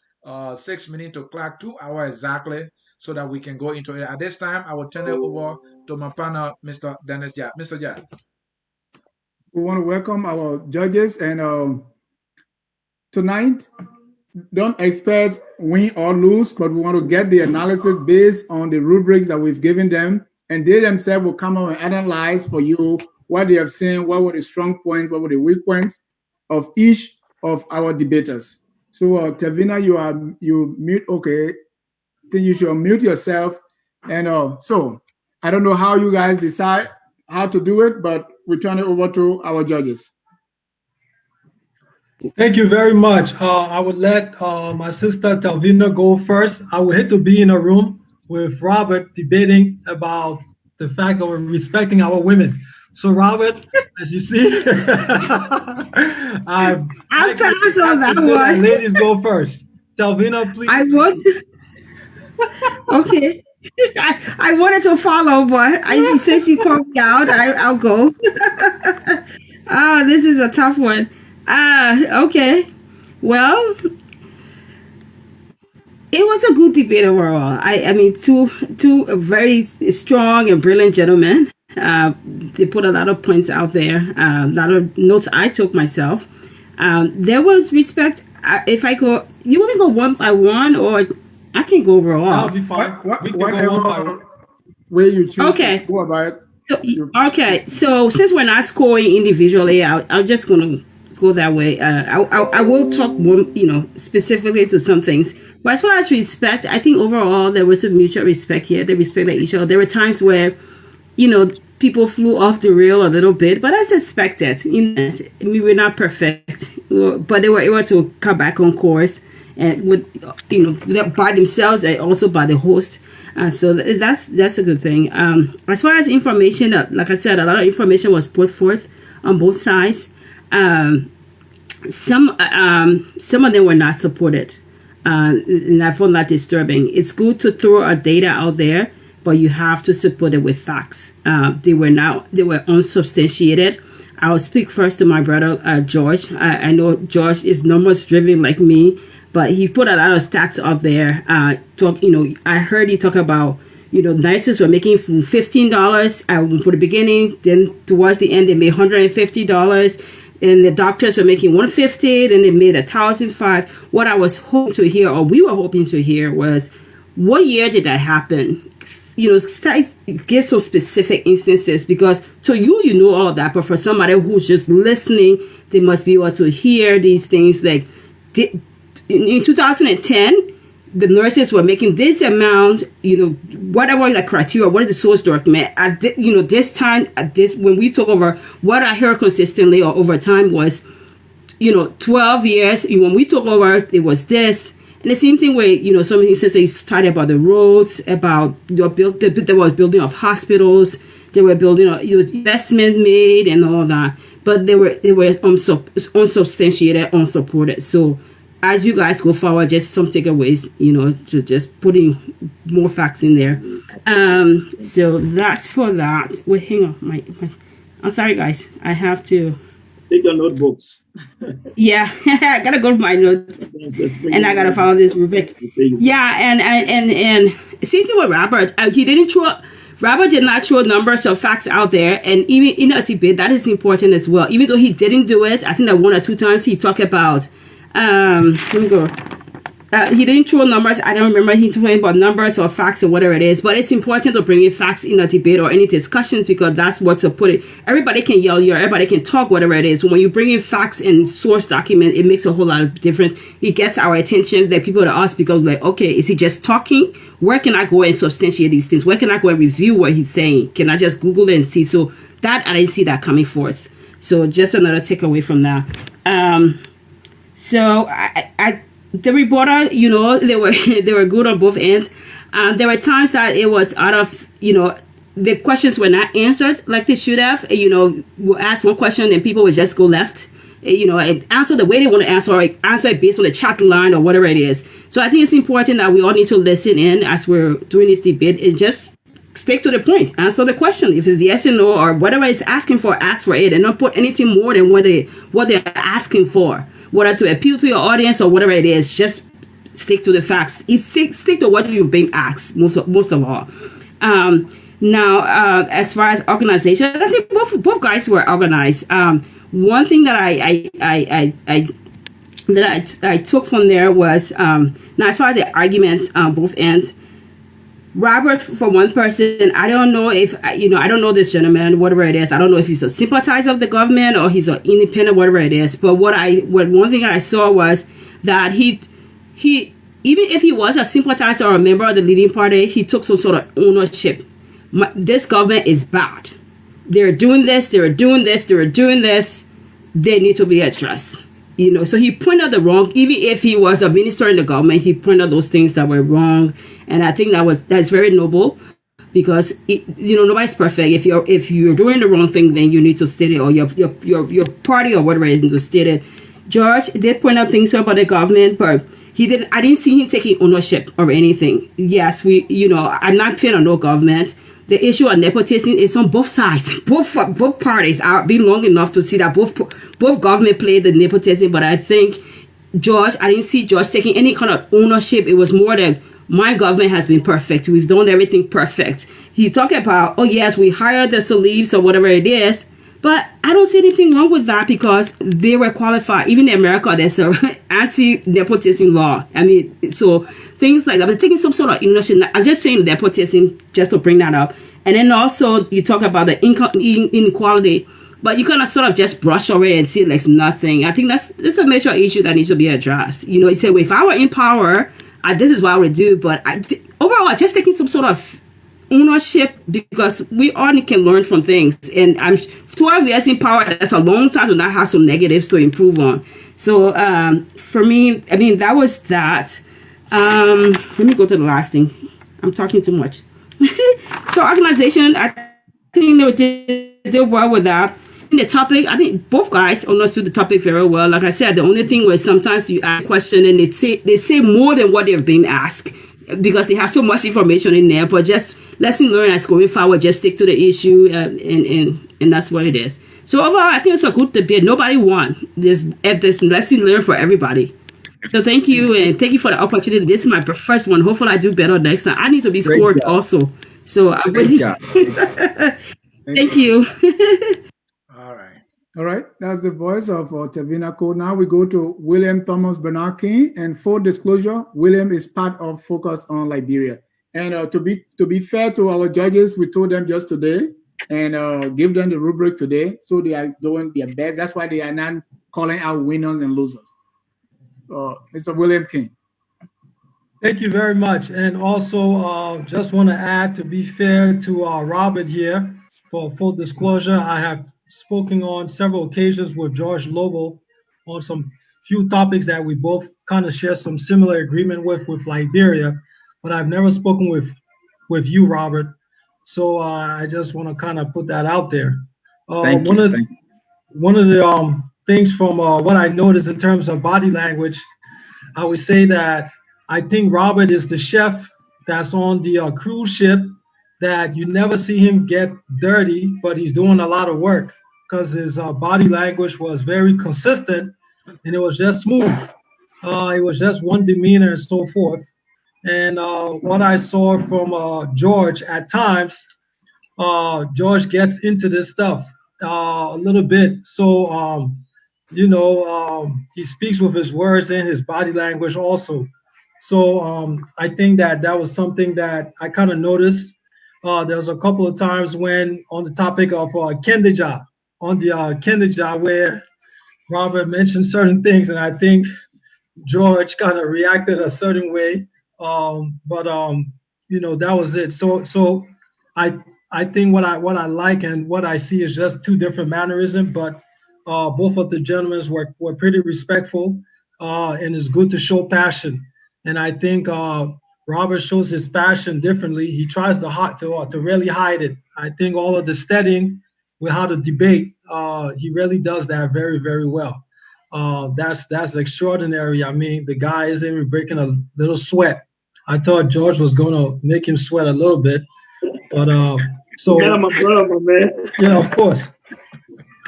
6 minutes to clock, 2 hours exactly, so that we can go into it. At this time, I will turn it over to my partner, Mr. Dennis Jad. Mr. Jad. We want to welcome our judges, and tonight, don't expect win or lose, but we want to get the analysis based on the rubrics that we've given them, and they themselves will come up and analyze for you what they have seen, what were the strong points, what were the weak points of each of our debaters. So, Tevina, you mute. Okay, I think you should unmute yourself. And so, I don't know how you guys decide how to do it, but we turn it over to our judges. Thank you very much. I would let my sister Talvina go first. I would hate to be in a room with Robert debating about the fact that we're respecting our women. So, Robert, as you see, I'll pass on that one. Ladies go first. Talvina, please. I want to. Okay. I wanted to follow, but since you called me out, I'll go. This is a tough one. Okay. Well, it was a good debate overall. I mean, two very strong and brilliant gentlemen. They put a lot of points out there, a lot of notes I took myself. There was respect. If I go, you want me to go one by one, or I can go overall? That'll be fine. We can go one by one. Where you choose okay. to go about it. Okay, so since we're not scoring individually, I'm just going to go that way. I will talk more, specifically to some things. But as far as respect, I think overall there was a mutual respect here. They respected each other. There were times where, people flew off the rail a little bit, but as expected. We're not perfect, but they were able to come back on course. and with by themselves and also by the host. So that's a good thing. As far as information, like I said, a lot of information was put forth on both sides. Some of them were not supported, and I found that disturbing. It's good to throw our data out there, but you have to support it with facts. They were unsubstantiated. I'll speak first to my brother George. I know George is numbers driven like me, but he put a lot of stats out there. I heard he talk about, nurses were making $15 for the beginning. Then towards the end, they made $150, and the doctors were making $150. Then they made $1,005. What I was hoping to hear, or we were hoping to hear, was what year did that happen? Give some specific instances, because to you know all that, but for somebody who's just listening, they must be able to hear these things. Like in 2010, the nurses were making this amount, whatever the criteria, what is the source document at this time, when we took over, what I heard consistently or over time was 12 years. When we took over, it was this. And the same thing where, some instances they started about the roads, about there was building of hospitals, they were building, investment made and all that. But they were unsubstantiated, unsupported. So as you guys go forward, just some takeaways, to just putting more facts in there. So that's for that. Wait, hang on. I'm sorry, guys. I have to... Take your notebooks. Yeah, I gotta go to my notes, and I gotta follow this rubric. Yeah, and same thing with Robert. Robert did not throw numbers or facts out there, and even in a debate, that is important as well. Even though he didn't do it, I think that 1 or 2 times he talked about. Let me go. He didn't throw numbers. I don't remember he talking about numbers or facts or whatever it is. But it's important to bring in facts in a debate or any discussions, because that's what's to put it. Everybody can yell here. Everybody can talk, whatever it is. When you bring in facts and source document, it makes a whole lot of difference. It gets our attention. That people to us, because like, okay, is he just talking? Where can I go and substantiate these things? Where can I go and review what he's saying? Can I just Google it and see? So that I didn't see that coming forth. So just another takeaway from that. So the reporter, they were good on both ends. There were times that it was out of, the questions were not answered like they should have. We'll ask one question and people would just go left, and answer the way they want to answer, or answer it based on the chat line or whatever it is. So I think it's important that we all need to listen in as we're doing this debate and just stick to the point. Answer the question. If it's yes or no or whatever it's asking for, ask for it, and not put anything more than what they're asking for. Whether to appeal to your audience or whatever it is, just stick to the facts. Stick to what you've been asked, most of all. Now, as far as organization, I think both guys were organized. One thing that I took from there was, now as far as the arguments on both ends, Robert, for one person, I don't know if, I don't know this gentleman, whatever it is. I don't know if he's a sympathizer of the government or he's an independent, whatever it is. But one thing I saw was that he even if he was a sympathizer or a member of the leading party, he took some sort of ownership. This government is bad. They're doing this, they're doing this, they're doing this. They need to be addressed. So he pointed out the wrong, even if he was a minister in the government, he pointed out those things that were wrong. And I think that's very noble, because nobody's perfect. If you're doing the wrong thing, then you need to state it, or your party or whatever it is need to state it. George did point out things about the government, but I didn't see him taking ownership or anything. Yes, I'm not fan of no government. The issue of nepotism is on both sides. Both parties. I've been long enough to see that both government played the nepotism, but I think I didn't see George taking any kind of ownership. It was more than, my government has been perfect. We've done everything perfect. He talked about, oh yes, we hired the Salibs or whatever it is, but I don't see anything wrong with that, because they were qualified. Even in America, there's an anti-nepotism law. I mean, so things like that. But taking some sort of ownership. I'm just saying nepotism just to bring that up. And then also you talk about the income inequality, but you kind of sort of just brush over it and see it like nothing. I think that's a major issue that needs to be addressed. You say, well, if I were in power, this is what I would do. But overall, just taking some sort of ownership, because we all can learn from things. And 12 years in power, that's a long time to not have some negatives to improve on. So for me, I mean, that was that. Let me go to the last thing. I'm talking too much. So organization, I think they did well with that. In the topic, I think both guys understood the topic very well. Like I said, the only thing was sometimes you ask a question and they say more than what they've been asked because they have so much information in there. But just lesson learned as going forward, just stick to the issue, and that's what it is. So overall, I think it's a good debate. Nobody won. There's lesson learned for everybody. So thank you, and thank you for the opportunity. This is my first one. Hopefully, I do better next time. I need to be Great scored job. also. So I'm Great really job. thank you. All right. All right, that's the voice of Tavina Code. Now we go to William Thomas Bernard King. And full disclosure, William is part of Focus on Liberia. And to be fair to our judges, we told them just today and give them the rubric today, so they are doing their best. That's why they are not calling out winners and losers. Mr. William King. Thank you very much. And also, just want to add, to be fair to Robert here, for full disclosure, I have spoken on several occasions with George Lobo on some few topics that we both kind of share some similar agreement with Liberia, but I've never spoken with you, Robert. So I just want to kind of put that out there. Thank One you. of Thank you. one of the things from what I noticed in terms of body language, I would say that I think Robert is the chef that's on the cruise ship that you never see him get dirty, but he's doing a lot of work because his body language was very consistent and it was just smooth. It was just one demeanor and so forth. And what I saw from George at times, George gets into this stuff a little bit. So, he speaks with his words and his body language also. So I think that was something that I kind of noticed. There was a couple of times when on the topic of Kendija, on the Kendija, where Robert mentioned certain things, and I think George kind of reacted a certain way. But that was it. So I I think what I like and what I see is just two different mannerisms, but both of the gentlemen were pretty respectful, and it's good to show passion. And I think Robert shows his passion differently. He tries to really hide it. I think all of the studying with how to debate, he really does that very, very well. That's extraordinary. I mean, the guy isn't even breaking a little sweat. I thought George was going to make him sweat a little bit, but so Yeah, my brother, man. yeah, of course.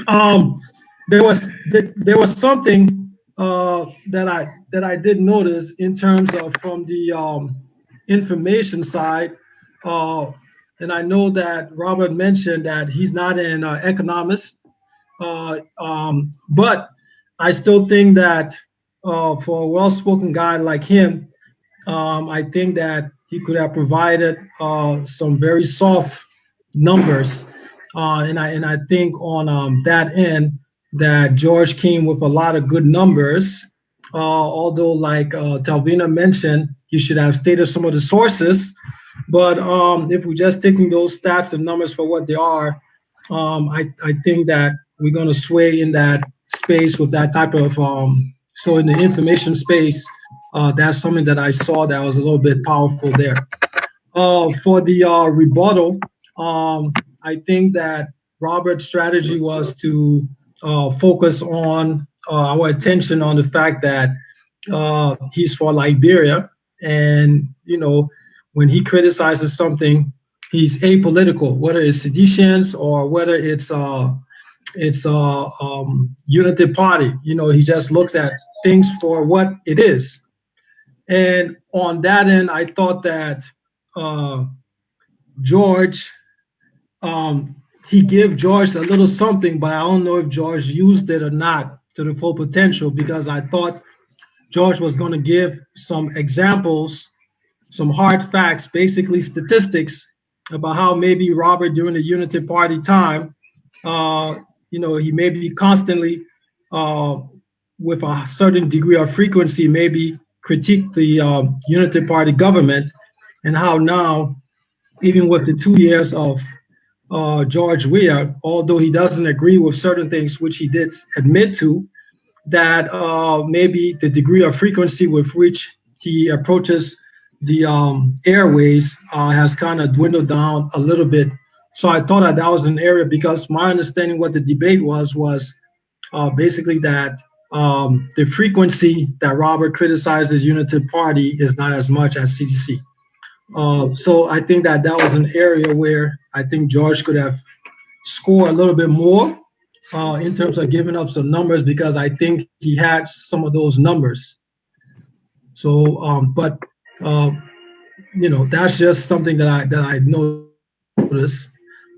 Um, there was something that I did notice in terms of from the information side, uh, and I know that Robert mentioned that he's not an economist, but I still think that for a well-spoken guy like him, I think that he could have provided some very soft numbers, and I think on that end that George came with a lot of good numbers. Although, like Talvina mentioned, he should have stated some of the sources. But if we're just taking those stats and numbers for what they are, I think that we're going to sway in that space with that type of so in the information space, that's something that I saw that was a little bit powerful there. For the rebuttal, I think that Robert's strategy was to focus on our attention on the fact that he's for Liberia, and when he criticizes something, he's apolitical, whether it's seditions or whether it's Unity Party. He just looks at things for what it is. And on that end, I thought that George, he gave George a little something, but I don't know if George used it or not to the full potential, because I thought George was going to give some examples, some hard facts, basically statistics about how maybe Robert during the Unity Party time, he may be constantly, with a certain degree of frequency, maybe critique the Unity Party government, and how now, even with the 2 years of George Weah, although he doesn't agree with certain things, which he did admit to, that maybe the degree of frequency with which he approaches the airways has kind of dwindled down a little bit. So I thought that that was an area, because my understanding what the debate was basically that the frequency that Robert criticizes Unity Party is not as much as CDC. So I think that that was an area where I think George could have scored a little bit more in terms of giving up some numbers, because I think he had some of those numbers. So, but that's just something that I noticed.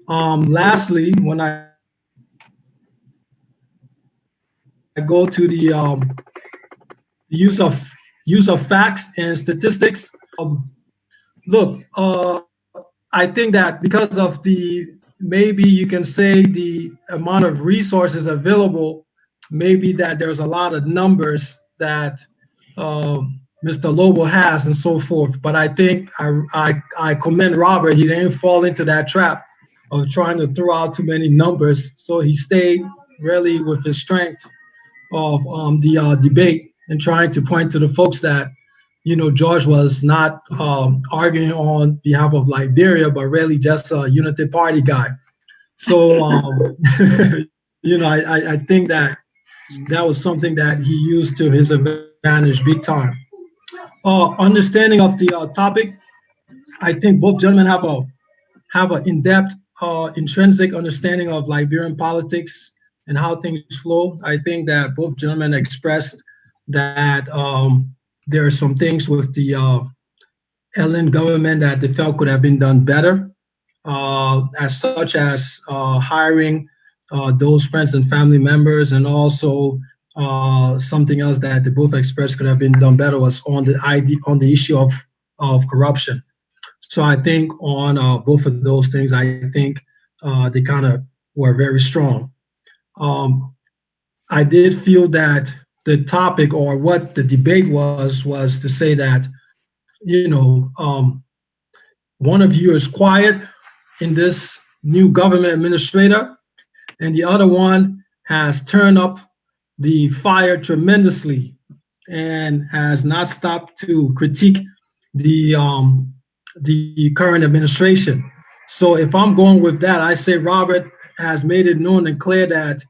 Lastly, when I go to the use of facts and statistics, look, I think that because of the, maybe you can say, the amount of resources available, maybe that there's a lot of numbers that Mr. Lobo has and so forth. But I think I commend Robert. He didn't fall into that trap of trying to throw out too many numbers. So he stayed really with his strength of the debate, and trying to point to the folks that, George was not arguing on behalf of Liberia, but really just a Unity Party guy. So, I think that that was something that he used to his advantage big time. Understanding of the topic, I think both gentlemen have an in-depth, intrinsic understanding of Liberian politics and how things flow. I think that both gentlemen expressed that there are some things with the Ellen government that they felt could have been done better, as such as hiring those friends and family members, and also something else that they both expressed could have been done better was on the issue of corruption. So I think on both of those things, I think they kind of were very strong. I did feel that the topic, or what the debate was to say that, one of you is quiet in this new government administrator, and the other one has turned up the fire tremendously and has not stopped to critique the current administration. So if I'm going with that, I say Robert has made it known and clear that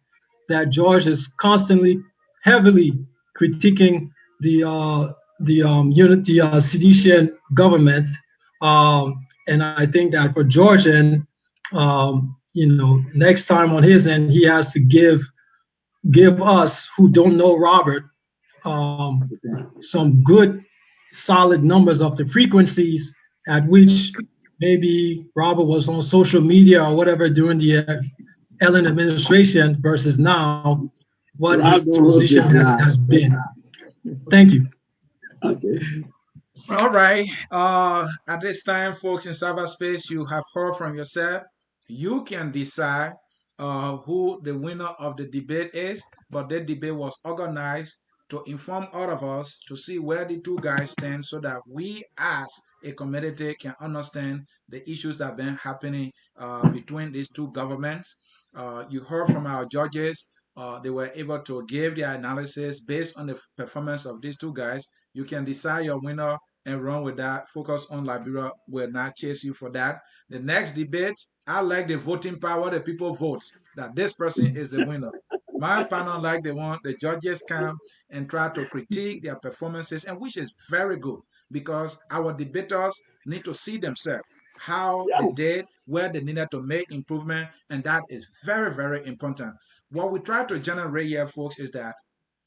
George is constantly, heavily critiquing the unity seditious government, and I think that for George, and next time on his end, he has to give us who don't know Robert some good, solid numbers of the frequencies at which maybe Robert was on social media or whatever during the Ellen administration versus now, what his position has been. Thank you. Okay. All right. At this time, folks in cyberspace, you have heard from yourself. You can decide who the winner of the debate is, but the debate was organized to inform all of us to see where the two guys stand, so that we as a community can understand the issues that have been happening between these two governments. You heard from our judges. They were able to give their analysis based on the performance of these two guys. You can decide your winner and run with that. Focus on Liberia will not chase you for that. The next debate, I like the voting power. The people vote that this person is the winner. My panel like the one the judges come and try to critique their performances, and which is very good, because our debaters need to see themselves how they did, where they needed to make improvement, and that is very, very important. What we try to generate here, folks, is that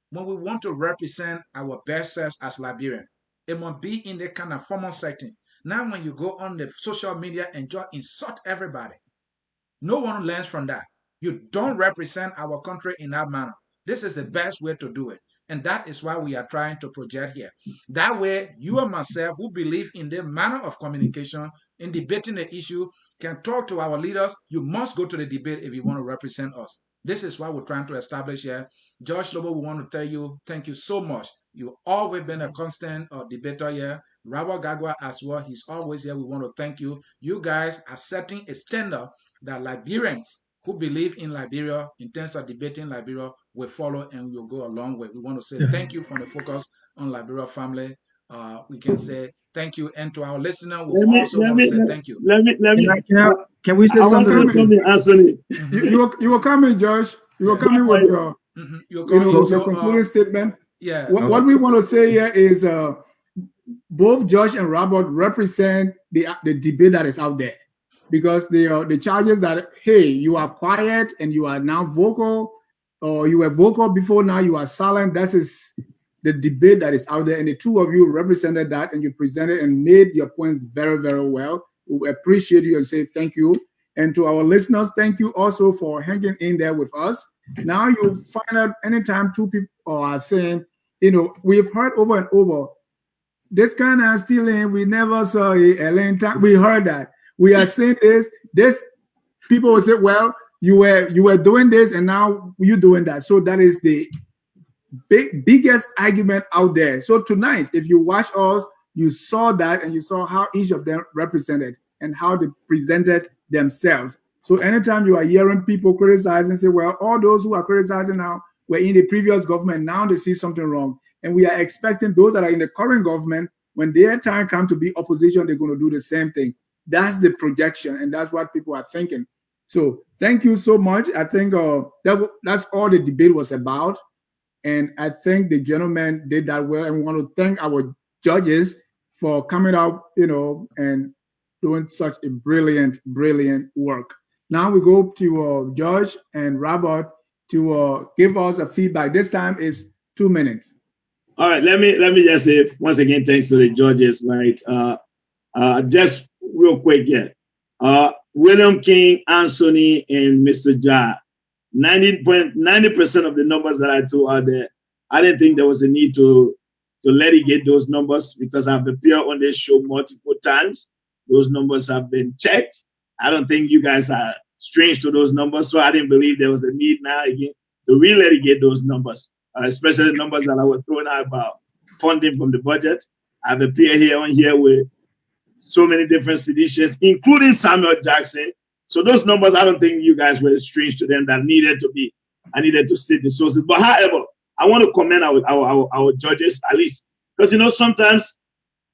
when we want to represent our best selves as Liberian, it must be in the kind of formal setting. Now, when you go on the social media and just insult everybody, no one learns from that. You don't represent our country in that manner. This is the best way to do it. And that is why we are trying to project here. That way, you and myself, who believe in the manner of communication, in debating the issue, can talk to our leaders. You must go to the debate if you want to represent us. This is what we're trying to establish here. George Lobo, we want to tell you, thank you so much. You've always been a constant debater here. Robert Gagwa as well, he's always here. We want to thank you. You guys are setting a standard that Liberians who believe in Liberia, in terms of debating Liberia, will follow and will go a long way. We want to say Yeah. thank you from the Focus on Liberia family. We can say thank you, and to our listener, we Let me also let want to me say thank you. let me. Can we say I want You're to something? say coming. something, Anthony. Mhm. You were coming, Josh. You were Yeah. coming with your, You're coming. your So, concluding statement. yeah. What So, we want to say here is both Josh and Robert represent the debate that is out there, because they are the charges that, hey, you are quiet and you are now vocal, or you were vocal before, now you are silent. That is the debate that is out there, and the two of you represented that, and you presented and made your points very, very well. We appreciate you and say thank you. And to our listeners, thank you also for hanging in there with us. Now you find out anytime two people are saying, we've heard over and over, this kind of stealing, we never saw it a long time. We heard that. We are saying this people will say, well, you were doing this and now you doing that. So that is the biggest argument out there. So tonight, if you watch us, you saw that and you saw how each of them represented and how they presented themselves. So anytime you are hearing people criticizing, say, well, all those who are criticizing now were in the previous government, now they see something wrong. And we are expecting those that are in the current government, when their time comes to be opposition, they're going to do the same thing. That's the projection, and that's what people are thinking. So thank you so much. I think that's all the debate was about. And I think the gentleman did that well. And we want to thank our judges for coming out, and doing such a brilliant, brilliant work. Now we go to George and Robert to give us a feedback. This time is 2 minutes. All right, let me just say once again, thanks to the judges, right? Just real quick, yeah. William King, Anthony, and Mr. Ja. 90% of the numbers that I threw out there, I didn't think there was a need to litigate those numbers, because I've appeared on this show multiple times. Those numbers have been checked. I don't think you guys are strange to those numbers, so I didn't believe there was a need now again to re-litigate those numbers, especially the numbers that I was throwing out about funding from the budget. I've appeared here with so many different seditions, including Samuel Jackson. So those numbers, I don't think you guys were strange to them that needed to be. I needed to state the sources. But however, I want to commend our judges, at least, because sometimes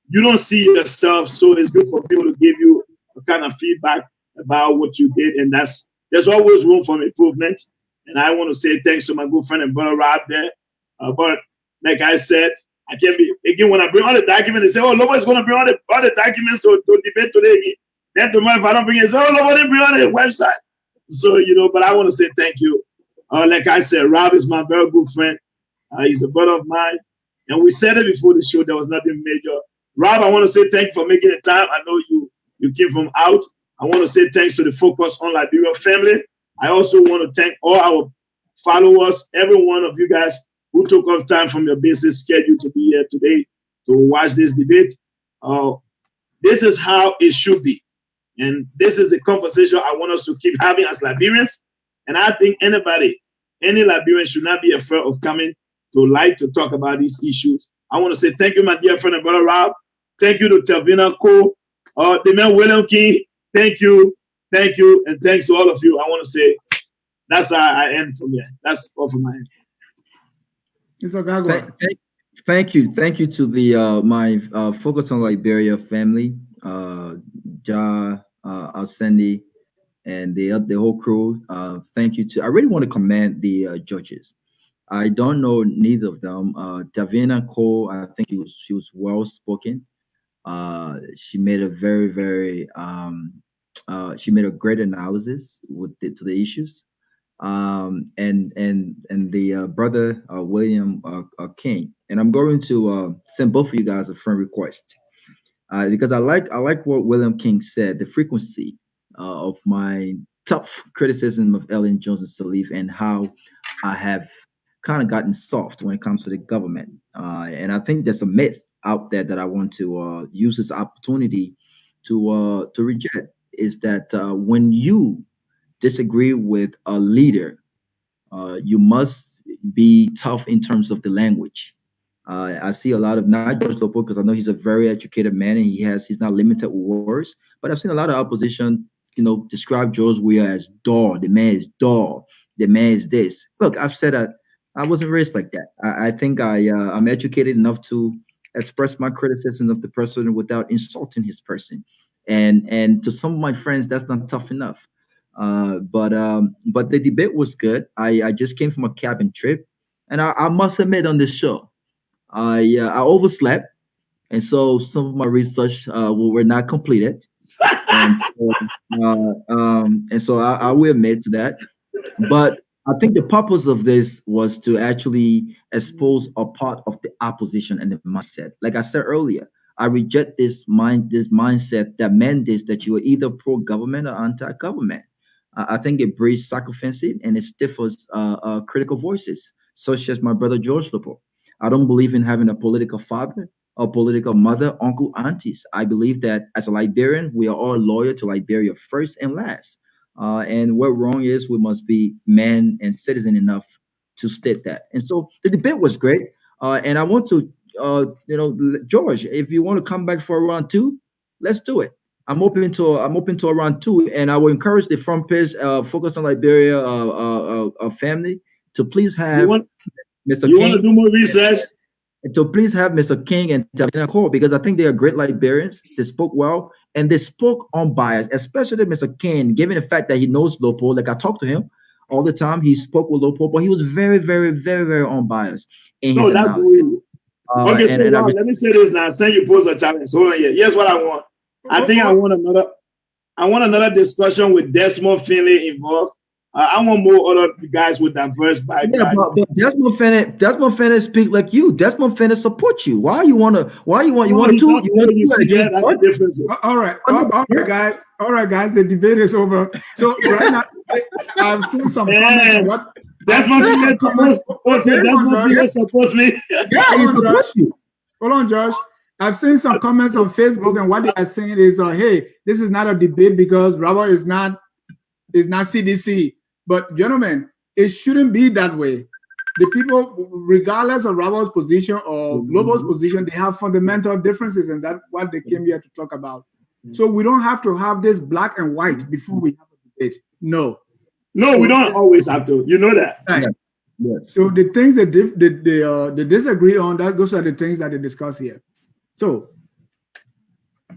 you don't see yourself, so it's good for people to give you a kind of feedback about what you did, and there's always room for improvement. And I want to say thanks to my good friend and brother Rob there. But like I said, I can't be again when I bring all the documents. They say, "Oh, nobody's going to bring all the documents to debate today." Again. Then tomorrow, if I don't bring it, say, "Oh, nobody bring on the website." So but I want to say thank you. Like I said, Rob is my very good friend. He's a brother of mine, and we said it before the show. There was nothing major. Rob, I want to say thank you for making the time. I know you came from out. I want to say thanks to the Focus on Liberia family. I also want to thank all our followers, every one of you guys who took up time from your busy schedule to be here today to watch this debate. This is how it should be. And this is a conversation I want us to keep having as Liberians. And I think any Liberian should not be afraid of coming to light to talk about these issues. I want to say thank you, my dear friend and brother Rob. Thank you to Telvina Cole, the man William King. Thank you, and thanks to all of you. I want to say that's how I end from here. That's all from my end. It's a good Thank you to the my Focus on Liberia family, Ja, Alsendi, and the whole crew. Thank you to. I really want to commend the judges. I don't know neither of them. Davina Cole, I think she was well spoken. She made a she made a great analysis to the issues. And the brother William King. And I'm going to send both of you guys a friend request because I like what William King said. The frequency of my tough criticism of Ellen Johnson Sirleaf and how I have kind of gotten soft when it comes to the government. And I think there's a myth out there that I want to use this opportunity to reject. Is that when you disagree with a leader, you must be tough in terms of the language. I see a lot of not George Lopo because I know he's a very educated man and he's not limited with words. But I've seen a lot of opposition describe George Weah as dull. The man is dull. The man is this. Look, I've said that I wasn't raised like that. I think I'm educated enough to express my criticism of the person without insulting his person. And to some of my friends, that's not tough enough. But the debate was good. I just came from a cabin trip, and I must admit on this show, I overslept, and so some of my research were not completed, and so I will admit to that. But I think the purpose of this was to actually expose a part of the opposition and the mindset. Like I said earlier, I reject this mindset that mandates that you are either pro-government or anti-government. I think it breeds sycophancy and it stifles critical voices, such as my brother George Lopo. I don't believe in having a political father, a political mother, uncle, aunties. I believe that as a Liberian, we are all loyal to Liberia first and last. And what wrong is, we must be man and citizen enough to state that. And so the debate was great. And I want to, George, if you want to come back for round two, let's do it. I'm open to a round two, and I will encourage the front page, Focus on Liberia family, to please You have want Mr. you want to King, do more research? to please have Mr. King and Talina call, because I think they are great Liberians. They spoke well and they spoke unbiased, especially Mr. King, given the fact that he knows Lopo. Like I talk to him all the time. He spoke with Lopo, but he was very, very, very, very unbiased in his No, that's analysis. good. Okay, so And I Rob, let me say this now. Send you pose a challenge. Hold on here. Here's what I want. I think I want another discussion with Desmond Finley involved. I want more other guys with diverse Yeah, background. but Desmond Fenner speak like you. Desmond Fenner support you. Why you wanna? Why you want? You No, want he's two? not You want you two see that? against That's the one? difference. All right, guys. All right, guys. The debate is over. So right now, I've seen some comments on And what. I've Desmond seen Finley some comments. supports Hang on, Desmond Josh. Finley supports me. Yeah, he Hold on, support Josh. you. Hold on, Josh. I've seen some comments on Facebook, and what they are saying is, "Hey, this is not a debate because Robert is not CDC." But gentlemen, it shouldn't be that way. The people, regardless of Robert's position or Global's position, they have fundamental differences, and that's what they came here to talk about. So we don't have to have this black and white before we have a debate. No. No, we don't always have to. You know that. Right. Yes. So the things that they disagree on, those are the things that they discuss here. So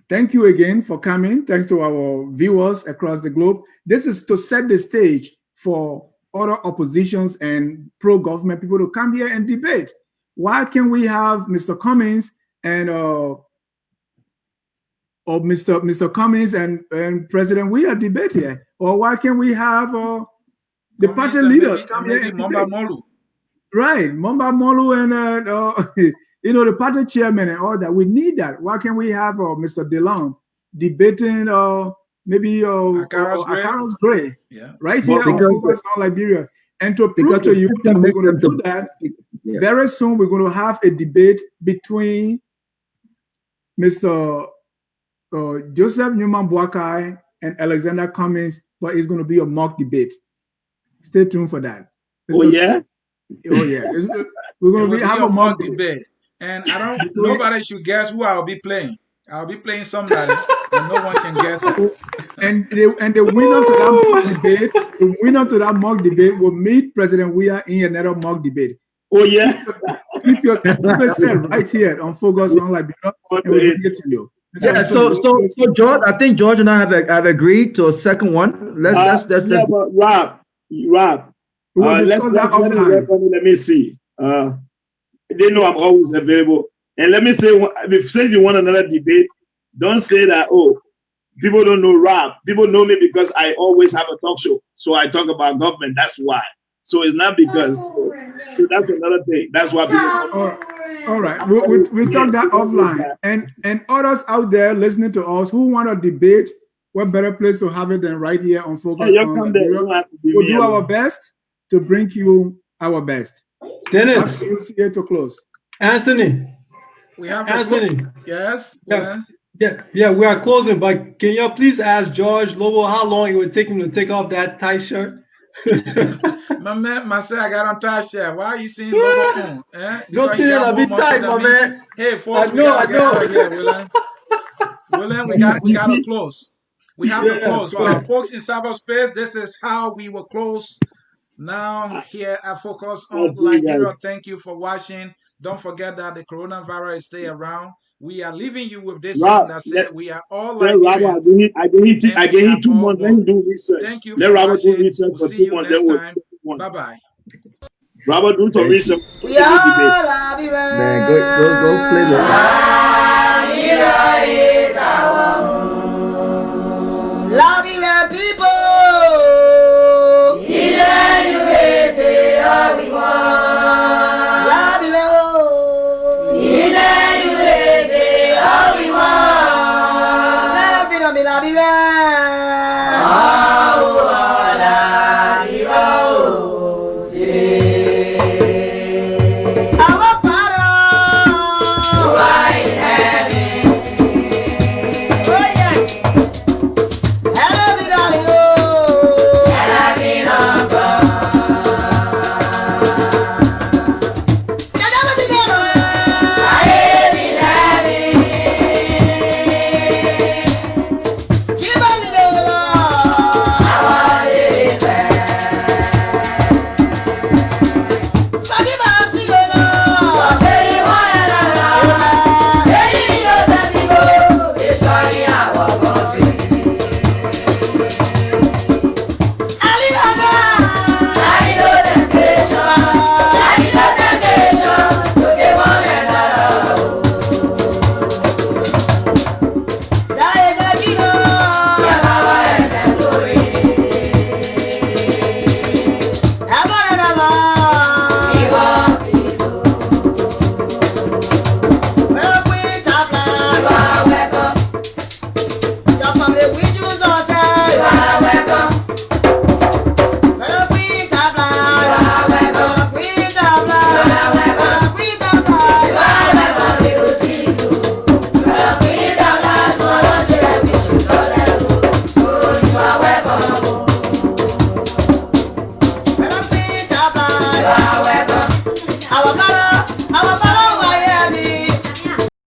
thank you again for coming. Thanks to our viewers across the globe. This is to set the stage for other oppositions and pro-government people to come here and debate. Why can't we have Mr. Cummings and Mr. Cummings and President Weah debate here? Or why can't we have the party leaders come here and debate? Molu. Right, Momba Molu and the party chairman and all that. We need that. Why can't we have Mr. DeLong debating maybe Akaros Gray, right here on Focus on Liberia? And to prove to you that we're going to do that, very soon we're going to have a debate between Mr. Joseph Newman Boakai and Alexander Cummings, but it's going to be a mock debate. Stay tuned for that. Oh yeah? We're going to have a mock debate. And nobody should guess who I'll be playing. I'll be playing somebody, and no one can guess that. And the winner to that mock debate will meet President Weah in another mock debate. Oh yeah. Keep yourself right here on Focus on Liberia, and we'll get to you. Yeah, so George, I think George and I have agreed to a second one. Let's but Rob, let me see. They know I'm always available. And let me say, since you want another debate, don't say that, people don't know Rob. People know me because I always have a talk show. So I talk about government. That's why. So it's not because. So that's another thing. That's why people. All right. We'll talk that offline. And others out there listening to us who want to debate, what better place to have it than right here on Focus on Liberia. We'll do our best to bring you our best. Dennis, here to close. Anthony, we have Anthony. Yes. Yeah. We are closing, but can you please ask George Lobo how long it would take him to take off that tight shirt? My man, I got on tight shirt. Why are you seeing Lobo on? Don't think it'll be tight, my man. Hey, folks, I know. William, we got to close. We have to close. For our folks in cyberspace, this is how we will close. Now, here I focus on Liberia. Thank you for watching. Don't forget that the coronavirus is still around. We are leaving you with this song that said we are all Liberians. I gave him 2 months. Let him do research. Thank you Let for Robert do watching. research We'll for see 2 you months. next time. Bye-bye. Robert, do some research. Man, go play the.